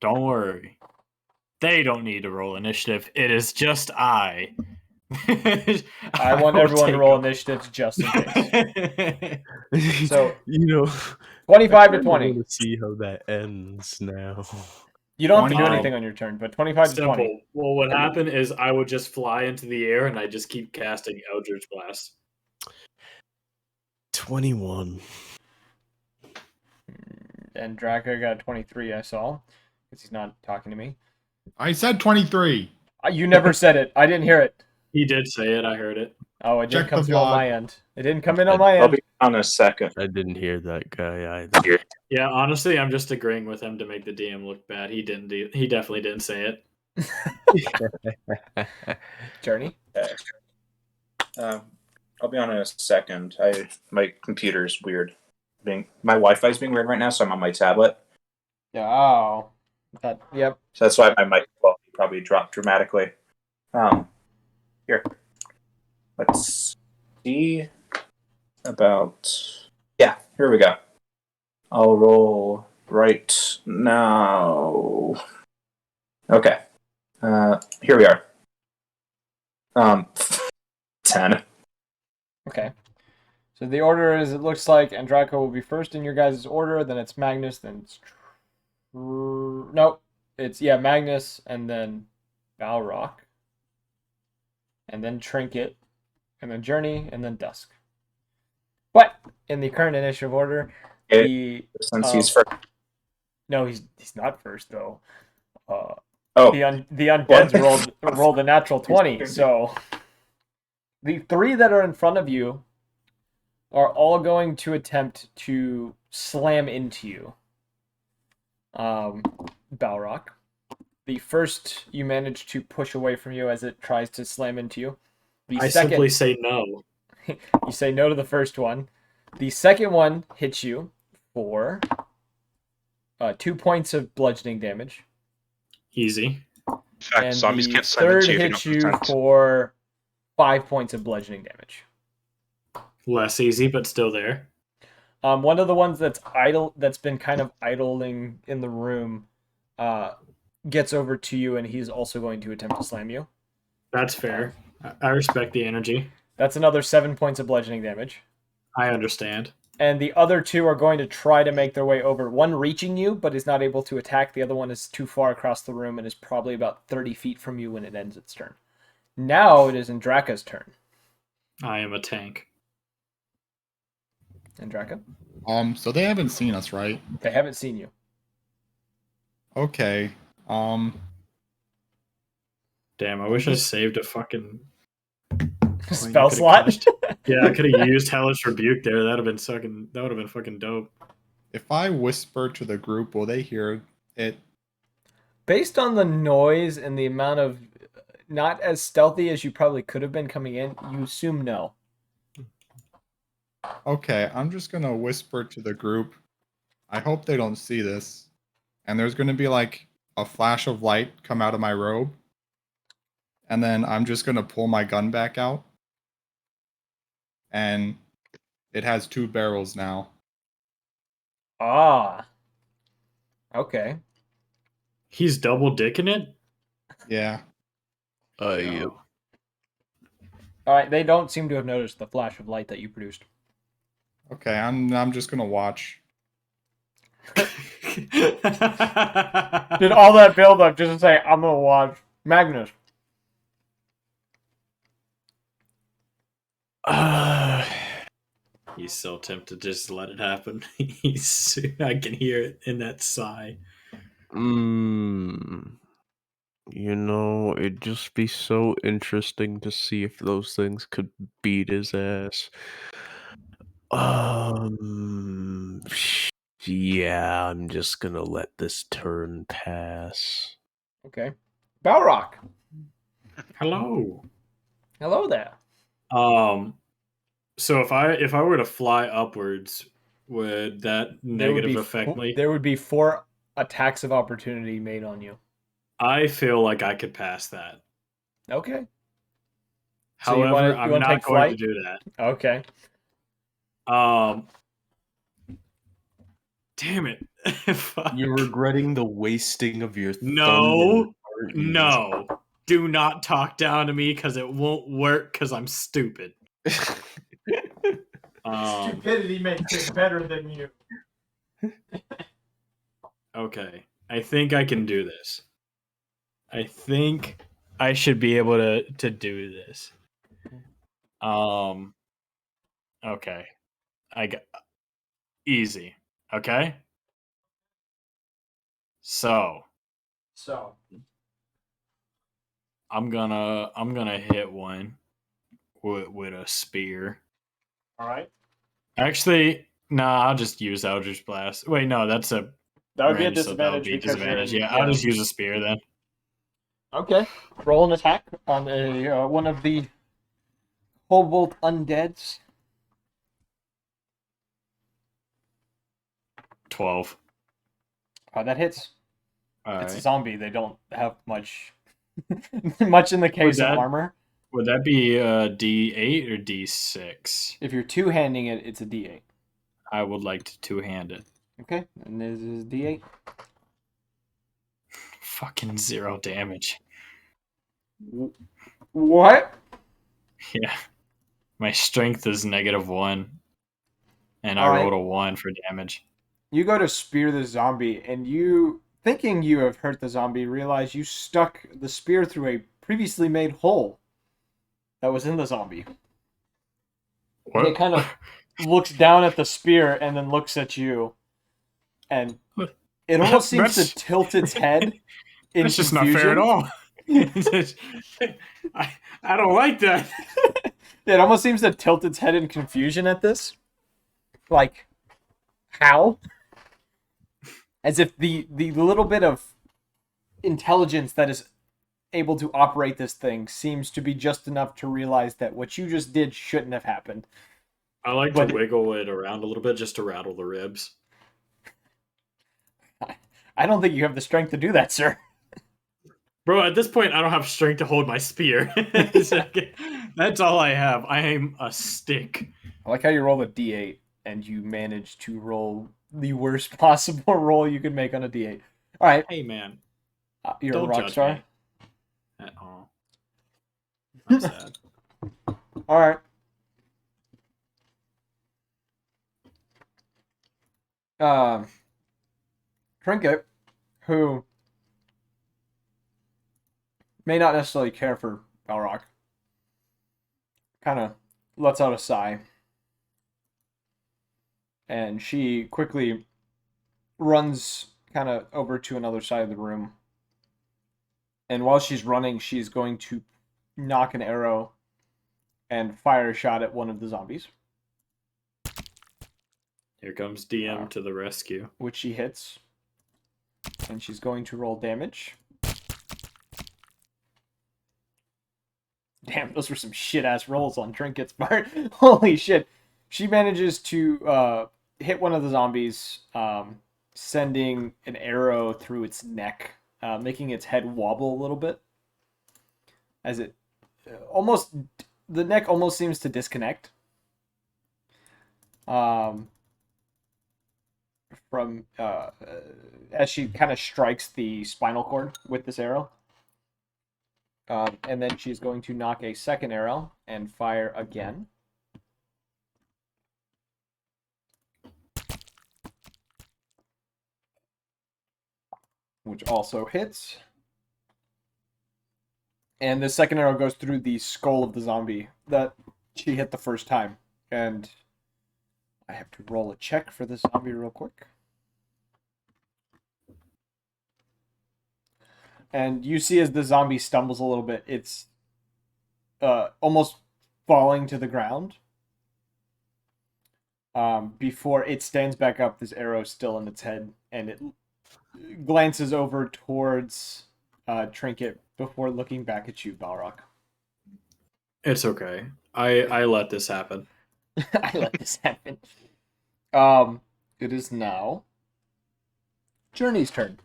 Don't worry. They don't need to roll initiative. It is just I. I want will everyone to take roll over. initiatives just in case. So, 25 to I 20. want to see how that ends now. You don't have to do 20. anything on your turn, but 25 to 20. Simple. Well, what happened is I would just fly into the air and I just keep casting Eldritch Blast. 21. And Draco got 23, I saw. Because he's not talking to me. I said 23. You never said it. I didn't hear it. He did say it. I heard it. Oh, it didn't Check come the through on vlog. my end. It didn't come in on my I'll end. be on a second. I didn't hear that guy either. Yeah, honestly, I'm just agreeing with him to make the DM look bad. He didn't. He definitely didn't say it. Journey? I'll be on in a second. My computer's weird. My Wi-Fi's being weird right now, so I'm on my tablet. Yeah. Oh. Yep. So that's why my mic quality probably dropped dramatically. Here. Let's see about... Yeah, here we go. I'll roll right now. Okay. Here we are. 10. Okay. So the order is, it looks like Andraco will be first in your guys' order, then it's Magnus, then it's... Nope. It's, Magnus, and then Balrock. And then Trinket, and then Journey, and then Dusk. But in the current initiative order, Since he's first. No, he's not first though. Oh, The undeads rolled a natural 20, so the 3 that are in front of you are all going to attempt to slam into you. Balrock. The first you manage to push away from you as it tries to slam into you. I simply say no. You say no to the first one. The second one hits you for 2 points of bludgeoning damage. Easy. In fact, And zombies the can't slam third into you if hits you you don't consent. for 5 points of bludgeoning damage. Less easy, but still there. One of the ones that's been kind of idling in the room, gets over to you, and he's also going to attempt to slam you. That's fair. I respect the energy. That's another 7 points of bludgeoning damage. I understand. And the other 2 are going to try to make their way over. One reaching you, but is not able to attack. The other one is too far across the room and is probably about 30 feet from you when it ends its turn. Now it is Andraka's turn. I am a tank. Andraka? So they haven't seen us, right? They haven't seen you. Okay. Damn, I wish I saved a fucking Spell could've slot? cast- Yeah, I could have used Hellish Rebuke there. That would have been fucking dope. If I whisper to the group, will they hear it? Based on the noise and the amount of not as stealthy as you probably could have been coming in, you assume no. Okay, I'm just gonna whisper to the group. I hope they don't see this. And there's gonna be like a flash of light come out of my robe. And then I'm just gonna pull my gun back out. And it has 2 barrels now. Ah. Okay. He's double dicking it? Yeah. Yeah. All right, they don't seem to have noticed the flash of light that you produced. Okay, I'm just gonna watch. Did all that build up just to say, I'm going to watch Magnus. He's so tempted just to let it happen. I can hear it in that sigh. It'd just be so interesting to see if those things could beat his ass. Yeah, I'm just gonna let this turn pass. Okay. Balrock. Hello. Hello there. So if I were to fly upwards, Would that There would negative be affect me? There would be 4 attacks of opportunity made on you. I feel like I could pass that. Okay. So you However, wanna I'm not take going flight? to do that. Okay. Damn it. Fuck. You're regretting the wasting of your thunder. No. aren't you? No. Do not talk down to me because it won't work because I'm stupid. Stupidity makes it better than you. Okay. I think I can do this. I think I should be able to do this. Okay. I got easy. Okay? So So, I'm gonna hit one with a spear. all right. Actually, nah, I'll just use Eldritch Blast. Wait, no, that's a That would be a range, so that would disadvantage be a because you're disadvantage. in. Yeah, I'll just use a spear then. Okay. Roll an attack on a one of the Kobold undeads. 12. That hits. All It's a right. zombie. They don't have much much in the case of that- armor. Would that be D8 or D6? If you're two-handing it, it's a D8. I would like to two-hand it. Okay, and this is D8. Fucking 0 damage. What? Yeah. My strength is -1. And I All right. rolled a 1 for damage. You go to spear the zombie, and you, thinking you have hurt the zombie, realize you stuck the spear through a previously made hole that was in the zombie. And it kind of looks down at the spear and then looks at you, and it almost seems to tilt its head in That's just not fair at all. I don't like that. It almost seems to tilt its head in confusion at this. Like, how? As if the little bit of intelligence that is able to operate this thing seems to be just enough to realize that what you just did shouldn't have happened. I like But to wiggle it around a little bit just to rattle the ribs. I don't think you have the strength to do that, sir. Bro, at this point, I don't have strength to hold my spear. That's all I have. I am a stick. I like how you roll a d8 and you manage to roll the worst possible roll you could make on a d8. All right, Hey, man. you're Don't a rock judge star. me at all. I'm sad. All right. Trinket, who may not necessarily care for Balrock, kind of lets out a sigh. And she quickly runs kind of over to another side of the room. And while she's running, she's going to knock an arrow and fire a shot at one of the zombies, Here comes DM to the rescue. which she hits. And she's going to roll damage. Damn, those were some shit-ass rolls on Trinket's part. Holy shit. She manages to hit one of the zombies, sending an arrow through its neck, making its head wobble a little bit. As it the neck almost seems to disconnect. From as she kind of strikes the spinal cord with this arrow. And then she's going to knock a second arrow and fire again. Which also hits. And the second arrow goes through the skull of the zombie that she hit the first time. And I have to roll a check for this zombie real quick. And you see as the zombie stumbles a little bit, it's almost falling to the ground. Before it stands back up, this arrow still in its head, and it glances over towards Trinket before looking back at you, Balrock. It's okay. I let this happen. I let this happen. It is now Journey's turn.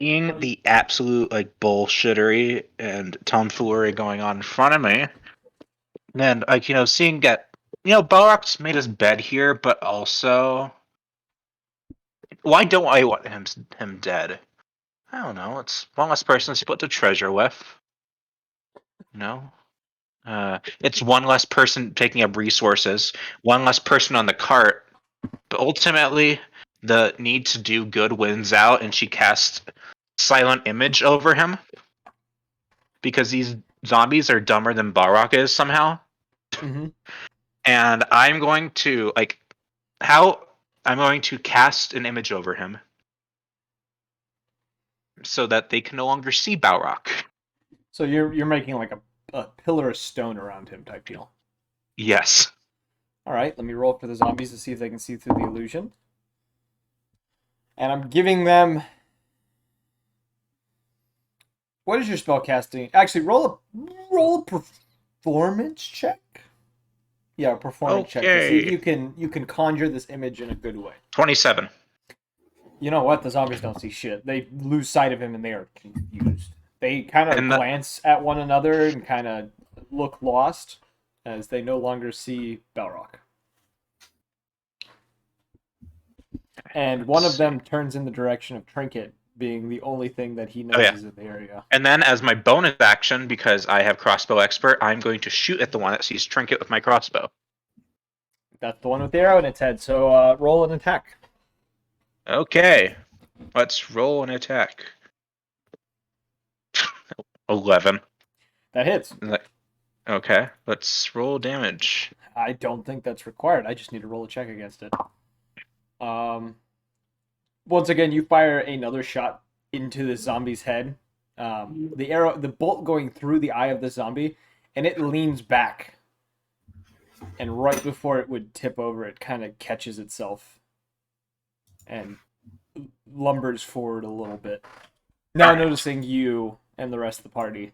Seeing the absolute bullshittery and tomfoolery going on in front of me, and seeing that Balrog's made his bed here, but also why don't I want him dead? I don't know. It's one less person to split the treasure with. It's one less person taking up resources, one less person on the cart. But ultimately, the need to do good wins out, and she casts Silent Image over him because these zombies are dumber than Balrog is somehow. Mm-hmm. And I'm going to I'm going to cast an image over him so that they can no longer see Balrog. So you're making like a pillar of stone around him type deal. Yes. All right, let me roll for the zombies to see if they can see through the illusion. And I'm giving them. What is your spell casting? Actually, roll a performance check. Yeah, a performance check to see if Okay. you can conjure this image in a good way. 27. You know what? The zombies don't see shit. They lose sight of him and they are confused. They kind of And glance at one another and kind of look lost as they no longer see Balrog. And one of them turns in the direction of Trinket, being the only thing that he knows is in the area. And then, as my bonus action, because I have crossbow expert, I'm going to shoot at the one that sees Trinket with my crossbow. That's the one with the arrow in its head. So roll an attack. Okay, let's roll an attack. 11. That hits. Okay, let's roll damage. I don't think that's required. I just need to roll a check against it. Once again, you fire another shot into the zombie's head. The bolt going through the eye of the zombie, and it leans back. And right before it would tip over, it kind of catches itself and lumbers forward a little bit. Now noticing you and the rest of the party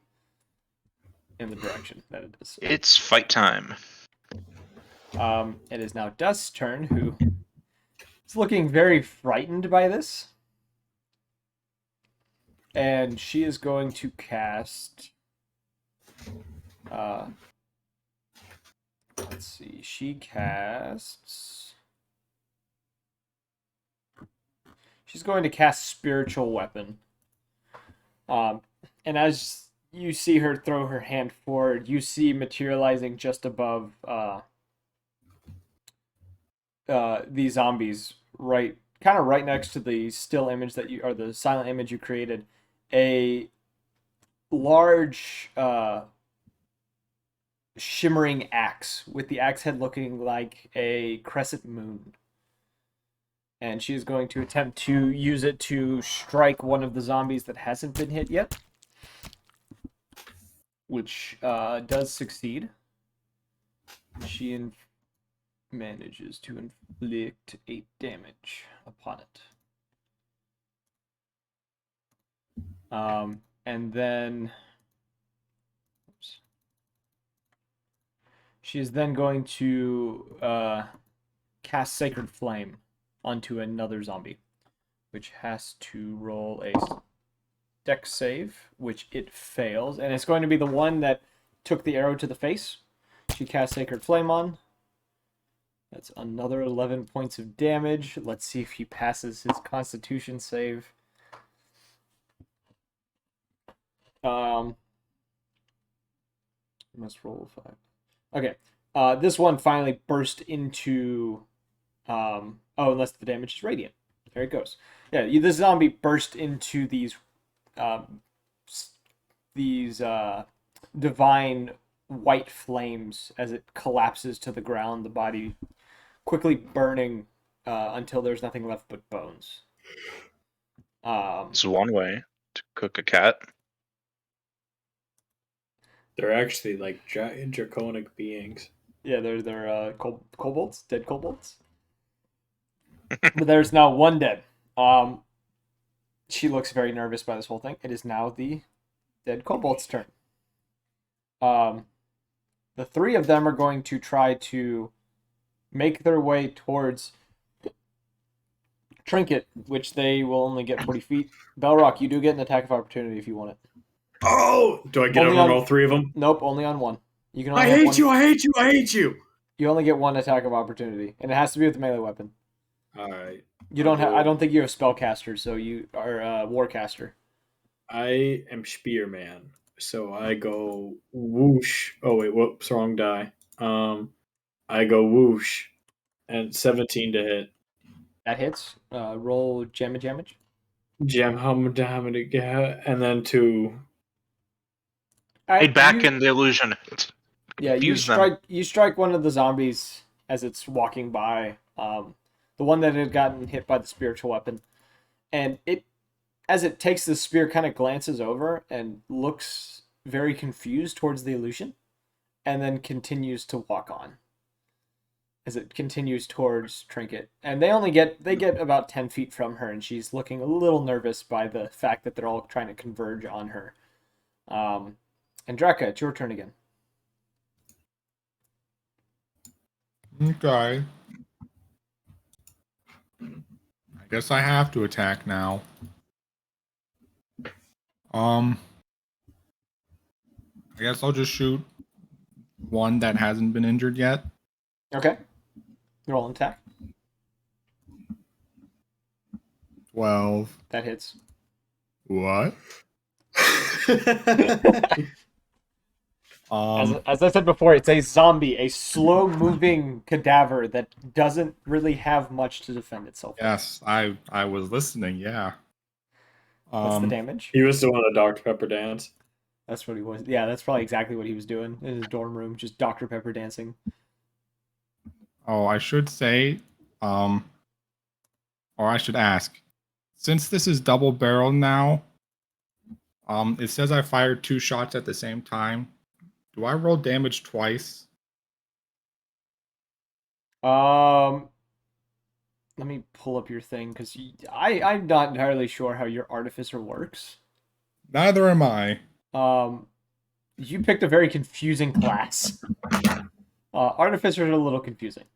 in the direction that it is. It's fight time. It is now Dust's turn, who is looking very frightened by this. And she is going to cast... let's see. She casts... She's going to cast Spiritual Weapon. And as you see her throw her hand forward, you see materializing just above these zombies, right next to the still image or the silent image you created, a large shimmering axe with the axe head looking like a crescent moon. And she is going to attempt to use it to strike one of the zombies that hasn't been hit yet, which does succeed. She manages to inflict 8 damage upon it. And then she is then going to cast Sacred Flame onto another zombie, which has to roll a dex save, which it fails, and it's going to be the one that took the arrow to the face. She casts Sacred Flame on. That's another 11 points of damage. Let's see if he passes his Constitution save. Must roll 5. Okay. This one finally burst into... unless the damage is radiant. There it goes. Yeah, this zombie burst into these divine white flames as it collapses to the ground, the body quickly burning until there's nothing left but bones. It's one way to cook a cat. They're actually like giant draconic beings. Yeah, they're kobolds, dead kobolds. But there's now one dead. She looks very nervous by this whole thing. It is now the dead kobold's turn. The 3 of them are going to try to make their way towards Trinket, which they will only get 40 feet. Belrock, you do get an attack of opportunity if you want it. Oh, do I get Only over on- all three of them? Nope, only on one. You can only I have hate one. you! I hate you! I hate you! You only get one attack of opportunity, and it has to be with a melee weapon. All right. You don't have. I don't think you're a spellcaster, so you are a warcaster. I am Spearman, so I go whoosh. Oh wait, whoops, wrong die. I go whoosh, and 17 to hit. That hits. Roll damage. Jam hum damn it again, and then 2. Hide back in the illusion. Yeah, you Confuse them. strike one of the zombies as it's walking by. The one that had gotten hit by the spiritual weapon, and as it takes the spear, kind of glances over and looks very confused towards the illusion, and then continues to walk on. As it continues towards Trinket, and they get about 10 feet from her, and she's looking a little nervous by the fact that they're all trying to converge on her. And Draka, it's your turn again. Okay. I guess I have to attack now. I guess I'll just shoot one that hasn't been injured yet. Okay. Roll an attack. 12. That hits. What? As I said before, it's a zombie, a slow-moving cadaver that doesn't really have much to defend itself. Yes, I was listening. Yeah. What's the damage? He was doing a Dr. Pepper dance. That's what he was. Yeah, that's probably exactly what he was doing in his dorm room, just Dr. Pepper dancing. Oh, I should say, or I should ask, since this is double barrel now, it says I fired 2 shots at the same time. Do I roll damage twice? Let me pull up your thing because I'm not entirely sure how your artificer works. Neither am I. You picked a very confusing class. Artificers are a little confusing.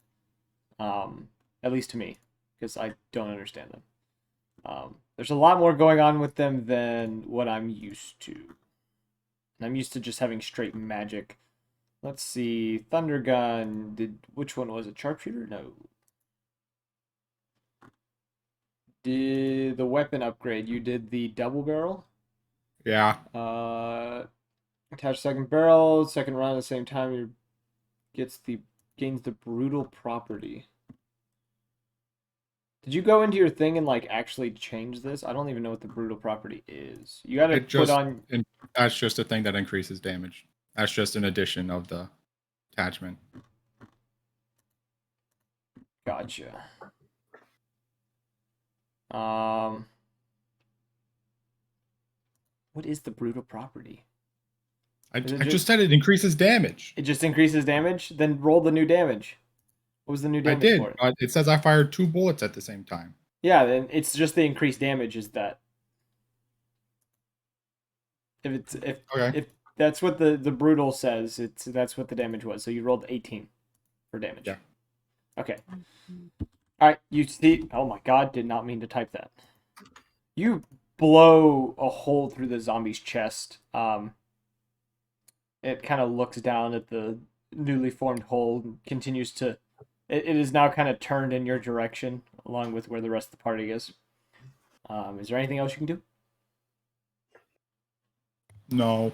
At least to me, because I don't understand them. There's a lot more going on with them than what I'm used to. And I'm used to just having straight magic. Let's see. Thunder gun. Which one was it? Sharpshooter? No. Did the weapon upgrade? You did the double barrel? Yeah. Attach second barrel. Second round at the same time. Gains the brutal property. Did you go into your thing and actually change this? I don't even know what the brutal property is. You gotta put on. That's just a thing that increases damage. That's just an addition of the attachment. Gotcha. What is the brutal property? I just said it increases damage. It just increases damage? Then roll the new damage. What was the new damage I did, for it? but it says I fired 2 bullets at the same time. Yeah, then it's just the increased damage is that. If that's what the brutal says, that's what the damage was. So you rolled 18 for damage. Yeah. Okay. All right, you see. Oh my god, did not mean to type that. You blow a hole through the zombie's chest. It kind of looks down at the newly formed hole and continues to. It is now kind of turned in your direction, along with where the rest of the party is. Is there anything else you can do? No.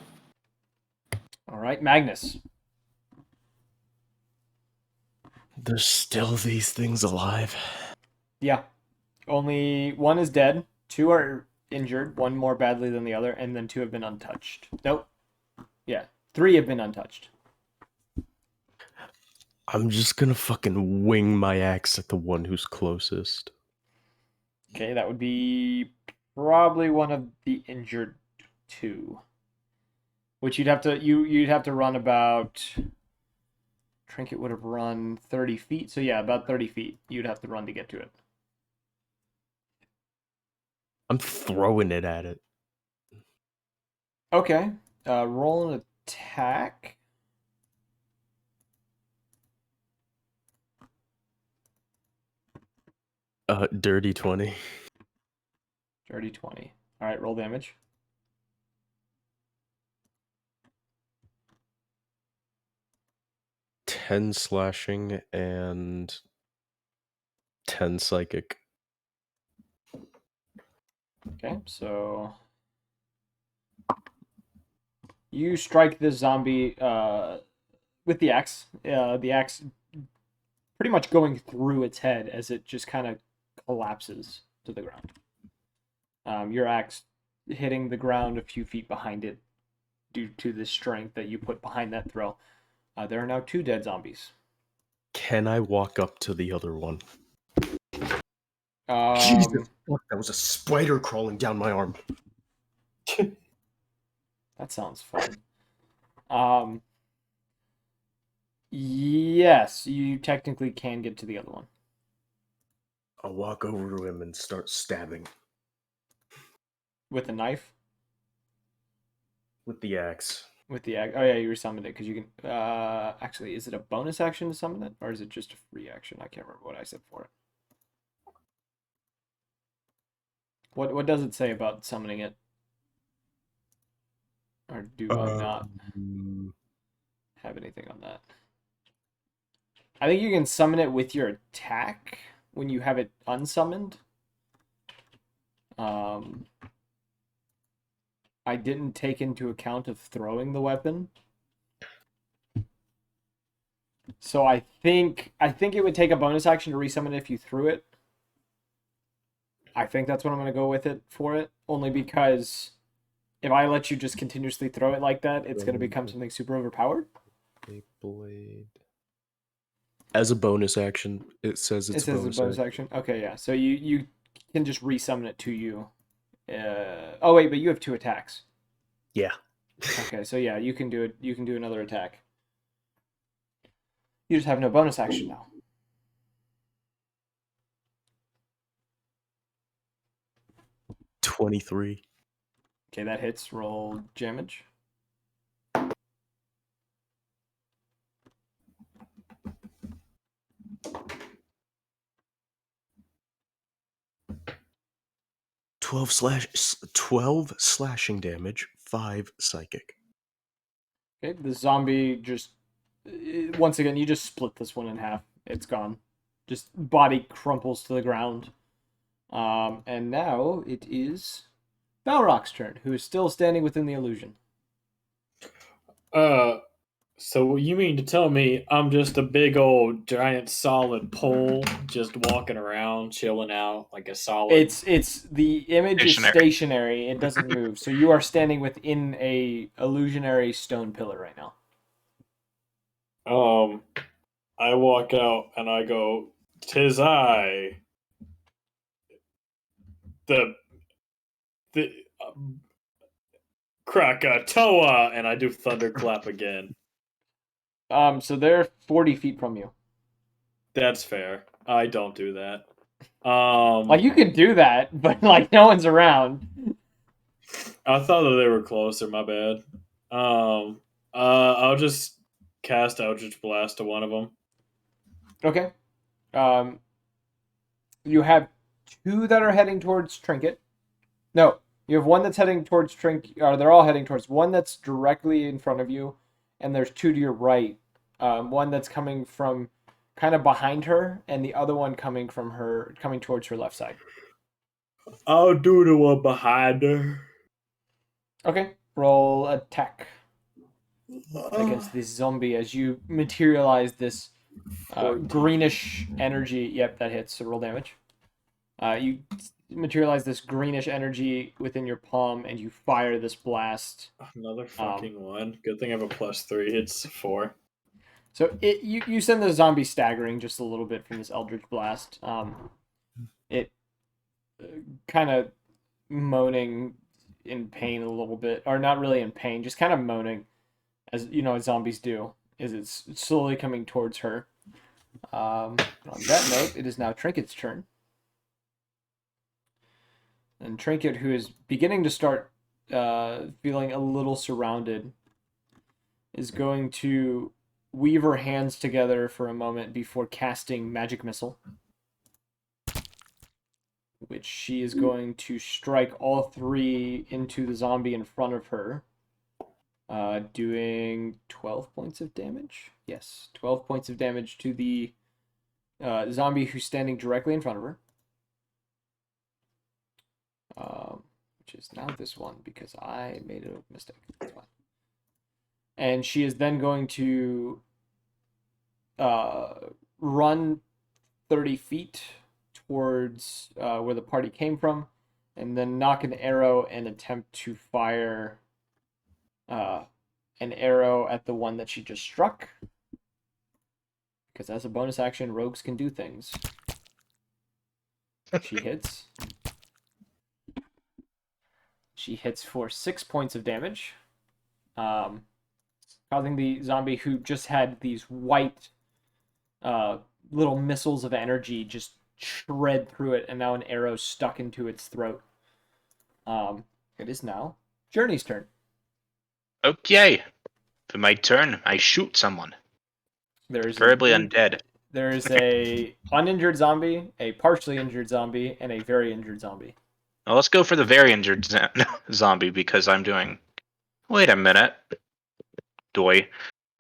All right, Magnus. There's still these things alive. Yeah. Only one is dead, 2 are injured, 1 more badly than the other, and then 2 have been untouched. Nope. Yeah, 3 have been untouched. I'm just gonna fucking wing my axe at the one who's closest. Okay, that would be probably one of the injured 2. Which you'd have to run about. Trinket would have run 30 feet, so yeah, about 30 feet you'd have to run to get to it. I'm throwing it at it. Okay, roll an attack. Dirty 20. Dirty 20. All right, roll damage. $10 slashing and 10 psychic. Okay, so you strike the zombie with the axe. The axe pretty much going through its head as it just kind of collapses to the ground. Your axe hitting the ground a few feet behind it due to the strength that you put behind that throw. There are now 2 dead zombies. Can I walk up to the other one? Um, Fuck, that was a spider crawling down my arm. that sounds fun. Yes, you technically can get to the other one. I'll walk over to him and start stabbing With a knife? with the axe. With the axe. Oh yeah, you resummoned it because you can. Actually, is it a bonus action to summon it, or is it just a free action? I can't remember what I said for it. What does it say about summoning it? Or do I not have anything on that? I think you can summon it with your attack when you have it unsummoned. I didn't take into account of throwing the weapon. So I think it would take a bonus action to resummon it if you threw it. I think that's what I'm going to go with it for it. Only because if I let you just continuously throw it like that, it's going to become something super overpowered. Blade. As a bonus action, it says it's a bonus action. Okay, yeah. So you can just resummon it to you. Oh wait, but you have 2 attacks. Yeah. Okay, so yeah, you can do it. You can do another attack. You just have no bonus action now. $23. Okay, that hits. Roll damage. $12 slashing damage, 5 psychic. Okay, the zombie just once again you just split this one in half. It's gone. Just body crumples to the ground. And now it is Balrog's turn, who is still standing within the illusion. So you mean to tell me I'm just a big old giant solid pole just walking around chilling out like a solid It's the image is stationary, it doesn't move. So you are standing within a illusionary stone pillar right now. I walk out and I go, "'Tis I, the Krakatoa," and I do thunderclap again. So they're 40 feet from you. That's fair. I don't do that. Like you could do that, but like no one's around. I thought that they were closer. My bad. I'll just cast Eldritch Blast to one of them. Okay. You have 2 that are heading towards Trinket. No, you have 1 that's heading towards Trinket. Or they're all heading towards 1 that's directly in front of you, and there's 2 to your right. 1 that's coming from kind of behind her, and the other one coming towards her left side. I'll do the one behind her. Okay, roll attack against this zombie as you materialize this greenish energy. Yep, that hits. So roll damage. You materialize this greenish energy within your palm, and you fire this blast. Another fucking one. Good thing I have a +3. It's 4. So you send the zombie staggering just a little bit from this eldritch blast. It kind of moaning in pain a little bit, or not really in pain, just kind of moaning, as you know, as zombies do. Is it's slowly coming towards her. On that note, it is now Trinket's turn. And Trinket, who is beginning to start feeling a little surrounded, is going to weave her hands together for a moment before casting Magic Missile. which she is going to strike all 3 into the zombie in front of her, doing 12 points of damage. Yes, 12 points of damage to the zombie who's standing directly in front of her. Which is now this one because I made a mistake. That's fine. And she is then going to run 30 feet towards where the party came from, and then knock an arrow and attempt to fire an arrow at the one that she just struck. Because as a bonus action, rogues can do things. She hits. She hits for 6 points of damage, causing the zombie who just had these white little missiles of energy just shred through it, and now an arrow stuck into its throat. It is now Journey's turn. Okay. For my turn, I shoot someone. There's Preferably undead. There is a uninjured zombie, a partially injured zombie, and a very injured zombie. Well, let's go for the very injured zombie because I'm doing... Wait a minute. Doy.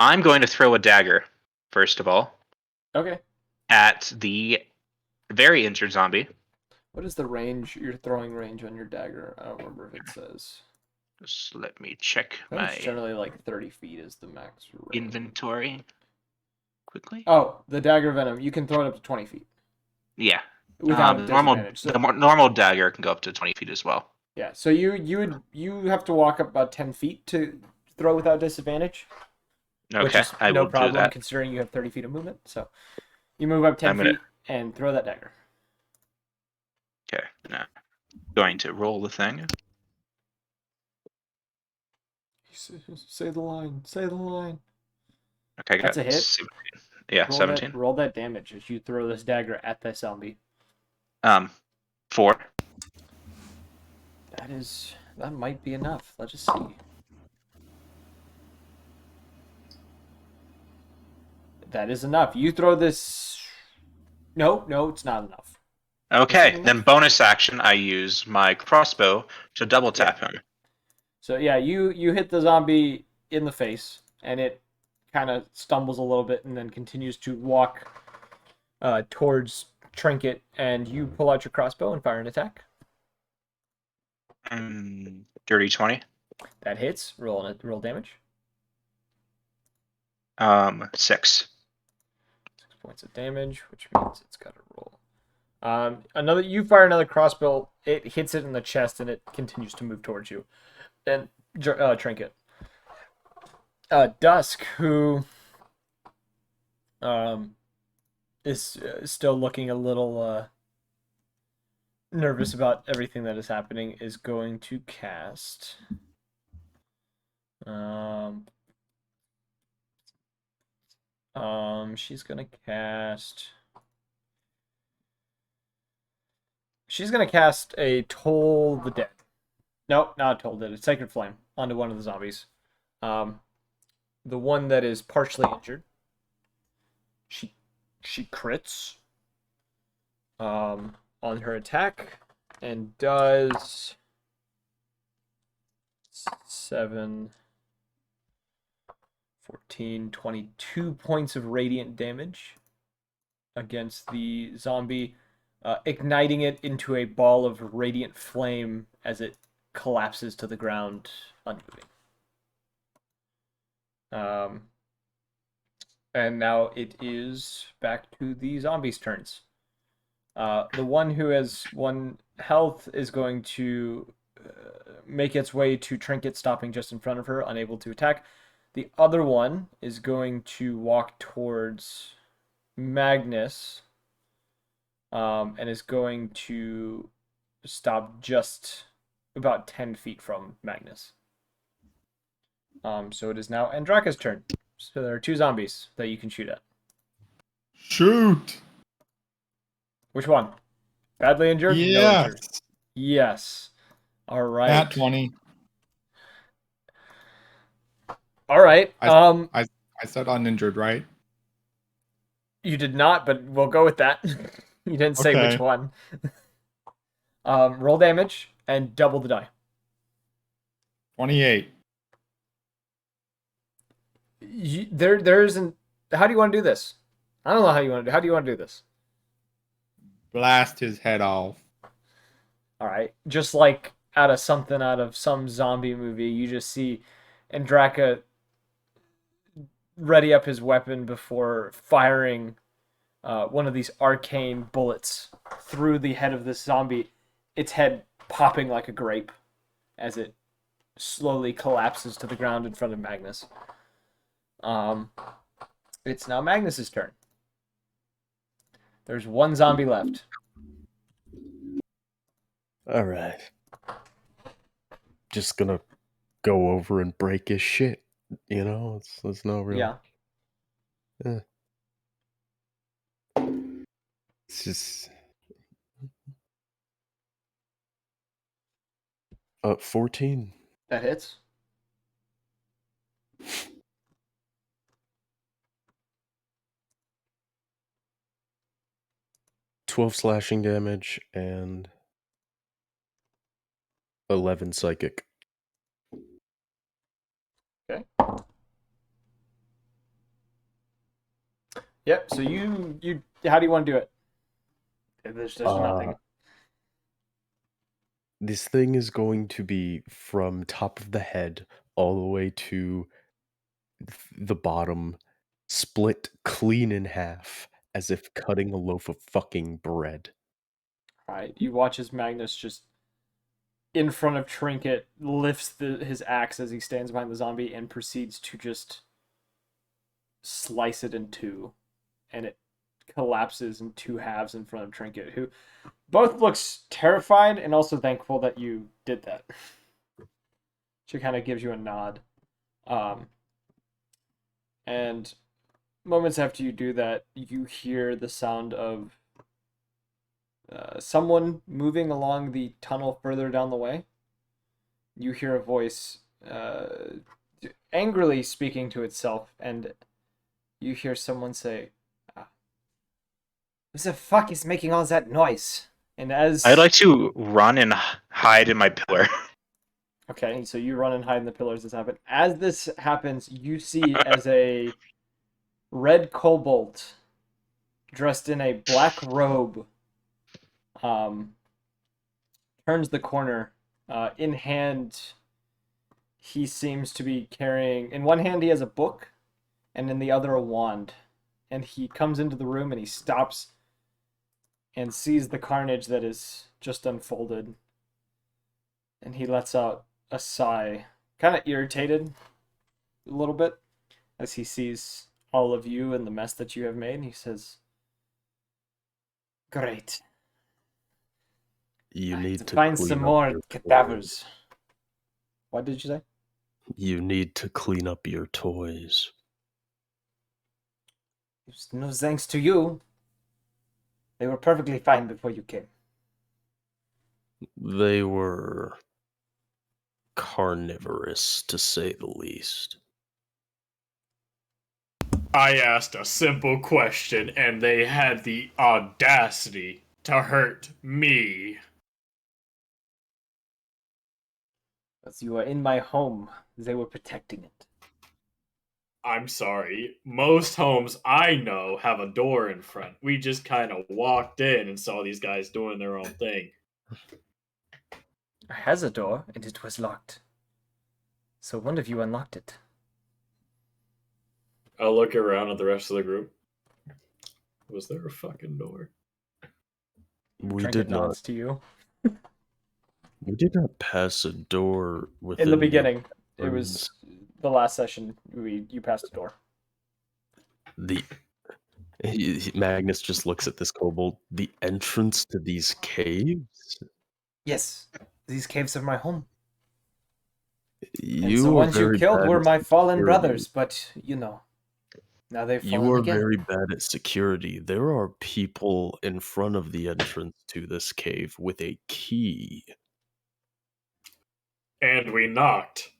I'm going to throw a dagger, first of all, Okay. at the very injured zombie. What is the range, your throwing range on your dagger? I don't remember if it says. Just let me check I think it's my generally like 30 feet is the max range. inventory quickly. Oh, the dagger venom. You can throw it up to 20 feet Yeah. without Normal, disadvantage. So, the normal dagger can go up to 20 feet as well. yeah, so you have to walk up about 10 feet to throw without disadvantage. Which Okay, is I no will problem do that. considering you have 30 feet of movement. So you move up 10 I'm gonna- feet and throw that dagger. Okay, now going to roll the thing. Say the line. Say the line. Okay, I got That's a hit. 17. Yeah, Roll 17. roll that damage as you throw this dagger at the zombie. 4. That might be enough. Let's just see. That is enough. You throw this. No, it's not enough. Okay, enough? then bonus action, I use my crossbow to double tap him. So yeah, you hit the zombie in the face, and it kind of stumbles a little bit, and then continues to walk towards Trinket, and you pull out your crossbow and fire an attack. Dirty 20. That hits. Roll damage. 6. 6 points of damage, which means it's got to roll. You fire another crossbow. It hits it in the chest, and it continues to move towards you. And Trinket. Dusk, who is still looking a little nervous about everything that is happening, is going to cast. She's gonna cast. She's gonna cast a Toll the Dead. Nope, not Toll the Dead. It's Sacred Flame onto one of the zombies. The one that is partially injured. She crits on her attack and does 7, 14, 22 points of radiant damage against the zombie, igniting it into a ball of radiant flame as it collapses to the ground, unmoving. And now it is back to the zombies' turns. The one who has 1 health is going to make its way to Trinket, stopping just in front of her, unable to attack. The other one is going to walk towards Magnus, and is going to stop just about 10 feet from Magnus. So it is now Andraka's turn. So there are 2 zombies that you can shoot at. Shoot! Which one? Badly injured? No Yes. injured. Yes. All right. Nat 20. All right. I said uninjured, right? You did not, but we'll go with that. You didn't say which Okay. one. Roll damage and double the die. 28. There isn't. How do you want to do this? I don't know how you want to. How do you want to do this? Blast his head off. All right, just like out of some zombie movie, you just see Andraka ready up his weapon before firing one of these arcane bullets through the head of this zombie, its head popping like a grape as it slowly collapses to the ground in front of Magnus. It's now Magnus's turn. There's one zombie left. All right. Just gonna go over and break his shit. You know, it's no real. Yeah. It's just 14. That hits. $12 slashing damage and 11 psychic. Okay. Yep. So you how do you want to do it? There's nothing. This thing is going to be from top of the head all the way to the bottom, split clean in half, as if cutting a loaf of fucking bread. All right. You watch as Magnus just in front of Trinket lifts his axe as he stands behind the zombie and proceeds to just slice it in two, and it collapses in two halves in front of Trinket, who both looks terrified and also thankful that you did that. She kind of gives you a nod. And moments after you do that, you hear the sound of someone moving along the tunnel further down the way. You hear a voice angrily speaking to itself, and you hear someone say, "Who the fuck is making all that noise?" And as I'd like to run and hide in my pillar. Okay, so you run and hide in the pillars. This happen. As this happens, you see as a red kobold dressed in a black robe turns the corner. In hand, he seems to be carrying. In one hand, he has a book, and in the other, a wand. And he comes into the room and he stops and sees the carnage that is just unfolded. And he lets out a sigh, kind of irritated a little bit as he sees all of you and the mess that you have made. And he says, "Great. You I need have to find clean some up more your cadavers." What did you say? You need to clean up your toys. It's no thanks to you. They were perfectly fine before you came. They were carnivorous, to say the least. I asked a simple question and they had the audacity to hurt me. As you were in my home, they were protecting it. I'm sorry. Most homes I know have a door in front. We just kind of walked in and saw these guys doing their own thing. It has a door, and it was locked. So one of you unlocked it. I'll look around at the rest of the group. Was there a fucking door? We Trinket did not. nods to you. We did not pass a door within In the beginning, it was ruins. the last session. You passed a door. Magnus just looks at this kobold. The entrance to these caves? Yes, these caves are my home. And You the are ones you very killed bad were at my fallen security. brothers, but now they've You fallen are again. very bad at security. There are people in front of the entrance to this cave with a key. And we knocked.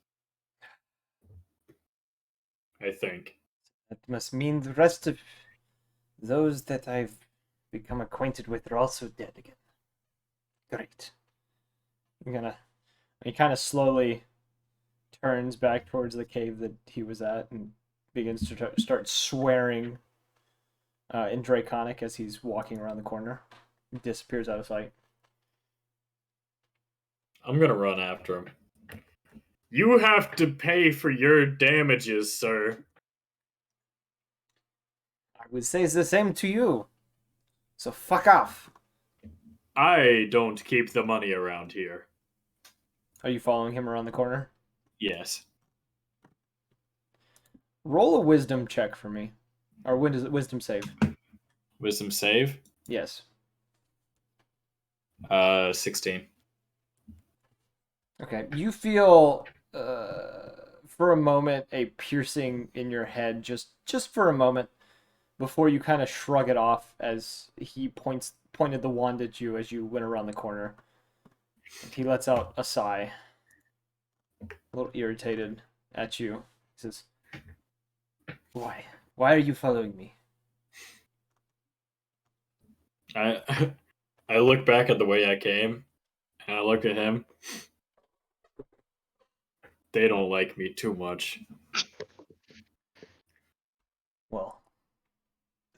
I think. That must mean the rest of those that I've become acquainted with are also dead again. Great. He kind of slowly turns back towards the cave that he was at and begins to start swearing in Draconic as he's walking around the corner. He disappears out of sight. I'm gonna run after him. You have to pay for your damages, sir. I would say it's the same to you. So fuck off. I don't keep the money around here. Are you following him around the corner? Yes. Roll a wisdom check for me. Or wisdom save. Wisdom save? Yes. 16. Okay. You feel for a moment a piercing in your head, just for a moment, before you kind of shrug it off as he pointed the wand at you as you went around the corner. And he lets out a sigh, a little irritated at you. He says, "Why? Why are you following me?" I I look back at the way I came, and I look at him. They don't like me too much. Well,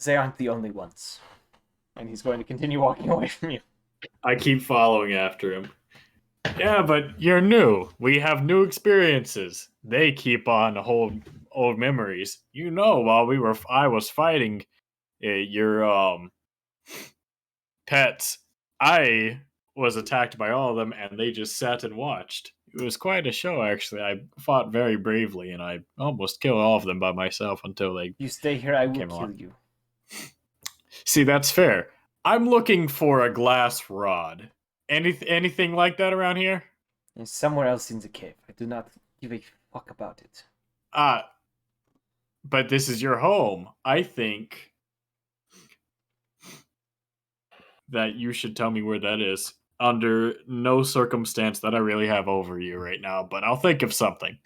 they aren't the only ones. And he's going to continue walking away from you. I keep following after him. Yeah, but you're new. We have new experiences. They keep on old memories. You know, while I was fighting your pets, I was attacked by all of them, and they just sat and watched. It was quite a show, actually. I fought very bravely, and I almost killed all of them by myself until they You stay here, I will came kill along. you. See, that's fair. I'm looking for a glass rod. Anything like that around here? It's somewhere else in the cave. I do not give a fuck about it. But this is your home. I think that you should tell me where that is. Under no circumstance that I really have over you right now, but I'll think of something.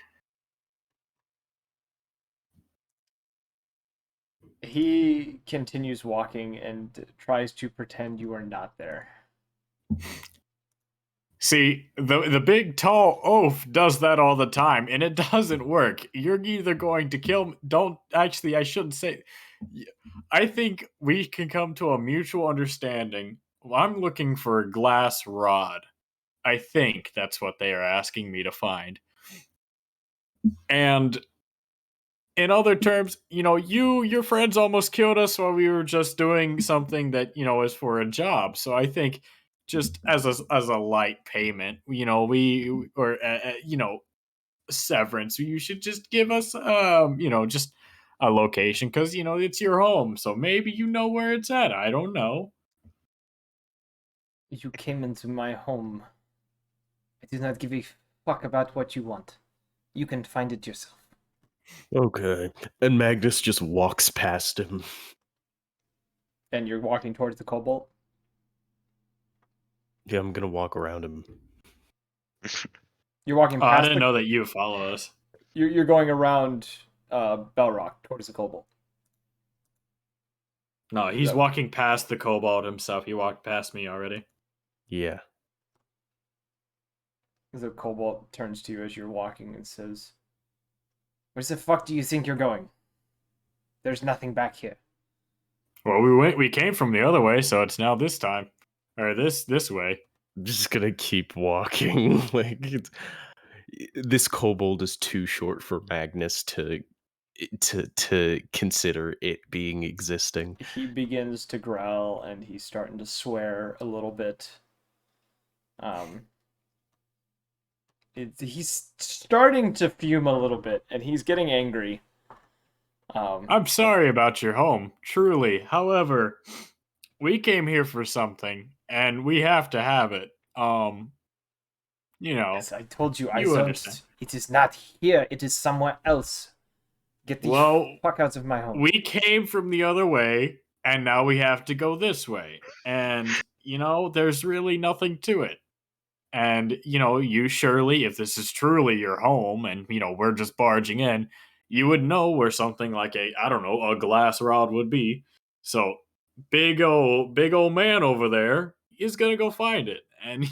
He continues walking and tries to pretend you are not there. See, the big tall oaf does that all the time, and it doesn't work. You're either going to kill me. Don't actually. I shouldn't say. I think we can come to a mutual understanding. I'm looking for a glass rod. I think that's what they are asking me to find. And in other terms, your friends almost killed us while we were just doing something that, is for a job. So I think just as a light payment, severance, you should just give us, just a location because, it's your home. So maybe you know where it's at. I don't know. You came into my home. I do not give a fuck about what you want. You can find it yourself. Okay. And Magnus just walks past him. And you're walking towards the cobalt? Yeah, I'm gonna walk around him. You're walking Oh, I past didn't know that you follow us. You're going around Belrock towards the cobalt. No, he's No. walking past the kobold himself. He walked past me already. Yeah. The cobalt turns to you as you're walking and says, "Where the fuck do you think you're going? There's nothing back here." Well, we came from the other way, so it's now this time. Or this way. I'm just gonna keep walking. This kobold is too short for Magnus to consider it being existing. He begins to growl and he's starting to swear a little bit. He's starting to fume a little bit and he's getting angry. I'm sorry about your home, truly. However, we came here for something, and we have to have it. As I told you, I you understand. don't. It is not here. It is somewhere else. Get the fuck out of my home. We came from the other way, and now we have to go this way. And, there's really nothing to it. And, you surely, if this is truly your home and, we're just barging in, you would know where something like a glass rod would be. So big old man over there is going to go find it. And,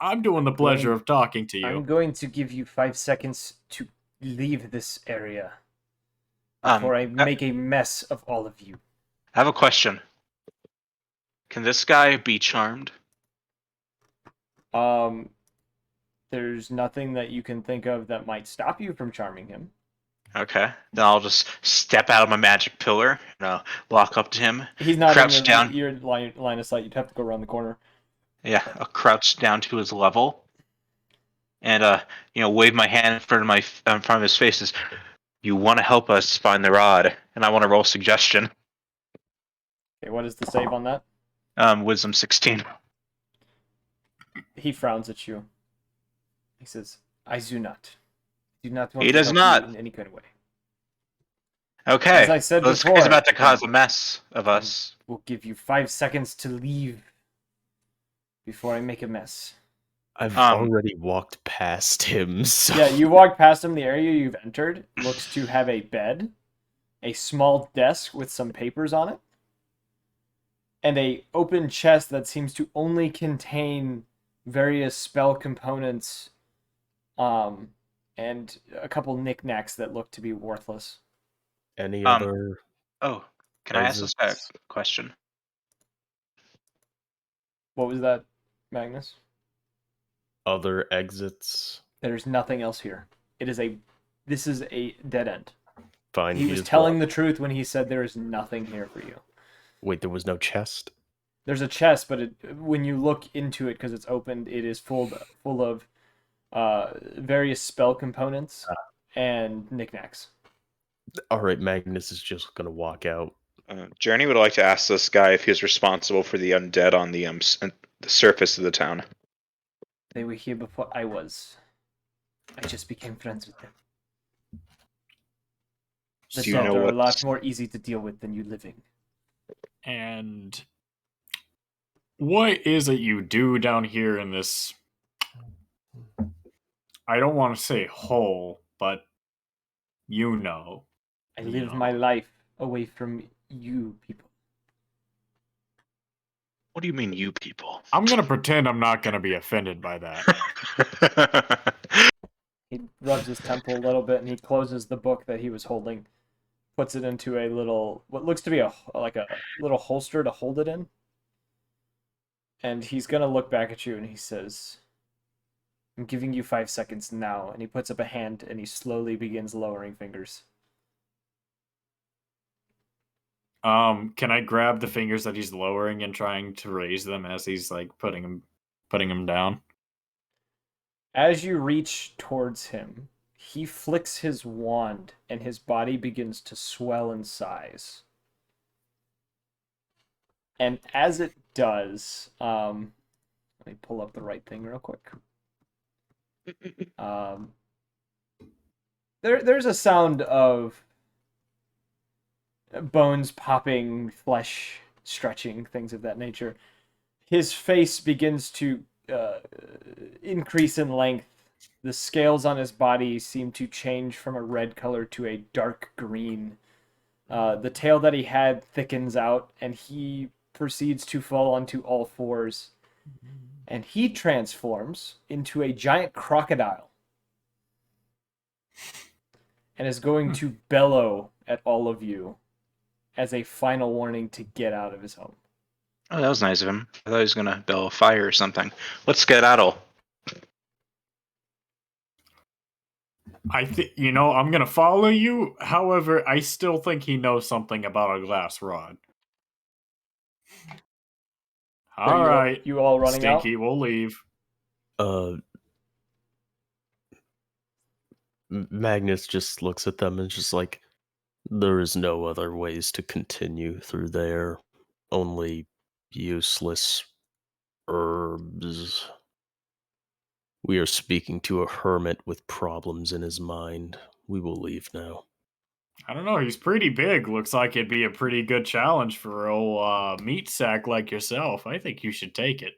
I'm doing the pleasure of talking to you. I'm going to give you 5 seconds to leave this area before I make a mess of all of you. I have a question. Can this guy be charmed? There's nothing that you can think of that might stop you from charming him. Okay. Then I'll just step out of my magic pillar and walk up to him. He's not crouch in down. your line of sight. You'd have to go around the corner. Yeah, I'll crouch down to his level. And wave my hand in front of his face. Is, you want to help us find the rod, and I want to roll suggestion. Okay, what is the save on that? Wisdom 16. He frowns at you. He says, "I do not. Do not want He to does help not. you in any kind of way." Okay. As I said This before, guy's about to cause a mess of us. We'll give you 5 seconds to leave before I make a mess. I've already walked past him. So. Yeah, you walk past him. The area you've entered looks to have a bed, a small desk with some papers on it, and a open chest that seems to only contain various spell components, and a couple knickknacks that look to be worthless. Any other? Oh, can I ask this guy a question? What was that, Magnus? Other exits? There's nothing else here. This is a dead end. Fine. He was telling the truth when he said there is nothing here for you. Wait, there was no chest? There's a chest, but when you look into it, because it's opened, it is full of various spell components and knickknacks. All right, Magnus is just gonna walk out. Journey would like to ask this guy if he's responsible for the undead on the surface of the town. They were here before I was. I just became friends with them. The dead are a lot more easy to deal with than you living. And what is it you do down here in this, I don't want to say hole, but I live my life away from you people. What do you mean, you people? I'm going to pretend I'm not going to be offended by that. He rubs his temple a little bit and he closes the book that he was holding, puts it into a little, what looks to be a little holster to hold it in. And he's going to look back at you and he says, "I'm giving you 5 seconds now." And he puts up a hand and he slowly begins lowering fingers. Can I grab the fingers that he's lowering and trying to raise them as he's like putting them down? As you reach towards him, he flicks his wand and his body begins to swell in size. And as it does, let me pull up the right thing real quick. There's a sound of bones popping, flesh stretching, things of that nature. His face begins to increase in length. The scales on his body seem to change from a red color to a dark green. The tail that he had thickens out, and he proceeds to fall onto all fours. And he transforms into a giant crocodile and is going to bellow at all of you as a final warning to get out of his home. Oh, that was nice of him. I thought he was going to bellow fire or something. Let's skedaddle. I think, I'm going to follow you. However, I still think he knows something about a glass rod. All right. You all running Stinky, out? we'll leave. Magnus just looks at them and just like, there is no other ways to continue through there. Only useless herbs. We are speaking to a hermit with problems in his mind. We will leave now. I don't know. He's pretty big. Looks like it'd be a pretty good challenge for old meat sack like yourself. I think you should take it.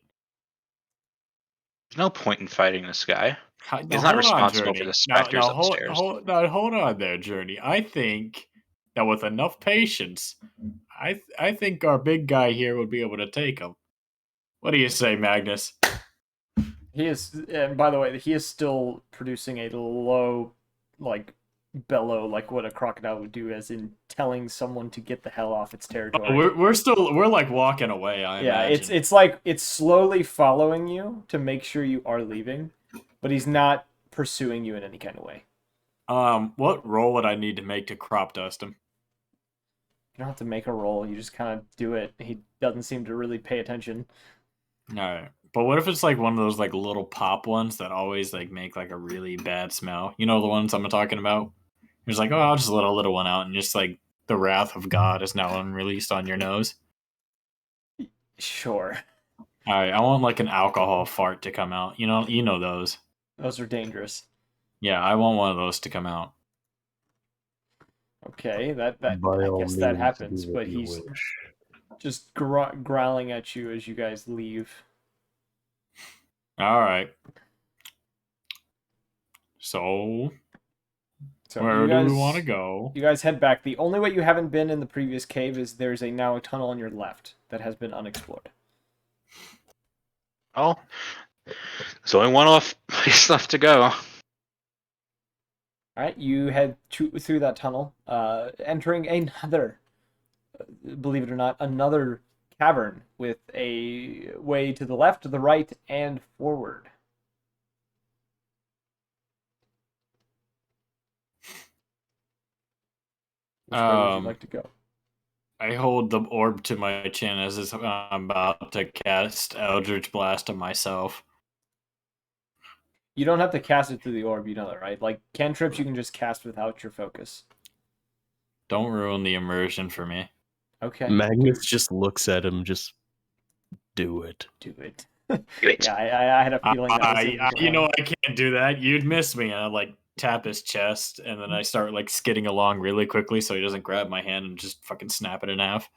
There's no point in fighting this guy. Now, He's not responsible for the specters upstairs. Hold on there, Journey. I think that with enough patience, I think our big guy here would be able to take him. What do you say, Magnus? He is, and by the way, he is still producing a low, like, bellow, like what a crocodile would do, as in telling someone to get the hell off its territory. We're like walking away. I Yeah, imagine. it's like it's slowly following you to make sure you are leaving, but he's not pursuing you in any kind of way. What roll would I need to make to crop dust him? You don't have to make a roll, you just kind of do it. He doesn't seem to really pay attention. All right, but what if it's like one of those like little pop ones that always like make like a really bad smell? You know the ones I'm talking about. It's like, oh, I'll just let a little one out, and just like the wrath of God is now unreleased on your nose. Sure. All right, I want like an alcohol fart to come out. You know those. Those are dangerous. Yeah, I want one of those to come out. Okay, that By I all guess that means, happens, do what but you he's wish. just growling at you as you guys leave. All right. So So where you do we guys want to go? you guys head back. The only way you haven't been in the previous cave is there's now a tunnel on your left that has been unexplored. Oh, there's only one place left to go. All right, you head through that tunnel, entering another, believe it or not, another cavern with a way to the left, to the right, and forward. Which way would you like to go? I hold the orb to my chin as I'm about to cast Eldritch Blast on myself. You don't have to cast it through the orb, you know that, right? Like cantrips, you can just cast without your focus. Don't ruin the immersion for me. Okay. Magnus just looks at him, just do it. Do it. Wait. Yeah, I had a feeling that was I can't do that. You'd miss me. And I like tap his chest, and then I start like skidding along really quickly so he doesn't grab my hand and just fucking snap it in half.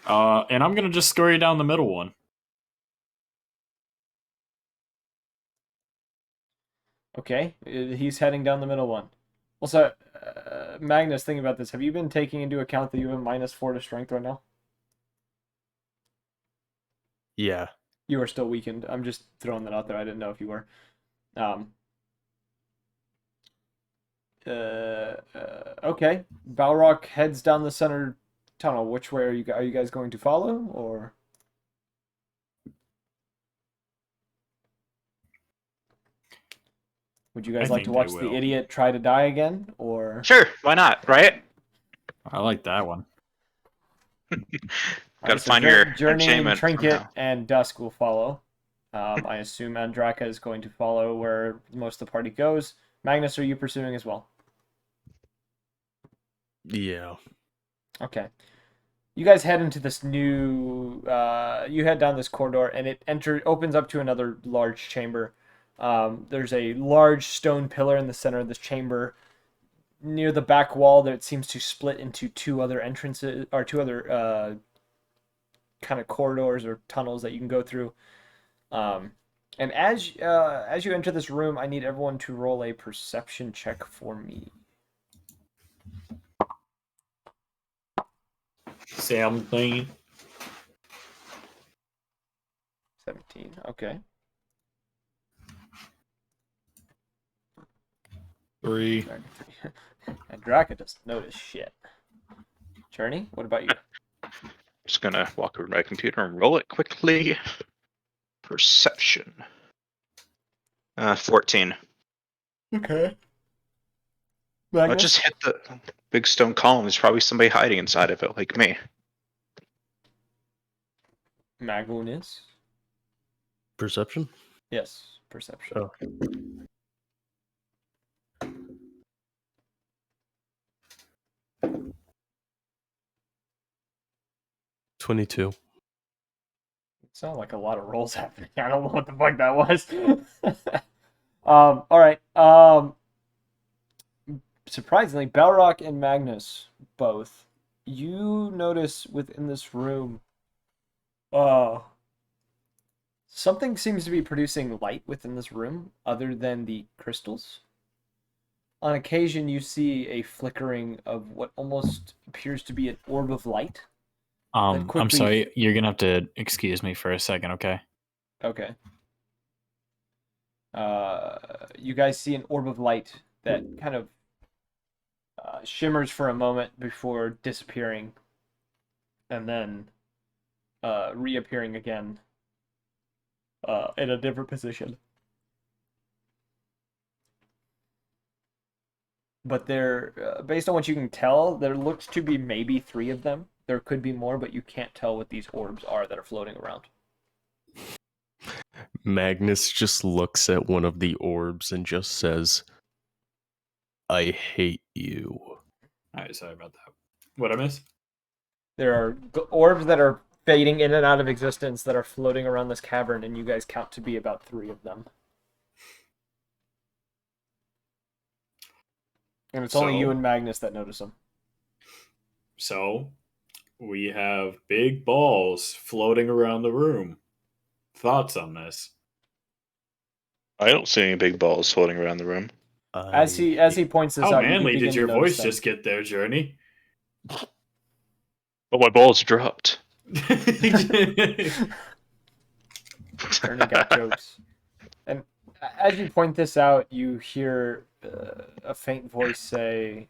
And I'm gonna just scurry down the middle one. Okay, he's heading down the middle one. Also, Magnus, thinking about this, have you been taking into account that you have a -4 to strength right now? Yeah. You are still weakened. I'm just throwing that out there. I didn't know if you were. Okay. Balrog heads down the center tunnel. Which way are you guys going to follow, or? Would you guys I like to think I watch the will. idiot try to die again, or? Sure, why not? Right? I like that one. Gotta find your Journey, enchantment Trinket, somehow. and Dusk will follow. I assume Andraka is going to follow where most of the party goes. Magnus, are you pursuing as well? Yeah. Okay. You guys head into this new. You head down this corridor, and it opens up to another large chamber. There's a large stone pillar in the center of this chamber. Near the back wall, that it seems to split into two other entrances, or two other kind of corridors or tunnels that you can go through. And as you enter this room, I need everyone to roll a perception check for me. Something. 17. Okay. 3. And Draka doesn't notice shit. Journey, what about you? Just gonna walk over to my computer and roll it quickly. Perception. 14. Okay. I Magnus? just hit the big stone column. There's probably somebody hiding inside of it, like me. Magnus? Perception? Yes, perception. Oh. $22. It sounded like a lot of rolls happening. I don't know what the fuck that was. All right. Surprisingly, Balrog and Magnus both. You notice within this room, something seems to be producing light within this room, other than the crystals. On occasion, you see a flickering of what almost appears to be an orb of light. I'm quickly- sorry. You're gonna have to excuse me for a second, okay? Okay. You guys see an orb of light that kind of shimmers for a moment before disappearing, and then reappearing again in a different position. But there, based on what you can tell, there looks to be maybe 3 of them. There could be more, but you can't tell what these orbs are that are floating around. Magnus just looks at one of the orbs and just says, I hate you. Alright, sorry about that. What I miss? There are orbs that are fading in and out of existence that are floating around this cavern, and you guys count to be about 3 of them. And it's only you So- and Magnus that notice them. So, we have big balls floating around the room. Thoughts on this? I don't see any big balls floating around the room. As he points this How out, you manly begin did to your notice voice them. just get there, Journey? But my balls dropped. Ernie got jokes. And as you point this out, you hear a faint voice say,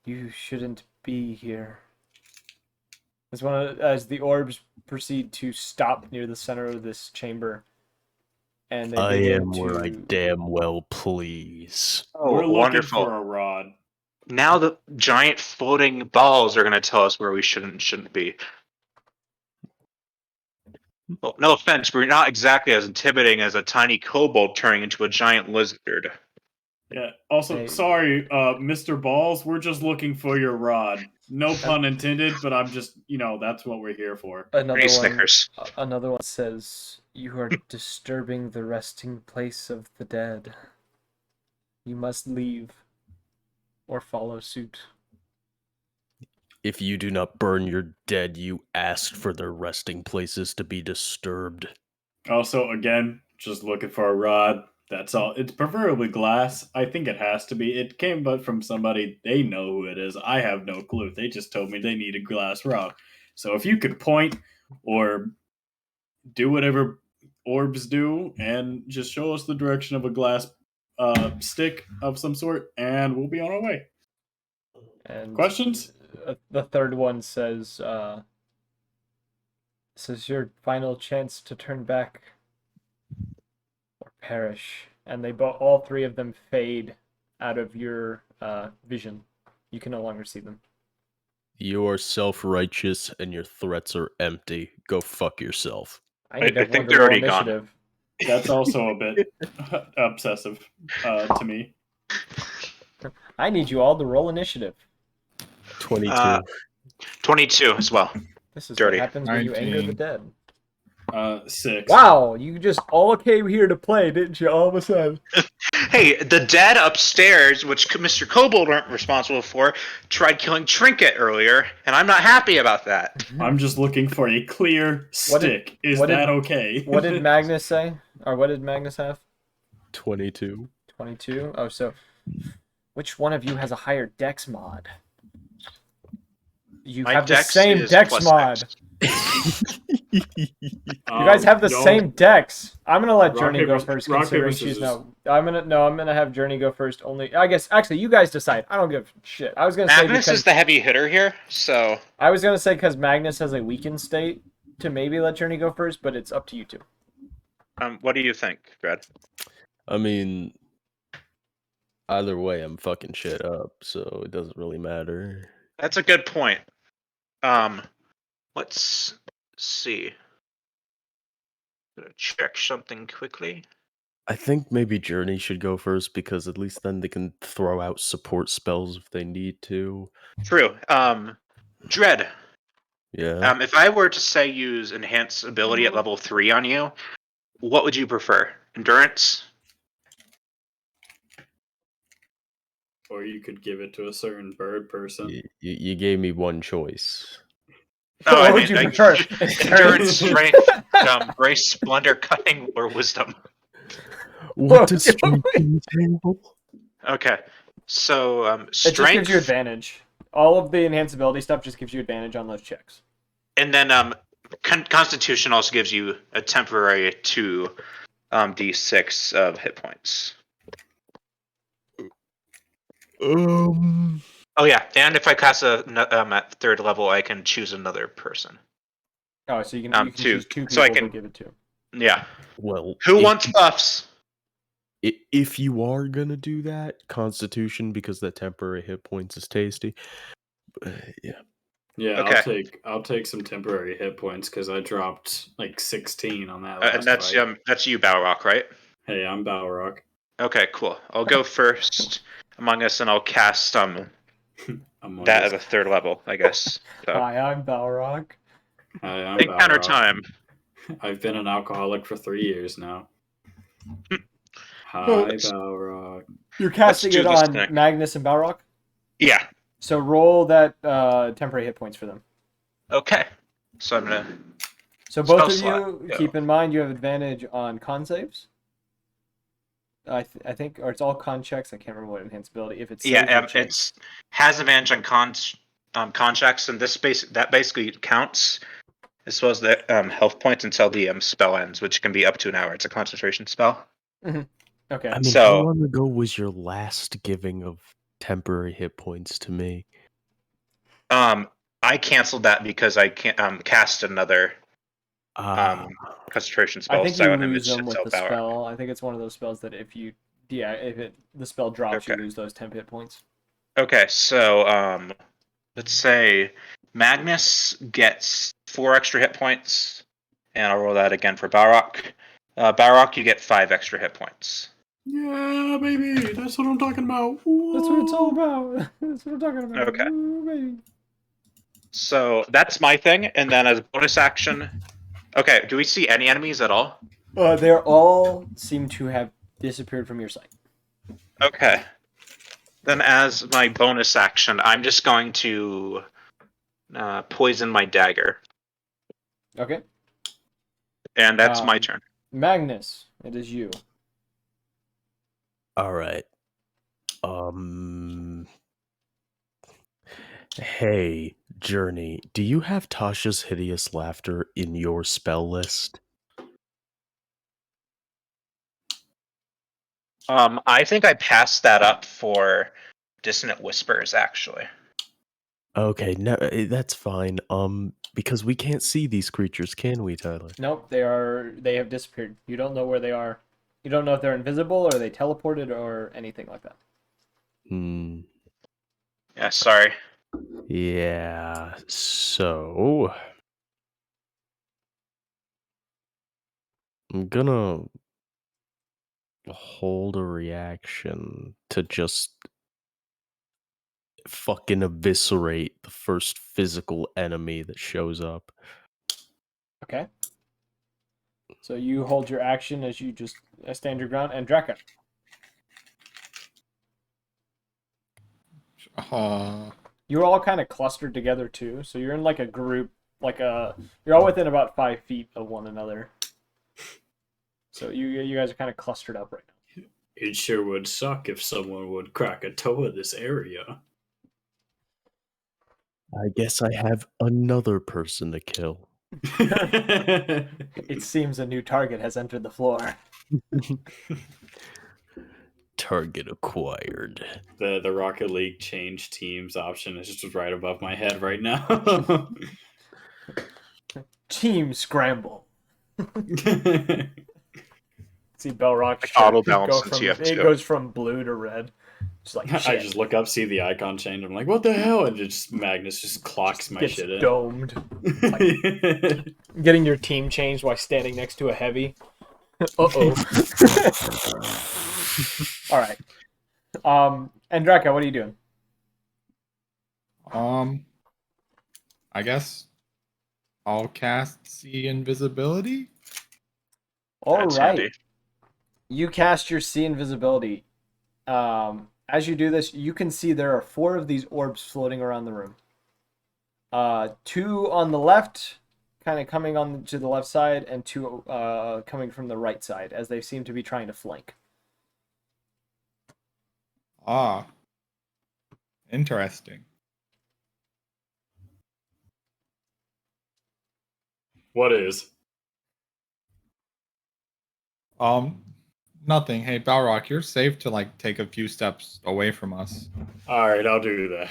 "You shouldn't be here." As the orbs proceed to stop near the center of this chamber, and they I begin am where I to. damn well please. Oh, We're looking wonderful. for a rod. Now the giant floating balls are going to tell us where we shouldn't be. Well, no offense, we're not exactly as intimidating as a tiny kobold turning into a giant lizard. Yeah. Also, Hey. sorry, Mr. Balls, we're just looking for your rod. No pun intended, but I'm just, that's what we're here for. Any Snickers. Another one says, "You are disturbing the resting place of the dead. You must leave or follow suit." If you do not burn your dead, you asked for their resting places to be disturbed. Also, again, just looking for a rod. That's all. It's preferably glass. I think it has to be. It came but from somebody. They know who it is. I have no clue. They just told me they need a glass rod. So if you could point or do whatever orbs do and just show us the direction of a glass stick of some sort, and we'll be on our way. And Questions? the third one says, "This is your final chance to turn back or perish." And all 3 of them fade out of your vision. You can no longer see them. You are self-righteous and your threats are empty. Go fuck yourself. I need I everyone think to they're roll already gone. initiative. That's also a bit obsessive to me. I need you all to roll initiative. 22. 22 as well. This is Dirty. what happens when you anger the 19. dead. 6. Wow, you just all came here to play, didn't you? All of a sudden. Hey, the dead upstairs, which Mr. Kobold weren't responsible for, tried killing Trinket earlier, and I'm not happy about that. I'm just looking for a clear What did- stick. Is what did- that okay? What did Magnus say? Or what did Magnus have? 22. 22? Oh, so which one of you has a higher dex mod? You My have the dex same is dex plus mod. X. You guys have the same dex. I'm gonna let Rock, Journey paper, go first, rock, considering paper, she's scissors. not. I'm gonna have Journey go first. Only, I guess. Actually, you guys decide. I don't give a shit. I was gonna say Magnus because is the heavy hitter here, so I was gonna say because Magnus has a weakened state to maybe let Journey go first, but it's up to you two. what do you think, Dred? I mean, either way, I'm fucking shit up, so it doesn't really matter. That's a good point. Let's see. Gonna check something quickly. I think maybe Journey should go first because at least then they can throw out support spells if they need to. True. Dred, Yeah. if I were to say use enhance ability at level 3 on you, what would you prefer? Endurance? Or you could give it to a certain bird person. You gave me one choice. Oh, What I would mean, you prefer? endurance, strength, grace, splendor, cunning, or wisdom. What does strength entail? Okay. So, It just strength. gives you advantage. All of the enhanced ability stuff just gives you advantage on those checks. And then Constitution also gives you a temporary 2 d6 of hit points. Oh yeah, and if I cast at 3rd level, I can choose another person. Oh, so you can Two. choose 2 people So I to can. give it to. Yeah. Well, Who wants buffs? If you are gonna do that, Constitution, because that temporary hit points is tasty. Yeah. Yeah, Okay. I'll take some temporary hit points because I dropped like 16 on that And last fight. that's you, Balrog, right? Hey, I'm Balrog. Okay, cool. I'll go first among us, and I'll cast Among that Us. at a 3rd level, I guess. So Hi, I'm Balrog. Hi, I'm take counter Balrog. time. I've been an alcoholic for 3 years now. Hi, Let's- Balrog. You're casting do it this on thing. Magnus and Balrog. Yeah. So roll that temporary hit points for them. Okay. So I'm gonna. So both Spell of slot, you, go. keep in mind you have advantage on con saves. I think, or it's all con checks. I can't remember what enhanced ability. If it's saves or checks. It's has advantage on con checks, and that basically counts as well as the health points until the spell ends, which can be up to an hour. It's a concentration spell. Okay. I mean, So- how long ago was your last giving of temporary hit points to me? I canceled that because I can't cast another Ah, concentration spell. I think you Silent lose Image them with itself the out. spell. I think it's one of those spells that if the spell drops, you Okay. lose those temp hit points. Okay, so let's say Magnus gets 4 extra hit points, and I'll roll that again for Balrog. Balrog, you get 5 extra hit points. Yeah, baby, that's what I'm talking about. That's what it's all Whoa. about. That's what I'm talking about. Okay. Ooh, baby. So that's my thing, and then as a bonus action, okay. Do we see any enemies at all? They all seem to have disappeared from your sight. Okay. Then as my bonus action, I'm just going to poison my dagger, Okay. and that's my Um, turn. Magnus, it is you. all right. Hey, Journey, do you have Tasha's Hideous Laughter in your spell list? I think I passed that up for Dissonant Whispers, actually. Okay, no, that's fine. Because we can't see these creatures, can we, Tyler? Nope, they have disappeared. You don't know where they are. You don't know if they're invisible or they teleported or anything like that. Hmm. Yeah, sorry. Yeah, so I'm gonna hold a reaction to just fucking eviscerate the first physical enemy that shows up. Okay. So you hold your action as you just stand your ground, and Draka. You're all kind of clustered together too, so you're in like a group, you're all within about 5 feet of one another. So you guys are kind of clustered up right now. It sure would suck if someone would crack a toe in this area. I guess I have another person to kill. It seems a new target has entered the floor. Target acquired. The Rocket League change teams option is just right above my head right now. Team scramble. See Belrock's Like shirt auto balance in it TF2. goes from blue to red. Just like shit. I just look up, see the icon change. I'm like, what the hell? And just Magnus just clocks my Gets shit in. domed. Getting your team changed while standing next to a heavy. Uh-oh. All right. And Draka, what are you doing? I guess I'll cast See Invisibility. All That's right. handy. You cast your See Invisibility. As you do this, you can see there are 4 of these orbs floating around the room. 2 on the left, kind of coming on to the left side, and 2 coming from the right side, as they seem to be trying to flank. Ah, interesting. What is? Nothing. Hey, Balrock, you're safe to like take a few steps away from us. All right, I'll do that.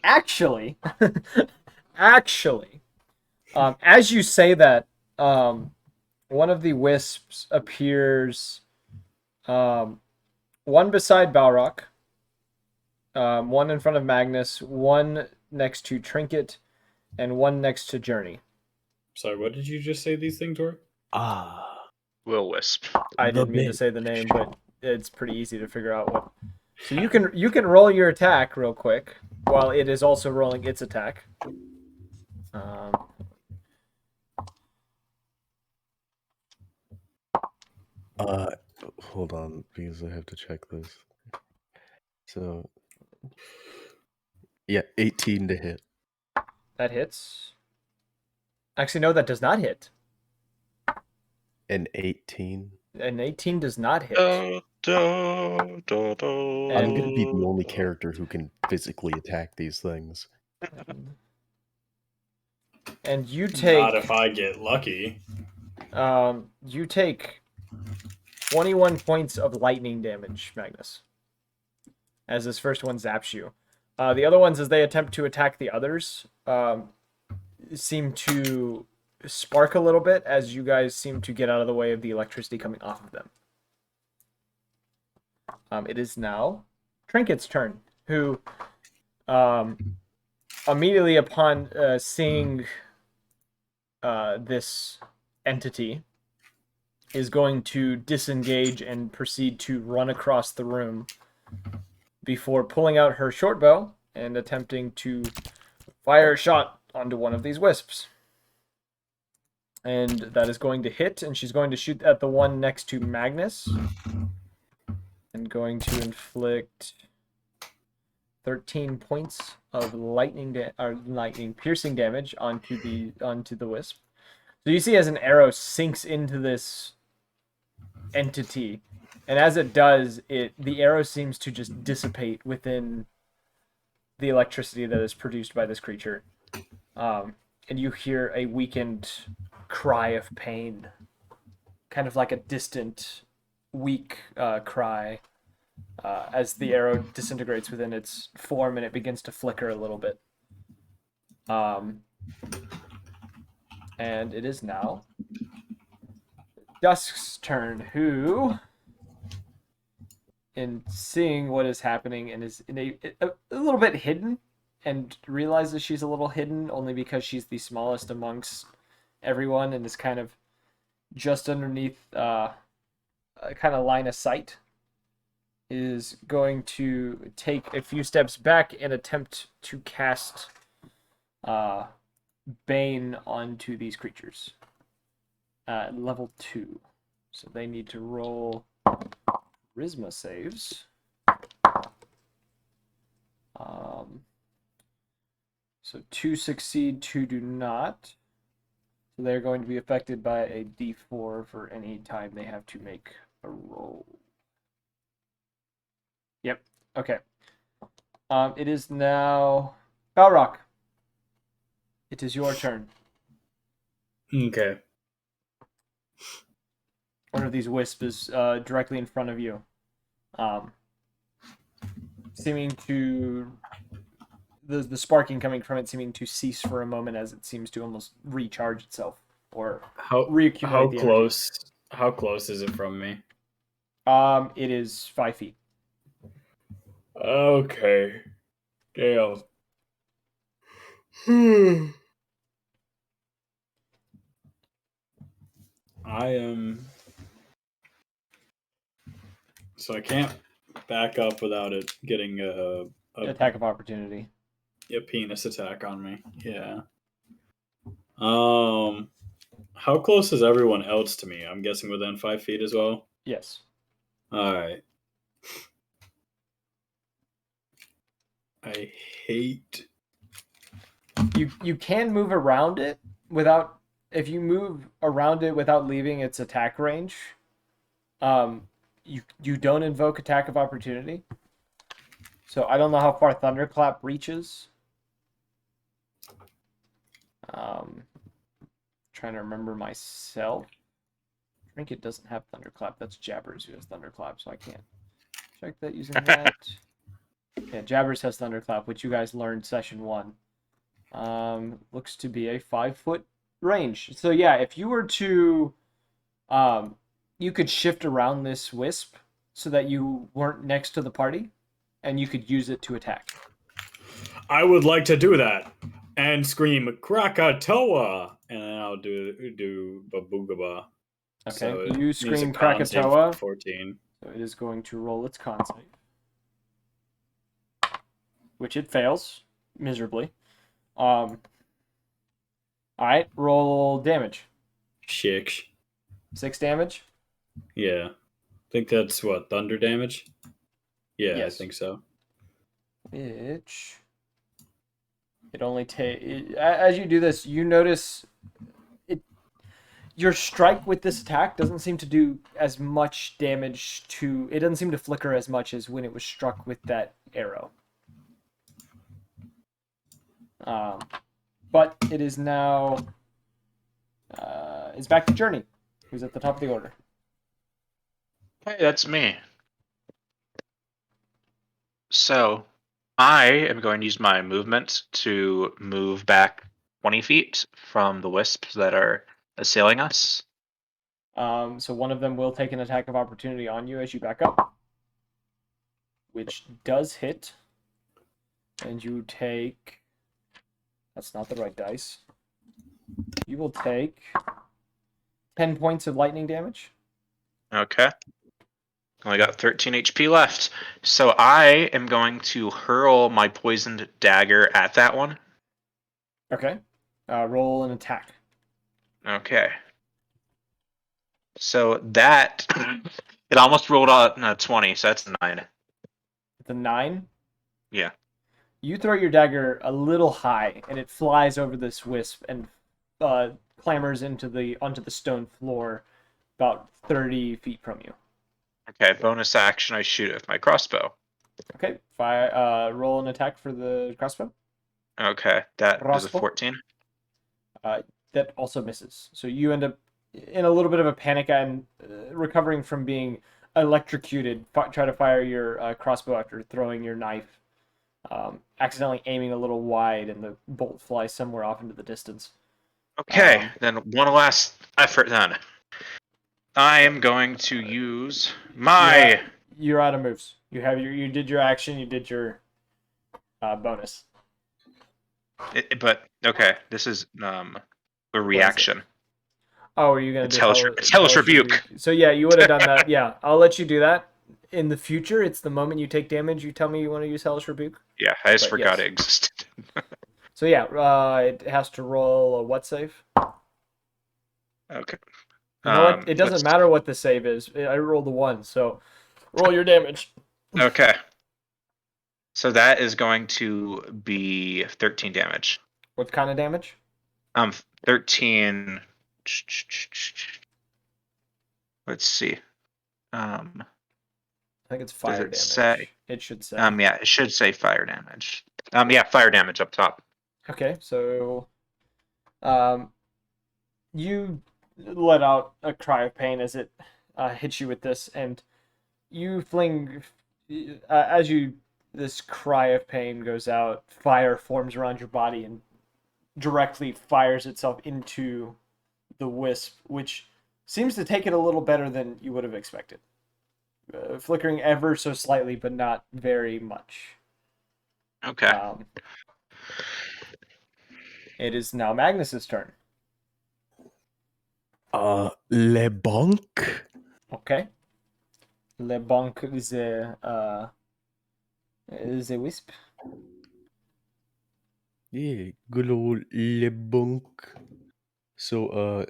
Actually, actually, as you say that, one of the wisps appears, one beside Balrock, one in front of Magnus, one next to Trinket, and one next to Journey. Sorry, what did you just say these things were? Will Wisp. I The didn't mean to bit. say the name, but it's pretty easy to figure out what. So you can roll your attack real quick while it is also rolling its attack. Hold on, because I have to check this. So, yeah, 18 to hit. That hits. Actually, no, that does not hit. An 18. An 18 does not hit. I'm gonna be the only character who can physically attack these things. And you take. Not if I get lucky. You take 21 points of lightning damage, Magnus, as this first one zaps you. The other ones, as they attempt to attack the others, seem to spark a little bit as you guys seem to get out of the way of the electricity coming off of them. It is now Trinket's turn, who immediately upon seeing this entity is going to disengage and proceed to run across the room before pulling out her short bow and attempting to fire a shot onto one of these wisps. And that is going to hit, and she's going to shoot at the one next to Magnus. And going to inflict 13 points of lightning piercing damage onto the wisp. So you see as an arrow sinks into this entity, and as it does, the arrow seems to just dissipate within the electricity that is produced by this creature. And you hear a weakened cry of pain, kind of like a distant, weak cry, as the arrow disintegrates within its form and it begins to flicker a little bit. And it is now Dusk's turn, who, in seeing what is happening and is in a little bit hidden, and realizes she's a little hidden only because she's the smallest amongst everyone and is kind of just underneath a kind of line of sight, is going to take a few steps back and attempt to cast Bane onto these creatures at level 2. So they need to roll Charisma saves. So 2 succeed, 2 do not. So they're going to be affected by a d4 for any time they have to make a roll. Yep. Okay. It is now Balrock. It is your turn. Okay. One of these wisps is directly in front of you, seeming to the sparking coming from it seeming to cease for a moment as it seems to almost recharge itself or reaccumulate the energy. How close is it from me? It is 5 feet. Okay. Damn. I am. So I can't back up without it getting a Attack of opportunity. penis attack on me. Yeah. How close is everyone else to me? I'm guessing within 5 feet as well. Yes. All right. I hate. You can move around it without. If you move around it without leaving its attack range, you don't invoke attack of opportunity. So I don't know how far Thunderclap reaches. Trying to remember myself. Trinket doesn't have Thunderclap. That's Jabbers who has Thunderclap, so I can't check that using that. Yeah, Jabbers has Thunderclap, which you guys learned session 1. Looks to be a 5-foot range. So yeah, if you were to, you could shift around this wisp so that you weren't next to the party, and you could use it to attack. I would like to do that and scream Krakatoa, and then I'll do Baboogaba. Okay, So it you needs a scream con save Krakatoa. 14. So it is going to roll its con save, which it fails miserably. All right, roll damage. 6. 6 damage. Yeah. I think that's what, thunder damage? Yeah, Yes. I think so. Which it only as you do this, you notice it. Your strike with this attack doesn't seem to do as much damage to. It doesn't seem to flicker as much as when it was struck with that arrow. But it is now. It's back to Journey, who's at the top of the order. Hey, that's me. So, I am going to use my movement to move back 20 feet from the wisps that are assailing us. So one of them will take an attack of opportunity on you as you back up, which does hit. And you take. That's not the right dice. You will take 10 points of lightning damage. Okay. Only got 13 HP left. So I am going to hurl my poisoned dagger at that one. Okay. Roll an attack. Okay. So that it almost rolled out a 20, so that's a 9. The 9. Yeah. You throw your dagger a little high, and it flies over this wisp and clambers onto the stone floor, about 30 feet from you. Okay. Bonus action: I shoot it with my crossbow. Okay. Roll an attack for the crossbow. Okay, that is a Crossbow. 14. That also misses. So you end up in a little bit of a panic and recovering from being electrocuted. Try to fire your crossbow after throwing your knife. Accidentally aiming a little wide, and the bolt flies somewhere off into the distance. Okay, then one last effort. Then I am going to use my. You're out of moves. You did your action. You did your bonus. But okay, this is a reaction. Oh, are you gonna It's do Hellish Rebuke. So yeah, you would have done that. Yeah, I'll let you do that. In the future, it's the moment you take damage. You tell me you want to use Hellish Rebuke. Yeah, I just But forgot yes. it existed. So yeah, it has to roll a what save? Okay. You know what? It doesn't matter what the save is. I rolled a 1, so roll your damage. Okay. So that is going to be 13 damage. What kind of damage? 13. Let's see. I think it's fire it damage. say? It should say. Yeah, it should say fire damage. Yeah, fire damage up top. Okay, so you let out a cry of pain as it hits you with this, and you fling as this cry of pain goes out, fire forms around your body and directly fires itself into the wisp, which seems to take it a little better than you would have expected. Flickering ever so slightly, but not very much. Okay. It is now Magnus's turn. Le Bonk? Okay. Le Bonk is a wisp. Yeah, good old Le Bonk. So,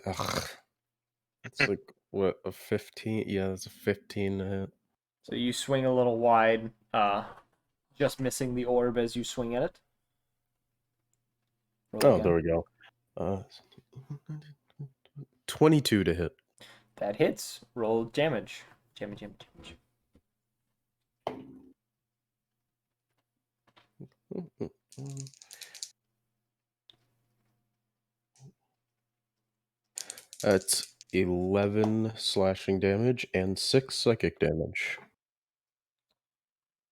it's like, what, a 15? Yeah, it's a 15 to hit. So you swing a little wide, just missing the orb as you swing at it. Roll Oh, again. there we go. 22 to hit. That hits. Roll damage. Damage. That's 11 slashing damage and 6 psychic damage.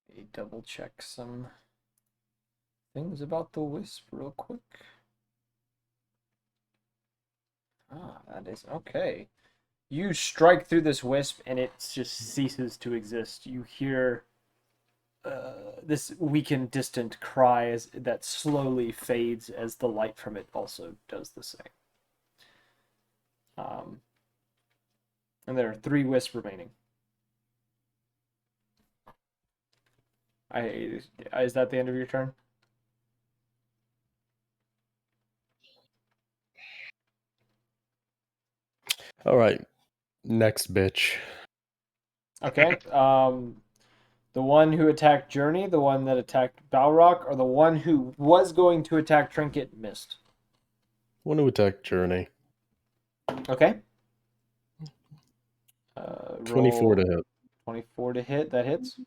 Let me double check some things about the wisp real quick. Ah, that is okay. You strike through this wisp and it just ceases to exist. You hear this weakened, distant cry that slowly fades as the light from it also does the same. And there are 3 wisps remaining. Is that the end of your turn? All right, next bitch. Okay. The one who attacked Journey, the one that attacked Balrog, or the one who was going to attack Trinket missed? Want to attack Journey. Okay. 24 to Roll hit. 24 to hit. That hits.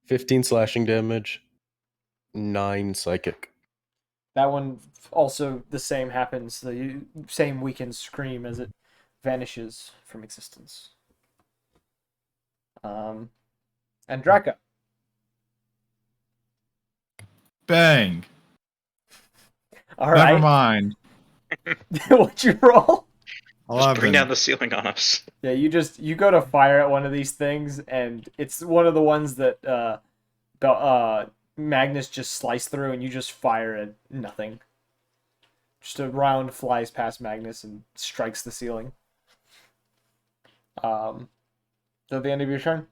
15 slashing damage. 9 psychic. That one also the same happens. The same weakened scream as it vanishes from existence. And Draka. Bang. All Never right. mind. What'd you roll? Just bring 11. down the ceiling on us. Yeah, you go to fire at one of these things, and it's one of the ones that Magnus just sliced through, and you just fire at nothing. Just a round flies past Magnus and strikes the ceiling. Is that the end of your turn?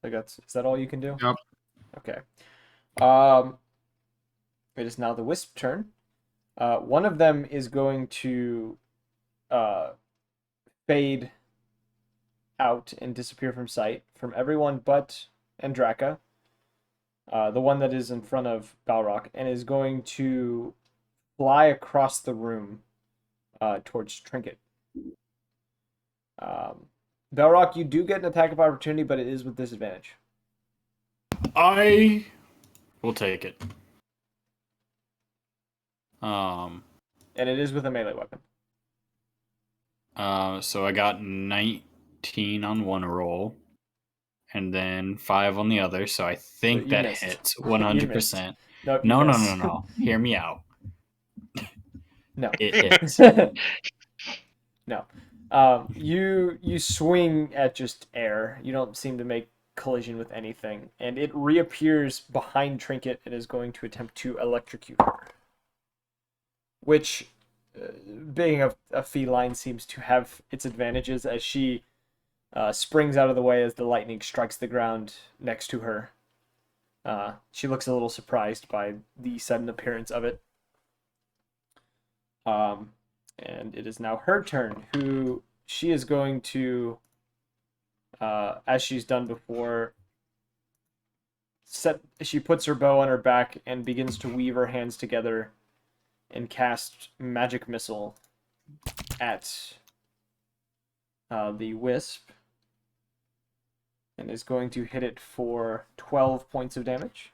Is that all you can do? Yep. Okay. It is now the wisp turn. One of them is going to fade out and disappear from sight from everyone but Andraka, the one that is in front of Balrog, and is going to fly across the room towards Trinket. Balrog, you do get an attack of opportunity, but it is with disadvantage. I will take it. Um. And it is with a melee weapon. So I got 19 on one roll, and then 5 on the other. So I think you that missed. hits You 100%. Nope, No, you no, miss. no, no. Hear me out. No. It hits. No. You swing at just air. You don't seem to make collision with anything, and it reappears behind Trinket and is going to attempt to electrocute her. Which, being a feline, seems to have its advantages as she springs out of the way as the lightning strikes the ground next to her. She looks a little surprised by the sudden appearance of it. And it is now her turn, who she is going to, as she's done before, she puts her bow on her back and begins to weave her hands together and cast magic missile at the wisp, and is going to hit it for 12 points of damage.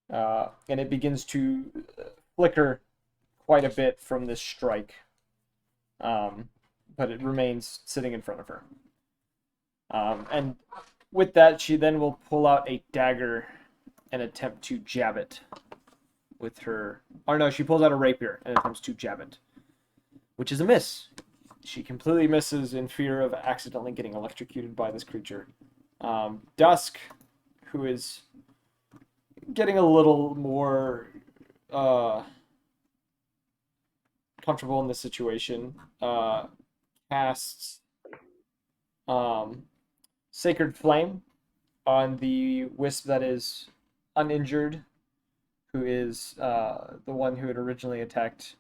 And it begins to flicker quite a bit from this strike, but it remains sitting in front of her. And with that, she then will pull out a dagger and attempt to jab it with her. Or no, she pulls out a rapier and attempts to jab it, which is a miss. She completely misses in fear of accidentally getting electrocuted by this creature. Dusk, who is getting a little more comfortable in this situation, casts Sacred Flame on the wisp that is uninjured, who is the one who had originally attacked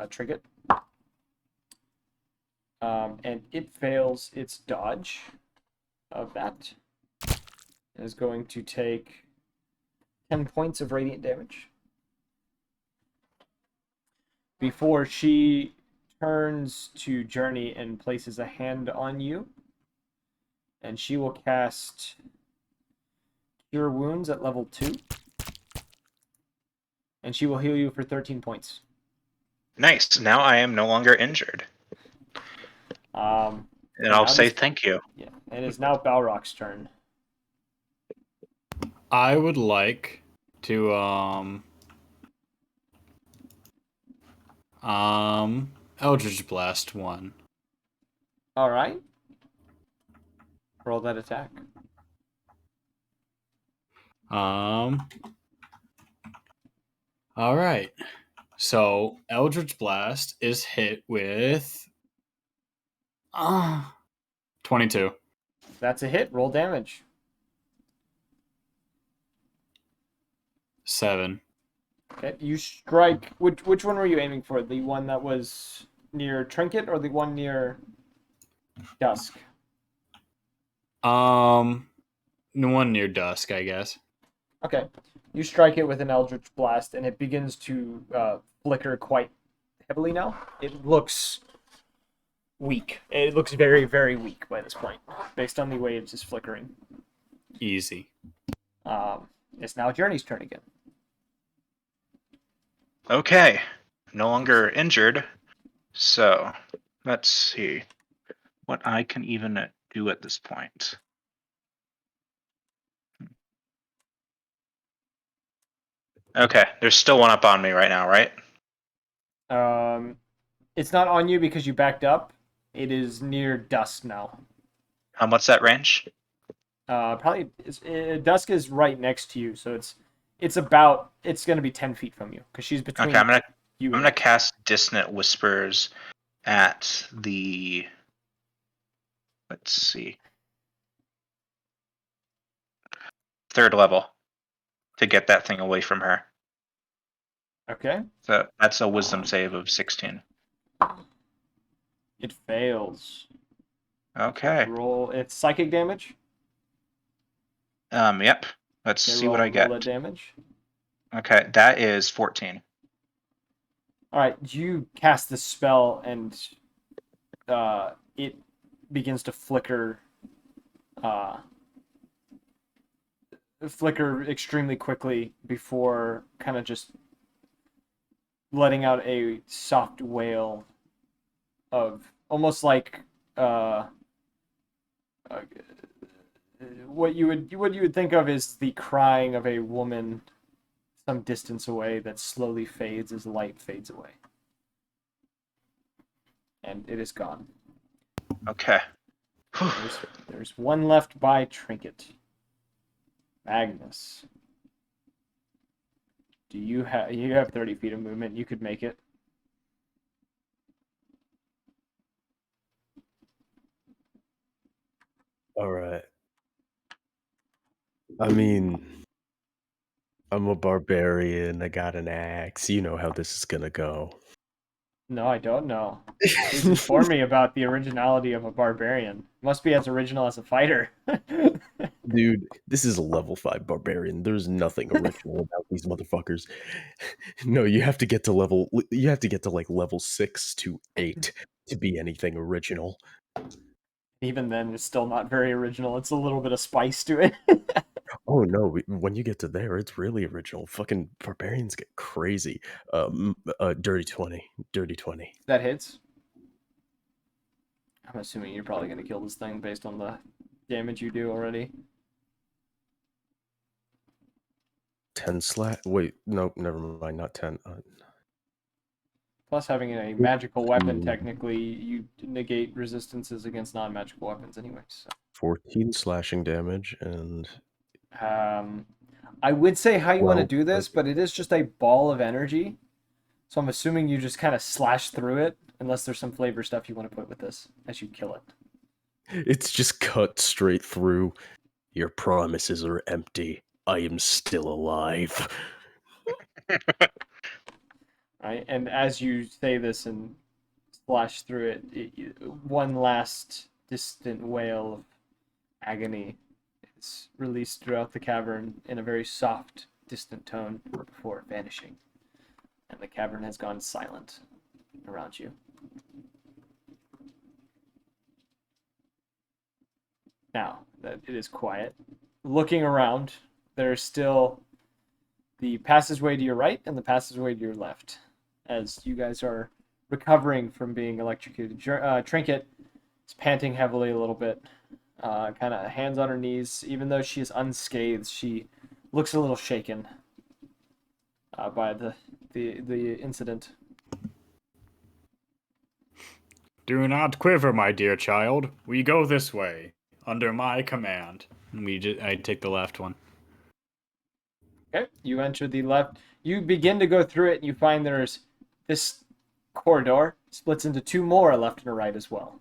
Trinket. And it fails its dodge of that. And is going to take 10 points of radiant damage. Before she turns to Journey and places a hand on you. And she will cast Cure Wounds at level 2. and she will heal you for 13 points. Nice. Now I am no longer injured. And And I'll now say this- thank you. Yeah, it is now Balrog's turn. I would like to Eldritch Blast one. All right. Roll that attack. All right. So Eldritch Blast is hit with 22. That's a hit. Roll damage. 7. Okay. You strike. Which one were you aiming for? The one that was near Trinket or the one near Dusk? The one near dusk, I guess. Okay. You strike it with an Eldritch Blast, and it begins to flicker quite heavily now. It looks weak. It looks very, very weak by this point, based on the way it's just flickering. Easy. It's now Journey's turn again. Okay. No longer injured. So, let's see what I can even do at this point. Okay, there's still one up on me right now, right? It's not on you because you backed up. It is near Dusk now. What's that range? Probably Dusk is right next to you, so it's going to be 10 feet from you because she's between Okay, I'm you. gonna cast Dissonant Whispers at the. Let's see. 3rd level to get that thing away from her. Okay. So that's a Wisdom save of 16. It fails. Okay. Roll. It's psychic damage. Yep. Let's Okay, see what I get. Roll that damage. Okay, that is 14. All right, you cast the spell, and it begins to flicker. Flicker extremely quickly before kind of just letting out a soft wail of almost like what you would think of as the crying of a woman some distance away that slowly fades as light fades away. And it is gone. Okay. There's one left by Trinket. Magnus. You have 30 feet of movement. You could make it. All right. I mean, I'm a barbarian. I got an axe. You know how this is gonna go. No, I don't know. Please inform me about the originality of a barbarian. Must be as original as a fighter. Dude, this is a level 5 barbarian. There's nothing original about these motherfuckers. No, you have to get to like level 6 to 8 to be anything original. Even then, it's still not very original. It's a little bit of spice to it. Oh no, when you get to there, it's really original. Fucking barbarians get crazy. Dirty 20. Dirty 20. That hits. I'm assuming you're probably going to kill this thing based on the damage you do already. 10 slash. Wait, no, never mind. Not 10. Plus, having a magical weapon, 14. technically, you negate resistances against non-magical weapons anyway. So. 14 slashing damage and I would say how you want to 12 do this, but it is just a ball of energy. So I'm assuming you just kind of slash through it, unless there's some flavor stuff you want to put with this as you kill it. it's just cut straight through. Your promises are empty. I am still alive. Right, and as you say this and slash through it, one last distant wail of agony is released throughout the cavern in a very soft, distant tone before vanishing. And the cavern has gone silent around you. Now that it is quiet, looking around, there are still the passageway to your right and the passageway to your left, as you guys are recovering from being electrocuted. Trinket is panting heavily a little bit, kind of hands on her knees. Even though she is unscathed, she looks a little shaken by the incident. Do not quiver, my dear child. We go this way, under my command. I take the left one. Okay, you enter the left. You begin to go through it, and you find there's this corridor splits into two more, a left and a right as well.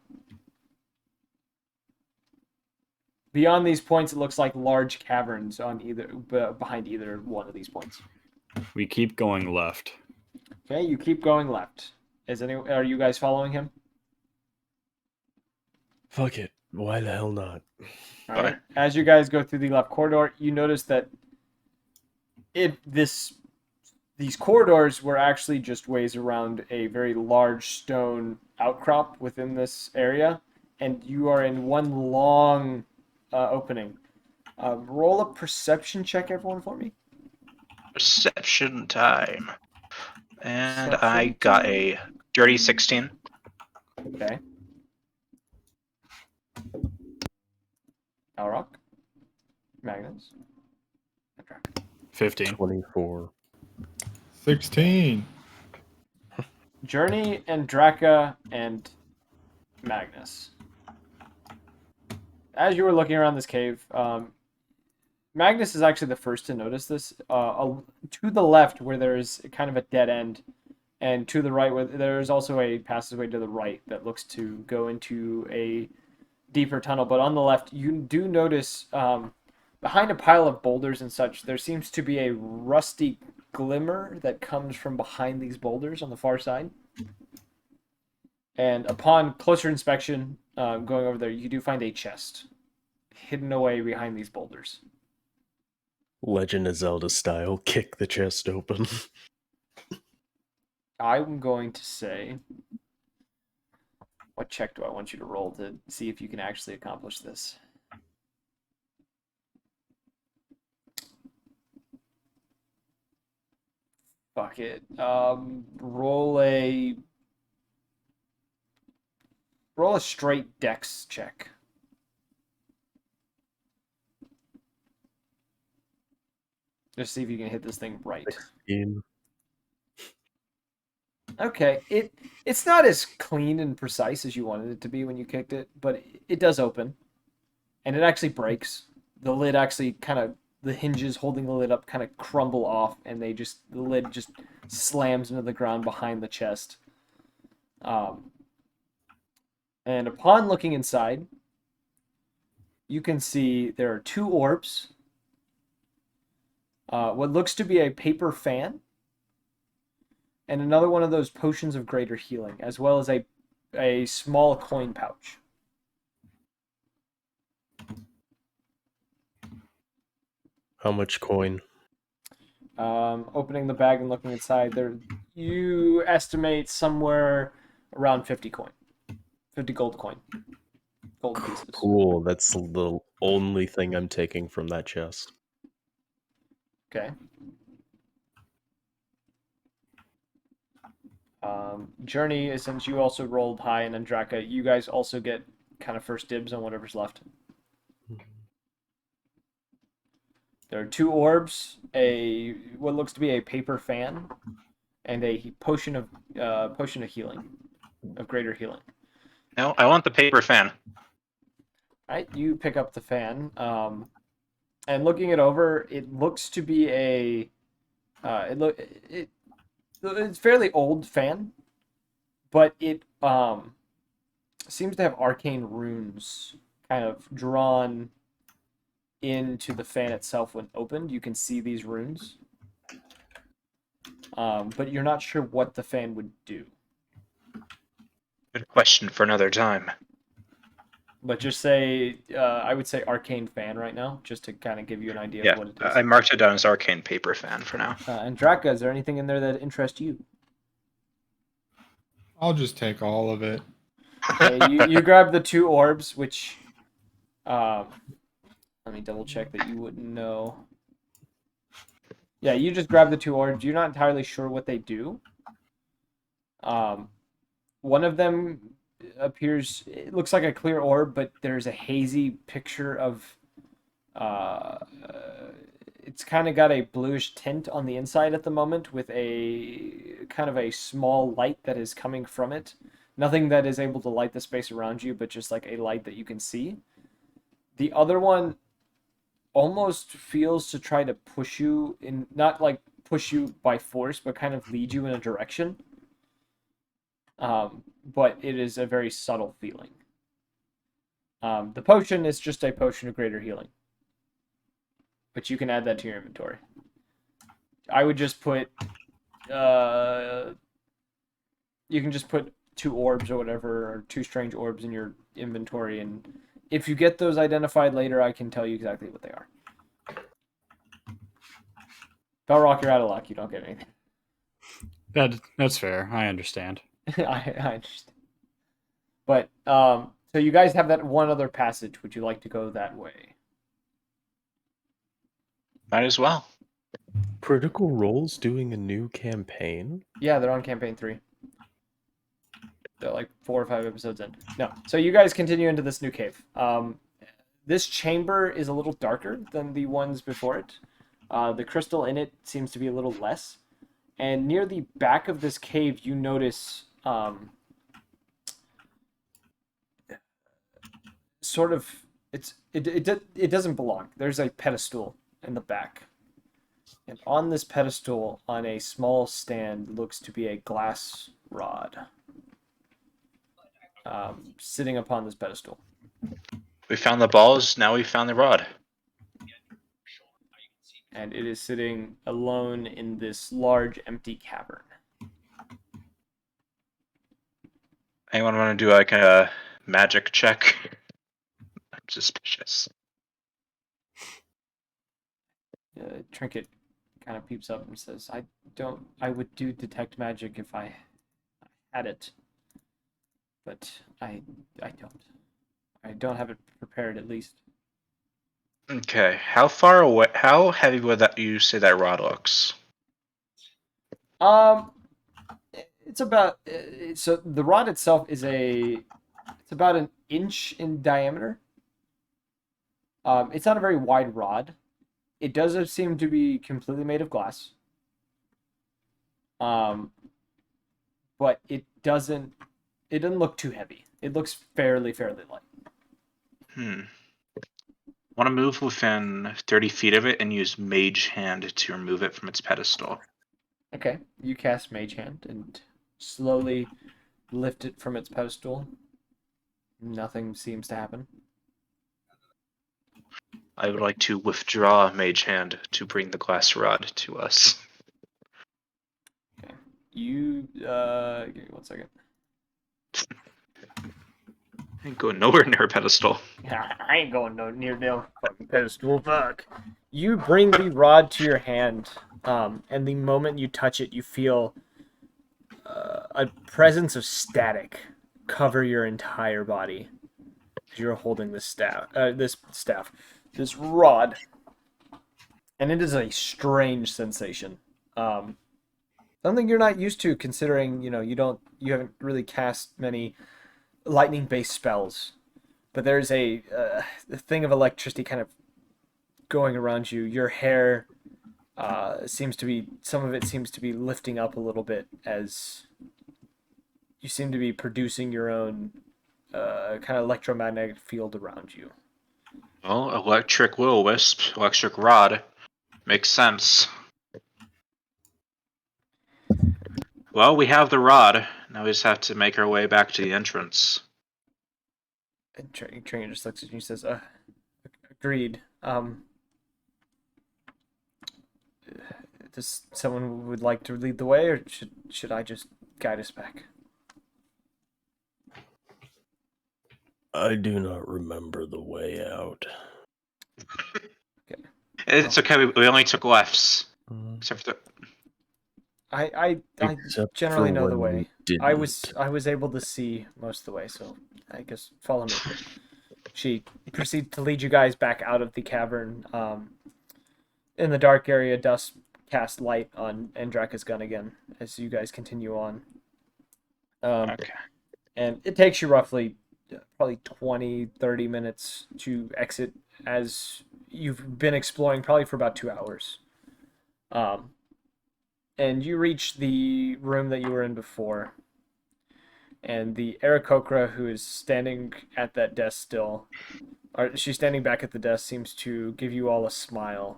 Beyond these points, it looks like large caverns on behind either one of these points. We keep going left. Okay, you keep going left. Are you guys following him? Fuck it. Why the hell not? All right. As you guys go through the left corridor, you notice that these corridors were actually just ways around a very large stone outcrop within this area, and you are in one long opening. Roll a perception check, everyone, for me. Perception time. And Perception I got time. a dirty 16. Okay. Alrock. Magnus. 15. 24. 16. Journey and Draka and Magnus. As you were looking around this cave, Magnus is actually the first to notice this. To the left, where there is kind of a dead end, and to the right, where there is also a passageway to the right that looks to go into a deeper tunnel. But on the left, you do notice behind a pile of boulders and such, there seems to be a rusty glimmer that comes from behind these boulders on the far side. And upon closer inspection, going over there, you do find a chest hidden away behind these boulders. Legend of Zelda style, kick the chest open. I'm going to say, what check do I want you to roll to see if you can actually accomplish this? Fuck it. Roll a straight dex check. Just see if you can hit this thing right. 16. Okay, it's not as clean and precise as you wanted it to be when you kicked it, but it does open, and it actually breaks. The lid actually the hinges holding the lid up kind of crumble off, and the lid just slams into the ground behind the chest. And upon looking inside, you can see there are two orbs. What looks to be a paper fan, and another one of those potions of greater healing, as well as a small coin pouch. How much coin? Opening the bag and looking inside, you estimate somewhere around 50 coin. 50 gold coin. Gold pieces. Cool, that's the only thing I'm taking from that chest. Okay. Journey, since you also rolled high, and Andraka, you guys also get kind of first dibs on whatever's left. There are two orbs, what looks to be a paper fan, and a potion of healing, of greater healing. No, I want the paper fan. All right, you pick up the fan, and looking it over, it looks to be it's fairly old fan, but it seems to have arcane runes kind of drawn into the fan itself when opened. You can see these runes, but you're not sure what the fan would do. Good question for another time. But just say, I would say arcane fan right now, just to kind of give you an idea Yeah, of what it is. I marked it down as arcane paper fan for now. And Draka, is there anything in there that interests you? I'll just take all of it. Okay, you grab the two orbs, which, let me double check that you wouldn't know. Yeah, you just grab the 2 orbs. You're not entirely sure what they do. One of them appears, it looks like a clear orb, but there's a hazy picture of, it's kind of got a bluish tint on the inside at the moment with a kind of a small light that is coming from it. Nothing that is able to light the space around you, but just like a light that you can see. The other one almost feels to try to push you in, not like push you by force, but kind of lead you in a direction. But it is a very subtle feeling. The potion is just a potion of greater healing, but you can add that to your inventory. I would just put, you can just put 2 orbs or whatever, or 2 strange orbs in your inventory, and if you get those identified later, I can tell you exactly what they are. Belrock, you're out of luck. You don't get anything. That's fair. I understand. I understand. But, so you guys have that one other passage. Would you like to go that way? Might as well. Critical Role's doing a new campaign? Yeah, they're on campaign 3. They're like 4 or 5 episodes in. No. So you guys continue into this new cave. This chamber is a little darker than the ones before it. The crystal in it seems to be a little less. And near the back of this cave, you notice sort of it doesn't belong. There's a pedestal in the back. And on this pedestal, on a small stand, looks to be a glass rod. Sitting upon this pedestal. We found the balls, now we found the rod. And it is sitting alone in this large, empty cavern. Anyone want to do like a magic check? I'm suspicious. Trinket kind of peeps up and says, I would do detect magic if I had it. But I don't. I don't have it prepared, at least. Okay, how far away? How heavy would that you say that rod looks? It's about so the rod itself is it's about an inch in diameter. It's not a very wide rod. It does seem to be completely made of glass. But it doesn't look too heavy. It looks fairly light. Want to move within 30 feet of it and use Mage Hand to remove it from its pedestal. Okay, you cast Mage Hand and slowly lift it from its pedestal. Nothing seems to happen. I would like to withdraw Mage Hand to bring the glass rod to us. Okay, you give me 1 second. I ain't going nowhere near a pedestal. I ain't going near no fucking pedestal. Fuck. You bring the rod to your hand, and the moment you touch it, you feel a presence of static cover your entire body. You're holding this rod, and it is a strange sensation. Something you're not used to, considering you haven't really cast many lightning-based spells, but there's a thing of electricity kind of going around you. Your hair some of it seems to be lifting up a little bit as you seem to be producing your own kind of electromagnetic field around you. Well, electric will-o-wisp, electric rod. Makes sense. Well, we have the rod. Now we just have to make our way back to the entrance. And Trainer just looks at you and says, agreed. Does someone would like to lead the way, or should I just guide us back? I do not remember the way out. Okay. It's okay, we only took lefts. Except for the... I Except generally for know the when way. we I didn't. was able to see most of the way, so I guess follow me. She proceeds to lead you guys back out of the cavern. In the dark area, dust cast light on Andraka's gun again as you guys continue on. Okay. And it takes you roughly probably 20-30 minutes to exit, as you've been exploring probably for about 2 hours. And you reach the room that you were in before, and the Aarakocra, who is standing at that desk still, or she's standing back at the desk, seems to give you all a smile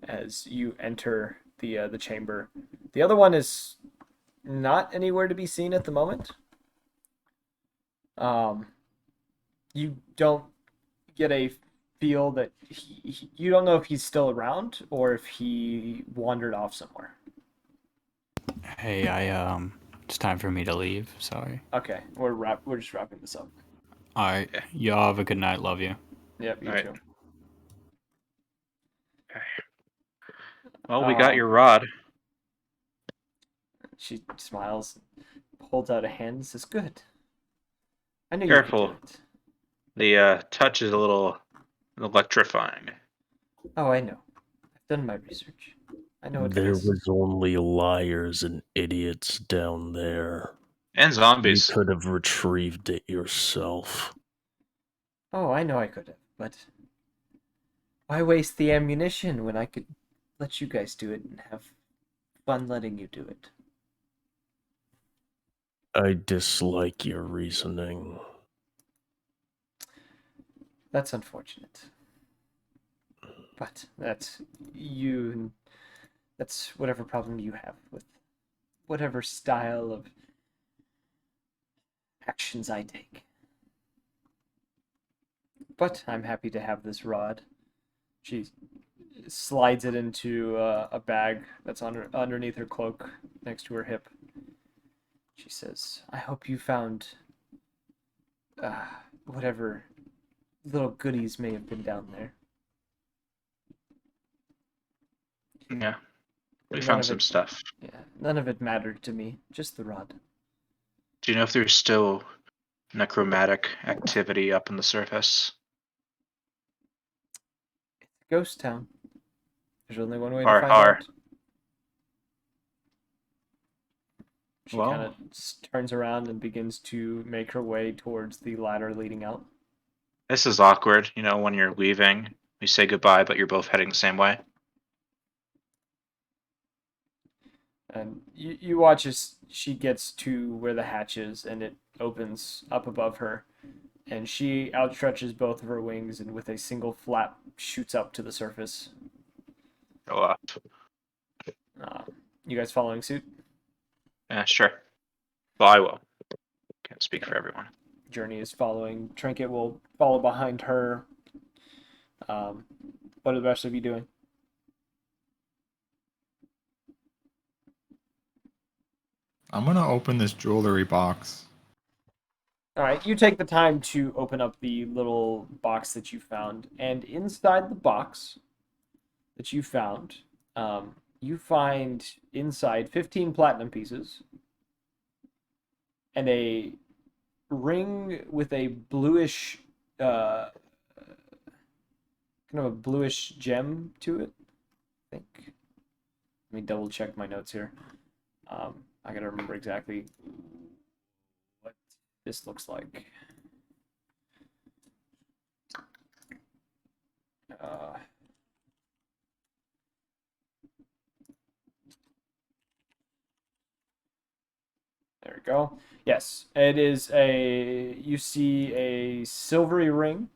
as you enter the chamber. The other one is not anywhere to be seen at the moment. You don't get a feel that you don't know if he's still around or if he wandered off somewhere. Hey, it's time for me to leave. Sorry. Okay, we're just wrapping this up. All right. Yeah. Y'all have a good night. Love you. Yep, you All right. too. Well, we got your rod. She smiles, holds out a hand, and says, "Good. I knew Careful. you could do it." The touch is a little electrifying. Oh, I know. I've done my research. I know what There it is. was only liars and idiots down there. And You zombies. could have retrieved it yourself. Oh, I know I could have, but why waste the ammunition when I could let you guys do it and have fun letting you do it? I dislike your reasoning. That's unfortunate. But that's you. That's whatever problem you have with whatever style of actions I take. But I'm happy to have this rod. She slides it into a bag that's underneath her cloak next to her hip. She says, "I hope you found whatever little goodies may have been down there." Yeah. We None found of some it- stuff. Yeah, none of it mattered to me. Just the rod. Do you know if there's still necromantic activity up on the surface? Ghost town. There's only one way to Har find har. out. She Well- kind of turns around and begins to make her way towards the ladder leading out. This is awkward, when you're leaving. We say goodbye, but you're both heading the same way. And you watch as she gets to where the hatch is, and it opens up above her. And she outstretches both of her wings and with a single flap shoots up to the surface. Go up. You guys following suit? Yeah, sure. Well, I will. Can't speak for everyone. Journey is following. Trinket will follow behind her. What are the rest of you doing? I'm gonna open this jewelry box. All right, you take the time to open up the little box that you found, and inside the box that you found, you find inside 15 platinum pieces and a ring with a bluish, kind of a bluish gem to it. I think. Let me double check my notes here. I gotta remember exactly what this looks like. There we go. Yes, it is a. You see a silvery ring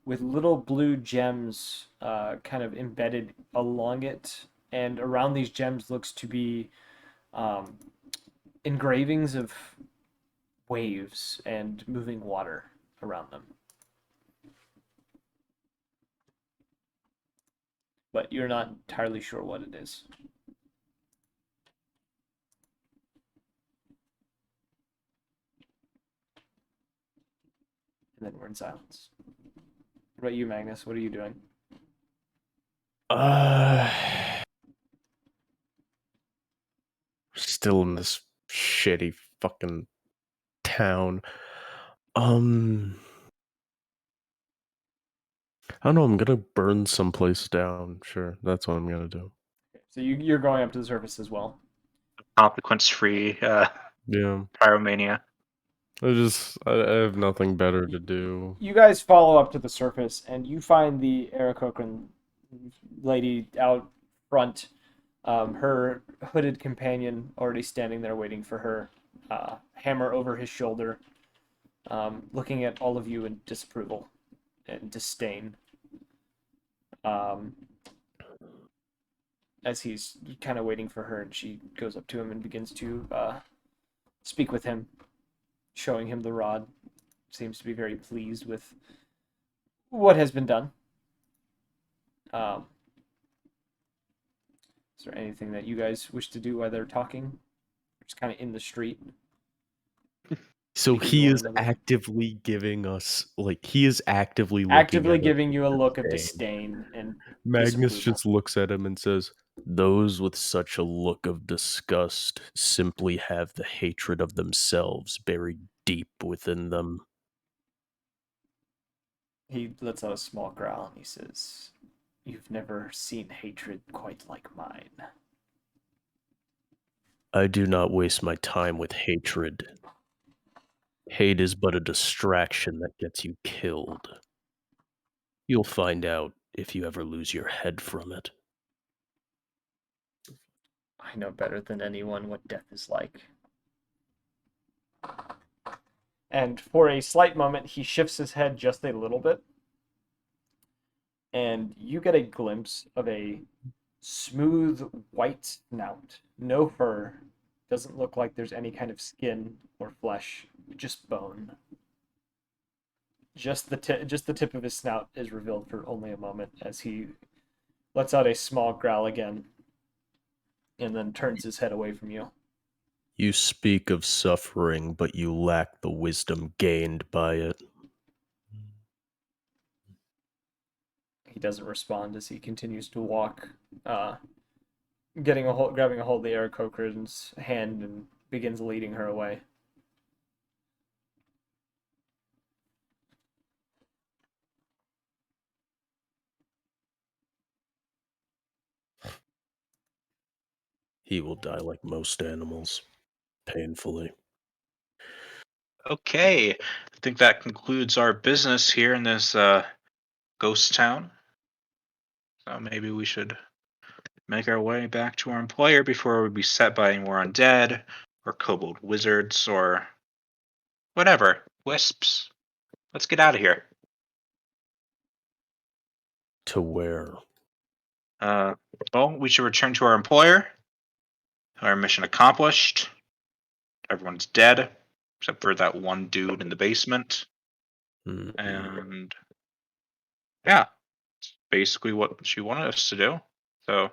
with little blue gems kind of embedded along it, and around these gems looks to be engravings of waves and moving water around them. But you're not entirely sure what it is. And then we're in silence. What about you, Magnus? What are you doing? Still in this shitty fucking town. I don't know, I'm gonna burn someplace down. Sure, that's what I'm gonna do. Okay, So you're going up to the surface as well. Consequence-free Yeah. pyromania. I have nothing better to do. You guys follow up to the surface, and you find the Aarakocra lady out front. Her hooded companion already standing there waiting for her, hammer over his shoulder, looking at all of you in disapproval and disdain. As he's kind of waiting for her, and she goes up to him and begins to speak with him, showing him the rod. Seems to be very pleased with what has been done. Is there anything that you guys wish to do while they're talking? Just kind of in the street. So Speaking to he one is another. actively giving us, like, he is actively looking Actively at us giving you a with look of disdain. disdain and Magnus disapproval. just looks at him and says, "Those with such a look of disgust simply have the hatred of themselves buried deep within them." He lets out a small growl and he says, "You've never seen hatred quite like mine." I do not waste my time with hatred. Hate is but a distraction that gets you killed. You'll find out if you ever lose your head from it. I know better than anyone what death is like. And for a slight moment, he shifts his head just a little bit. And you get a glimpse of a smooth white snout. No fur. Doesn't look like there's any kind of skin or flesh, just bone. Just the tip of his snout is revealed for only a moment as he lets out a small growl again and then turns his head away from you. You speak of suffering, but you lack the wisdom gained by it. He doesn't respond as he continues to walk, grabbing a hold of the Aarakocra's hand and begins leading her away. He will die like most animals, painfully. Okay, I think that concludes our business here in this ghost town. So maybe we should make our way back to our employer before we be set by any more undead or kobold wizards or whatever. Wisps. Let's get out of here. To where? Well, we should return to our employer. Our mission accomplished. Everyone's dead, except for that one dude in the basement. Mm-hmm. And yeah, it's basically what she wanted us to do. So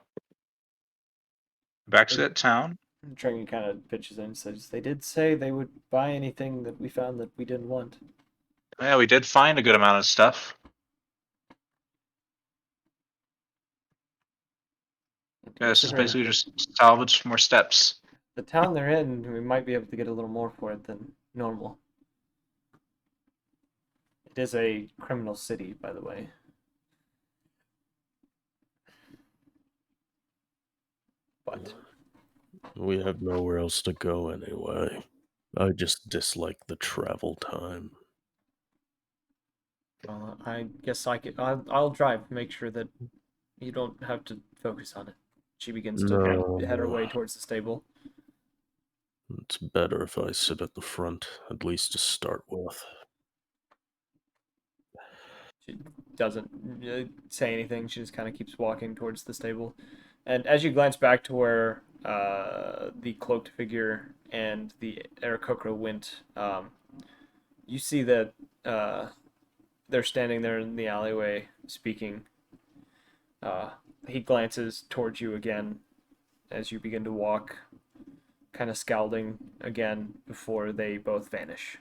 back to that town. Tringy kind of pitches in and says, "They did say they would buy anything that we found that we didn't want." Yeah, we did find a good amount of stuff. Yeah, this is Consider basically just salvage more steps. the town they're in, we might be able to get a little more for it than normal. It is a criminal city, by the way. But We have nowhere else to go anyway. I just dislike the travel time. I guess I'll drive. Make sure that you don't have to focus on it. She begins to head her way towards the stable. It's better if I sit at the front, at least to start with. She doesn't say anything. She just kind of keeps walking towards the stable. And as you glance back to where the cloaked figure and the Aarakocra went, you see that they're standing there in the alleyway speaking. He glances towards you again as you begin to walk, kind of scowling again before they both vanish.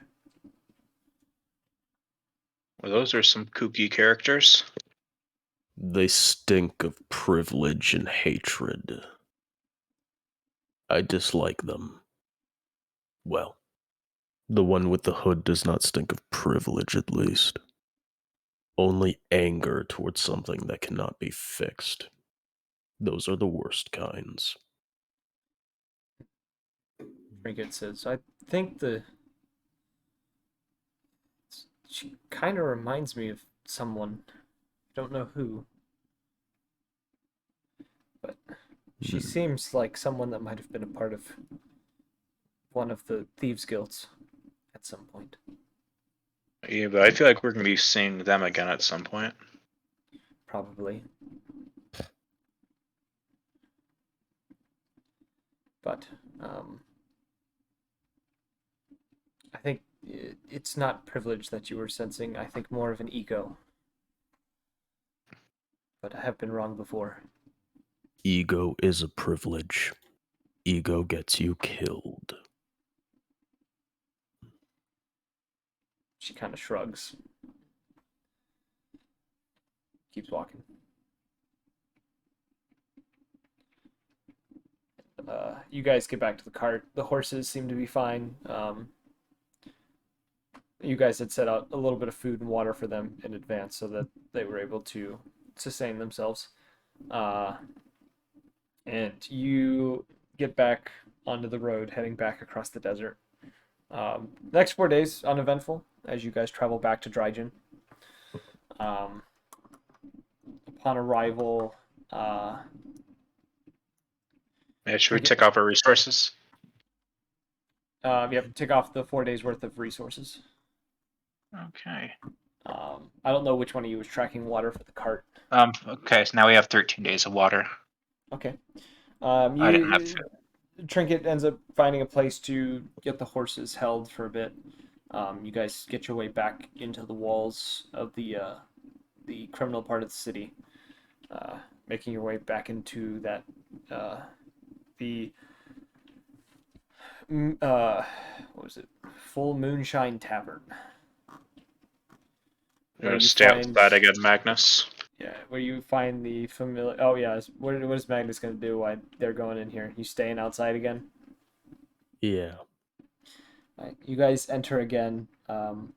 Well, those are some kooky characters. They stink of privilege and hatred. I dislike them. Well, the one with the hood does not stink of privilege, at least. Only anger towards something that cannot be fixed. Those are the worst kinds. Trinket says, I think she kind of reminds me of someone. Don't know who. But she seems like someone that might have been a part of one of the Thieves' Guilds at some point. Yeah, but I feel like we're gonna be seeing them again at some point. Probably. But I think it's not privilege that you were sensing. I think more of an ego. But I have been wrong before. Ego is a privilege. Ego gets you killed. She kind of shrugs. Keeps walking. You guys get back to the cart. The horses seem to be fine. You guys had set out a little bit of food and water for them in advance so that they were able to sustain themselves. And you get back onto the road, heading back across the desert. Next 4 days, uneventful, as you guys travel back to Drygen. Upon arrival, Yeah, should we tick off our resources? yep, tick off the 4 days worth of resources. Okay. I don't know which one of you was tracking water for the cart. Okay, so now we have 13 days of water. Okay. I didn't have food. Trinket ends up finding a place to get the horses held for a bit. You guys get your way back into the walls of the criminal part of the city, making your way back into that what was it? Full Moonshine Tavern. You're gonna stay outside again, Magnus. Yeah, where you find the familiar. Oh yeah, what is Magnus gonna do while they're going in here? You staying outside again? Yeah. Right, you guys enter again. The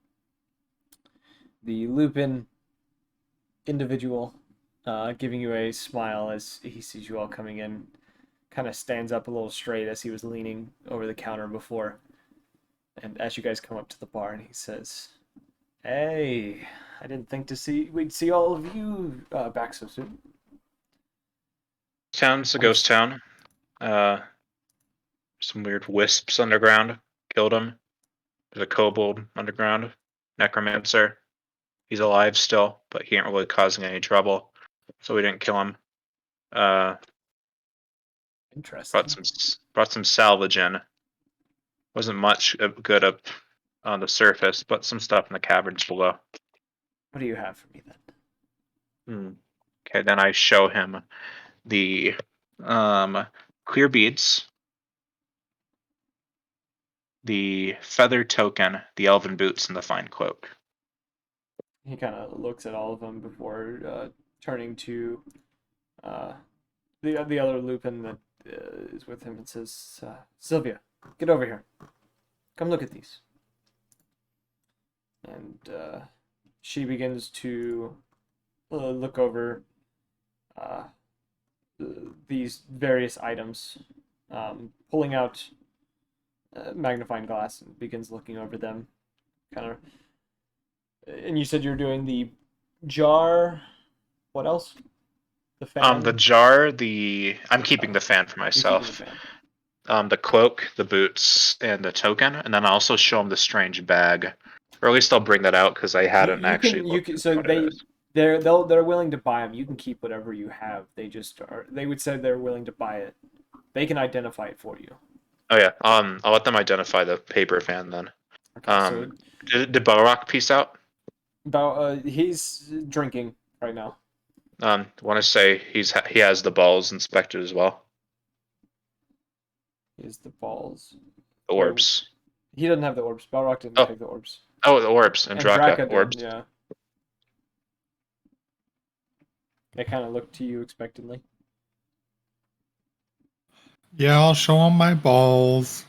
Lupin individual, giving you a smile as he sees you all coming in, kind of stands up a little straight as he was leaning over the counter before. And as you guys come up to the bar, and he says, "Hey, I didn't think we'd see all of you back so soon." Town's a ghost town. Some weird wisps underground. Killed him. There's a kobold underground. Necromancer. He's alive still, but he ain't really causing any trouble. So we didn't kill him. Interesting. Brought some salvage in. Wasn't much good up on the surface, but some stuff in the caverns below. What do you have for me then? Okay, then I show him the clear beads, the feather token, the elven boots, and the fine cloak. He kind of looks at all of them before turning to the other Lupin that is with him and says, "Sylvia, get over here. Come look at these." And she begins to look over these various items, pulling out a magnifying glass and begins looking over them. Kind of. And you said you're doing the jar. What else? The fan. The jar. I'm keeping the fan for myself. The cloak, the boots, and the token, and then I also show him the strange bag, or at least I'll bring that out because I hadn't actually. They're willing to buy them. You can keep whatever you have. They just are. They would say they're willing to buy it. They can identify it for you. Oh yeah. I'll let them identify the paper fan then. Okay, did Balrock piece out? He's drinking right now. Want to say he has the balls inspected as well. Is the balls. The orbs. He doesn't have the orbs. Balrock didn't take the orbs. Oh, the orbs. And Draka orbs. Did, yeah. They kind of look to you expectantly. Yeah, I'll show him my balls.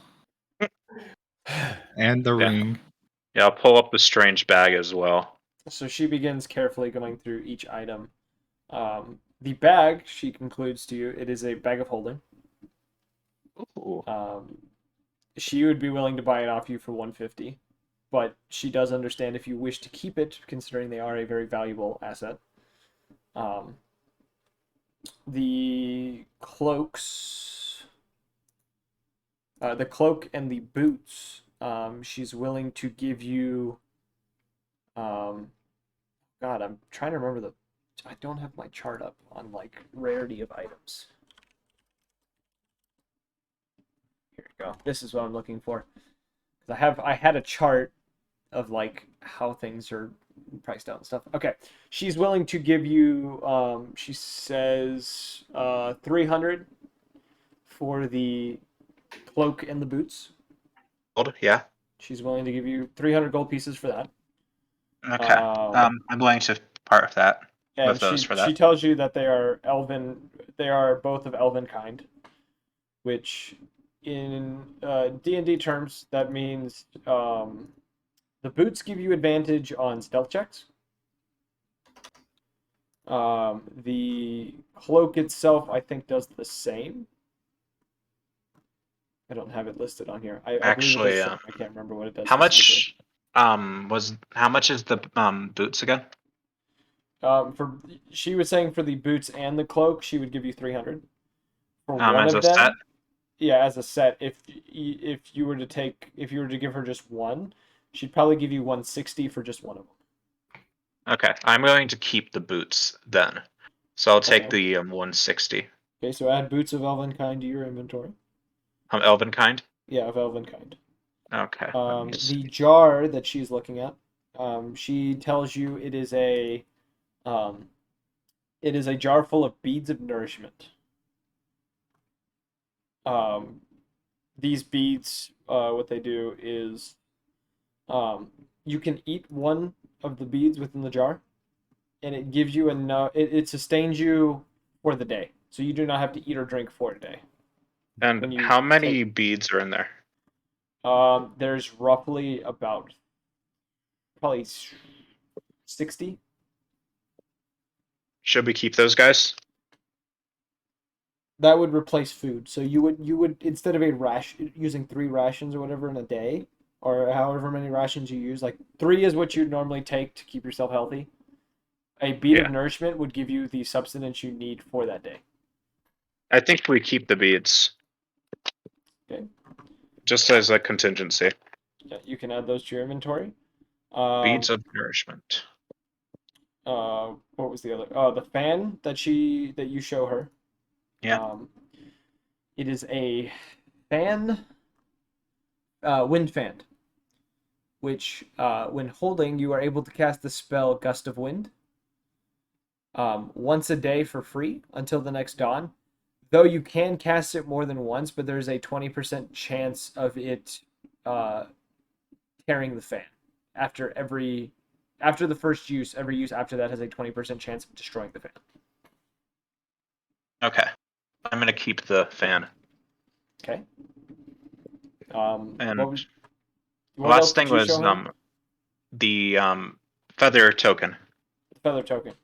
And the ring. Yeah, I'll pull up the strange bag as well. So she begins carefully going through each item, The bag, she concludes to you, it is a bag of holding. Ooh. She would be willing to buy it off you for 150, but she does understand if you wish to keep it, considering they are a very valuable asset. The cloaks, the cloak and the boots, she's willing to give you. God, I'm trying to remember the. I don't have my chart up on like rarity of items. Here we go. This is what I'm looking for. I had a chart of like how things are priced out and stuff. Okay, she's willing to give you. She says 300 for the cloak and the boots. Gold, yeah. She's willing to give you 300 gold pieces for that. Okay. I'm willing to part of that. And With those for that. she tells you that they are elven. They are both of elven kind, which in D&D terms that means the boots give you advantage on stealth checks. The cloak itself, I think, does the same. I don't have it listed on here. I Actually, believe it does I can't remember what it does. how specifically. much how much is the boots again? She was saying for the boots and the cloak, she would give you 300 for one As of a them. set? Yeah, as a set. If you were to give her just one, she'd probably give you 160 for just one of them. Okay, I'm going to keep the boots then. So I'll take Okay. the 160. Okay, so add boots of elven kind to your inventory. Elven kind? Yeah, of elven kind. Okay. Let me see. The jar that she's looking at, she tells you it is a jar full of beads of nourishment. These beads, what they do is, you can eat one of the beads within the jar, and it gives you enough. It sustains you for the day, so you do not have to eat or drink for a day. And how many beads are in there? There's roughly about probably 60. Should we keep those guys? That would replace food. So you would instead of a ration using 3 rations or whatever in a day, or however many rations you use, like 3 is what you'd normally take to keep yourself healthy. A bead of nourishment would give you the substance you need for that day. I think we keep the beads. Okay. Just as a contingency. Yeah, you can add those to your inventory. Beads of nourishment. What was the other? The fan that you show her. Yeah. It is a fan, wind fan, which when holding, you are able to cast the spell Gust of Wind once a day for free until the next dawn. Though you can cast it more than once, but there's a 20% chance of it tearing the fan. After the first use, every use after that has a 20% chance of destroying the fan. Okay. I'm going to keep the fan. Okay. And what last else thing did you was show him? the feather token. The feather token.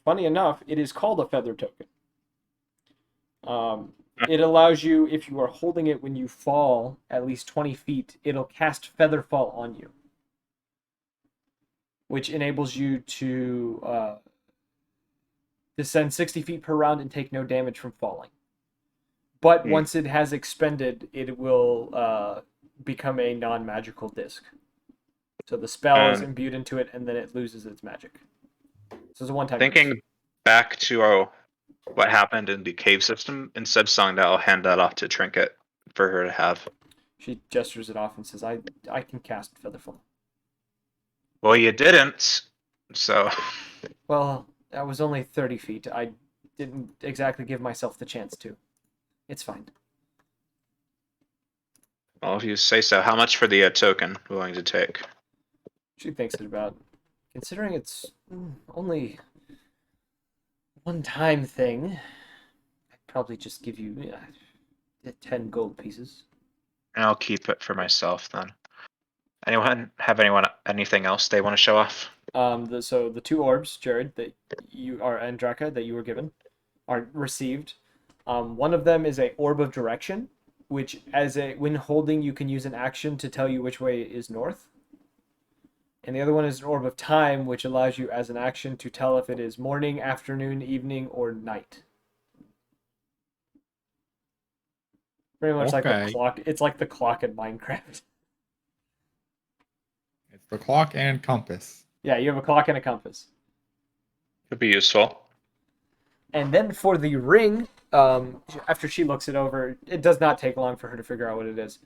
Funny enough, it is called a feather token. It allows you, if you are holding it when you fall at least 20 feet, it'll cast feather fall on you, which enables you to descend 60 feet per round and take no damage from falling. But once it has expended, it will become a non-magical disc. So the spell is imbued into it, and then it loses its magic. So it's a one-time. Thinking back to what happened in the cave system, instead of selling that, I'll hand that off to Trinket for her to have. She gestures it off and says, I can cast Featherfall. Well, you didn't, so... Well, that was only 30 feet. I didn't exactly give myself the chance to. It's fine. Well, if you say so. How much for the token willing to take? She thinks it about. Considering it's only one-time thing, I'd probably just give you 10 gold pieces. And I'll keep it for myself then. Anyone have anything else they want to show off? So the two orbs, Jared, that you are and Draka that you were given, are received. One of them is a orb of direction, which when holding you can use an action to tell you which way is north. And the other one is an orb of time, which allows you as an action to tell if it is morning, afternoon, evening, or night. Pretty much like the Okay. clock. It's like the clock in Minecraft. It's the clock and compass. Yeah, you have a clock and a compass. Could be useful. And then for the ring, after she looks it over, it does not take long for her to figure out what it is.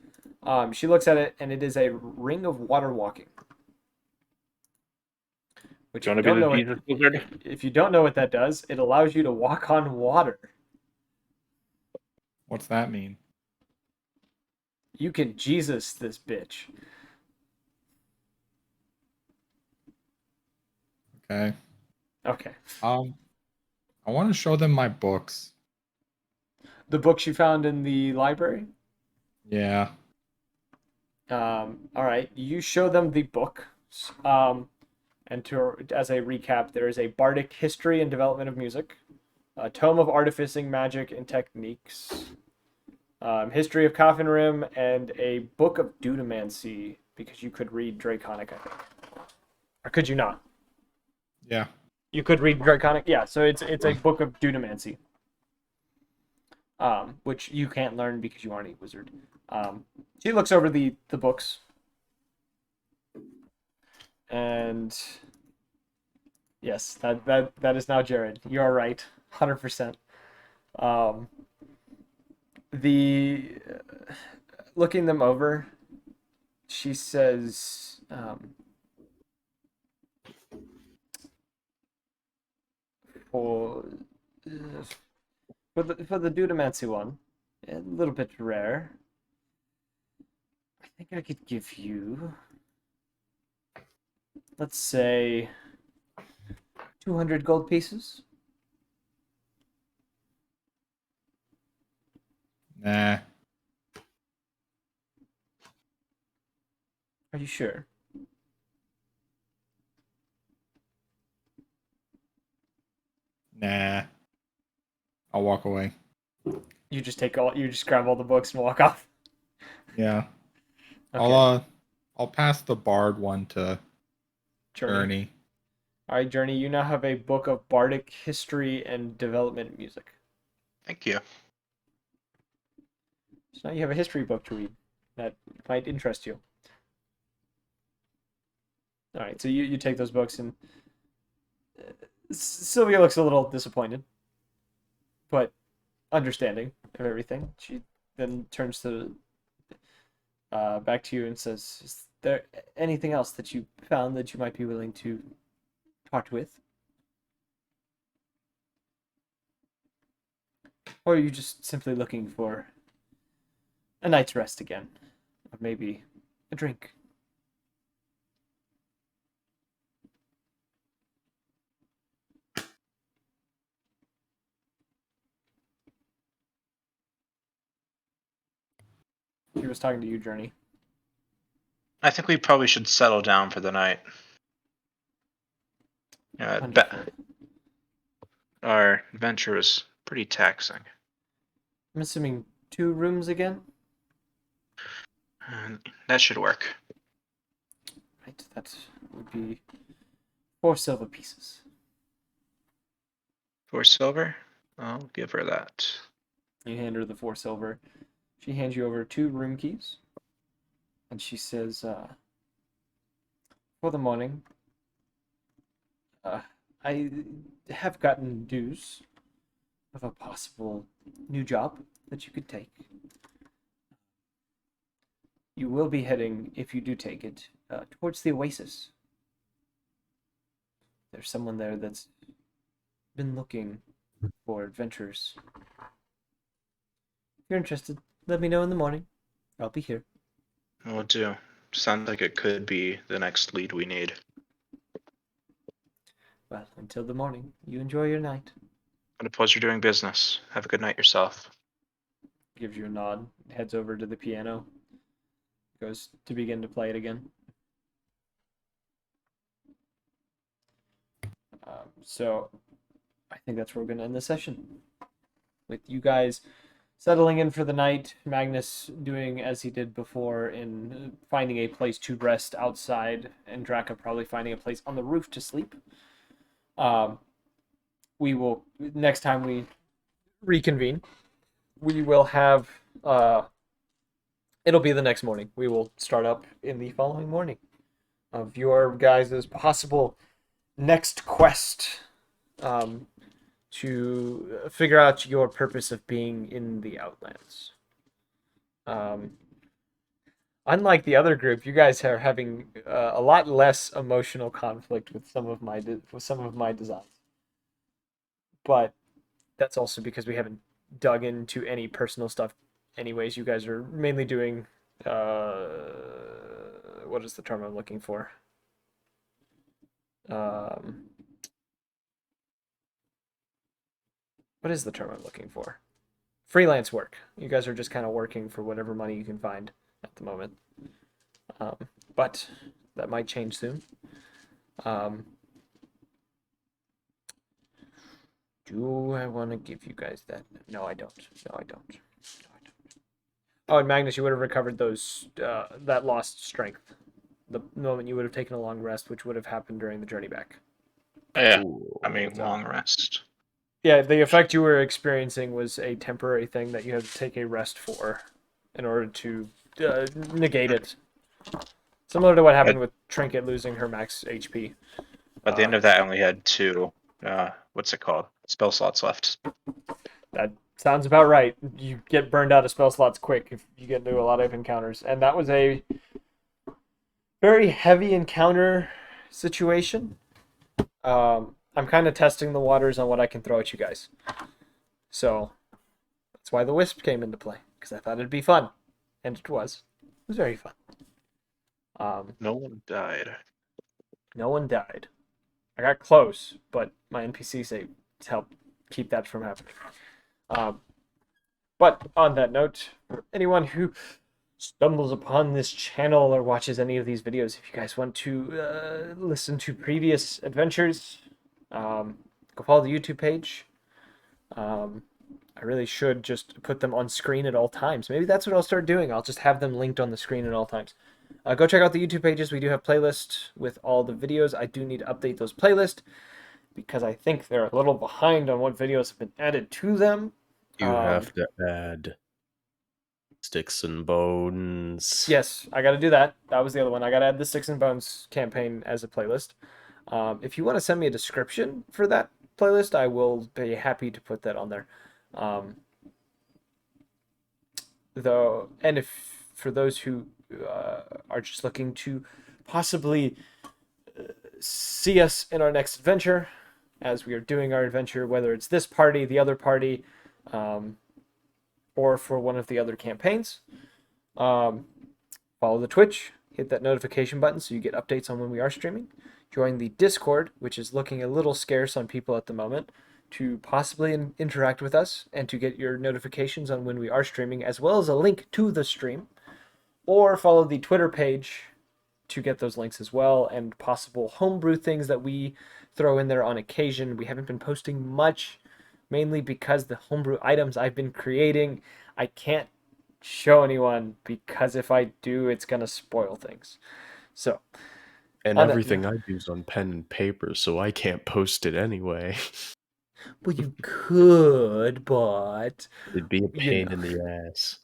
She looks at it, and it is a ring of water walking. Which, Do you if want to you be don't the know Jesus wizard? if you don't know what that does, it allows you to walk on water. What's that mean? You can Jesus this bitch. Okay. Okay. I want to show them my books. The books you found in the library? Yeah. All right. You show them the book. And as a recap, there is a bardic history and development of music, a tome of artificing, magic, and techniques, history of Coffin Rim, and a book of dunamancy, because you could read Draconic, I think. Or could you not? Yeah. You could read Draconic? Yeah, so it's a book of dunamancy. Which you can't learn because you aren't a wizard. She looks over the books. And yes, that is now Jared. You are right, 100%. The looking them over, she says, for the dunamancy one, a little bit rare. I think I could give you, let's say, 200 gold pieces. Nah. Are you sure? Nah. I'll walk away. You just grab all the books and walk off. Yeah. Okay. I'll pass the bard one to Journey. All right, Journey, you now have a book of bardic history and development music. Thank you. So now you have a history book to read that might interest you. All right, so you take those books, and Sylvia looks a little disappointed, but understanding of everything. She then turns to back to you and says, "Is there anything else that you found that you might be willing to part with? Or are you just simply looking for a night's rest again? Or maybe a drink?" He was talking to you, Journey. I think we probably should settle down for the night. Wonderful. Our adventure was pretty taxing. I'm assuming 2 rooms again? That should work. Right, that would be 4 silver pieces. 4 silver? I'll give her that. You hand her the 4 silver. She hands you over 2 room keys. And she says, for the morning, I have gotten news of a possible new job that you could take. You will be heading, if you do take it, towards the Oasis. There's someone there that's been looking for adventures. If you're interested, let me know in the morning. I'll be here. Will do. Sounds like it could be the next lead we need. Well, until the morning, you enjoy your night. What a pleasure doing business. Have a good night yourself. Gives you a nod, heads over to the piano, goes to begin to play it again. So I think that's where we're going to end the session. With you guys settling in for the night, Magnus doing as he did before in finding a place to rest outside, and Draka probably finding a place on the roof to sleep. We will, next time we reconvene, we will have, it'll be the next morning. We will start up in the following morning of your guys' possible next quest to figure out your purpose of being in the Outlands. Unlike the other group, you guys are having a lot less emotional conflict with some of my designs, but that's also because we haven't dug into any personal stuff. Anyways, you guys are mainly doing what is the term I'm looking for? What is the term I'm looking for? Freelance work. You guys are just kind of working for whatever money you can find at the moment. But that might change soon. Do I want to give you guys that? No, I don't. No, I don't. No, I don't. Oh, and Magnus, you would have recovered those that lost strength the moment you would have taken a long rest, which would have happened during the journey back. Yeah, I mean, long rest. Yeah, the effect you were experiencing was a temporary thing that you had to take a rest for in order to negate it. Similar to what happened with Trinket losing her max HP. At the end of that, I only had 2, what's it called? Spell slots left. That sounds about right. You get burned out of spell slots quick if you get into a lot of encounters. And that was a very heavy encounter situation. I'm kind of testing the waters on what I can throw at you guys. So that's why the Wisp came into play, because I thought it'd be fun. And it was. It was very fun. No one died. No one died. I got close, but my NPC saved to help keep that from happening. But on that note, for anyone who stumbles upon this channel or watches any of these videos, if you guys want to listen to previous adventures, go follow the YouTube page. I really should just put them on screen at all times. Maybe that's what I'll start doing. I'll just have them linked on the screen at all times. Go check out the YouTube pages. We do have playlists with all the videos. I do need to update those playlists because I think they're a little behind on what videos have been added to them. You have to add Sticks and Bones. Yes, I got to do that. That was the other one. I got to add the Sticks and Bones campaign as a playlist. If you want to send me a description for that playlist, I will be happy to put that on there. Though, and if for those who are just looking to possibly see us in our next adventure, as we are doing our adventure, whether it's this party, the other party, or for one of the other campaigns, follow the Twitch, hit that notification button so you get updates on when we are streaming. Join the Discord, which is looking a little scarce on people at the moment, to possibly interact with us and to get your notifications on when we are streaming, as well as a link to the stream. Or follow the Twitter page to get those links as well, and possible homebrew things that we throw in there on occasion. We haven't been posting much, mainly because the homebrew items I've been creating, I can't show anyone, because if I do, it's going to spoil things. So, and everything I do is on pen and paper, so I can't post it anyway. Well, you could, but it'd be a pain in the ass.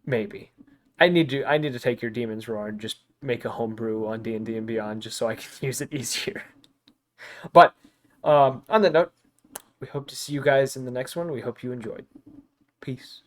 Maybe. I need to take your Demon's Roar and just make a homebrew on D&D and Beyond just so I can use it easier. But on that note, we hope to see you guys in the next one. We hope you enjoyed. Peace.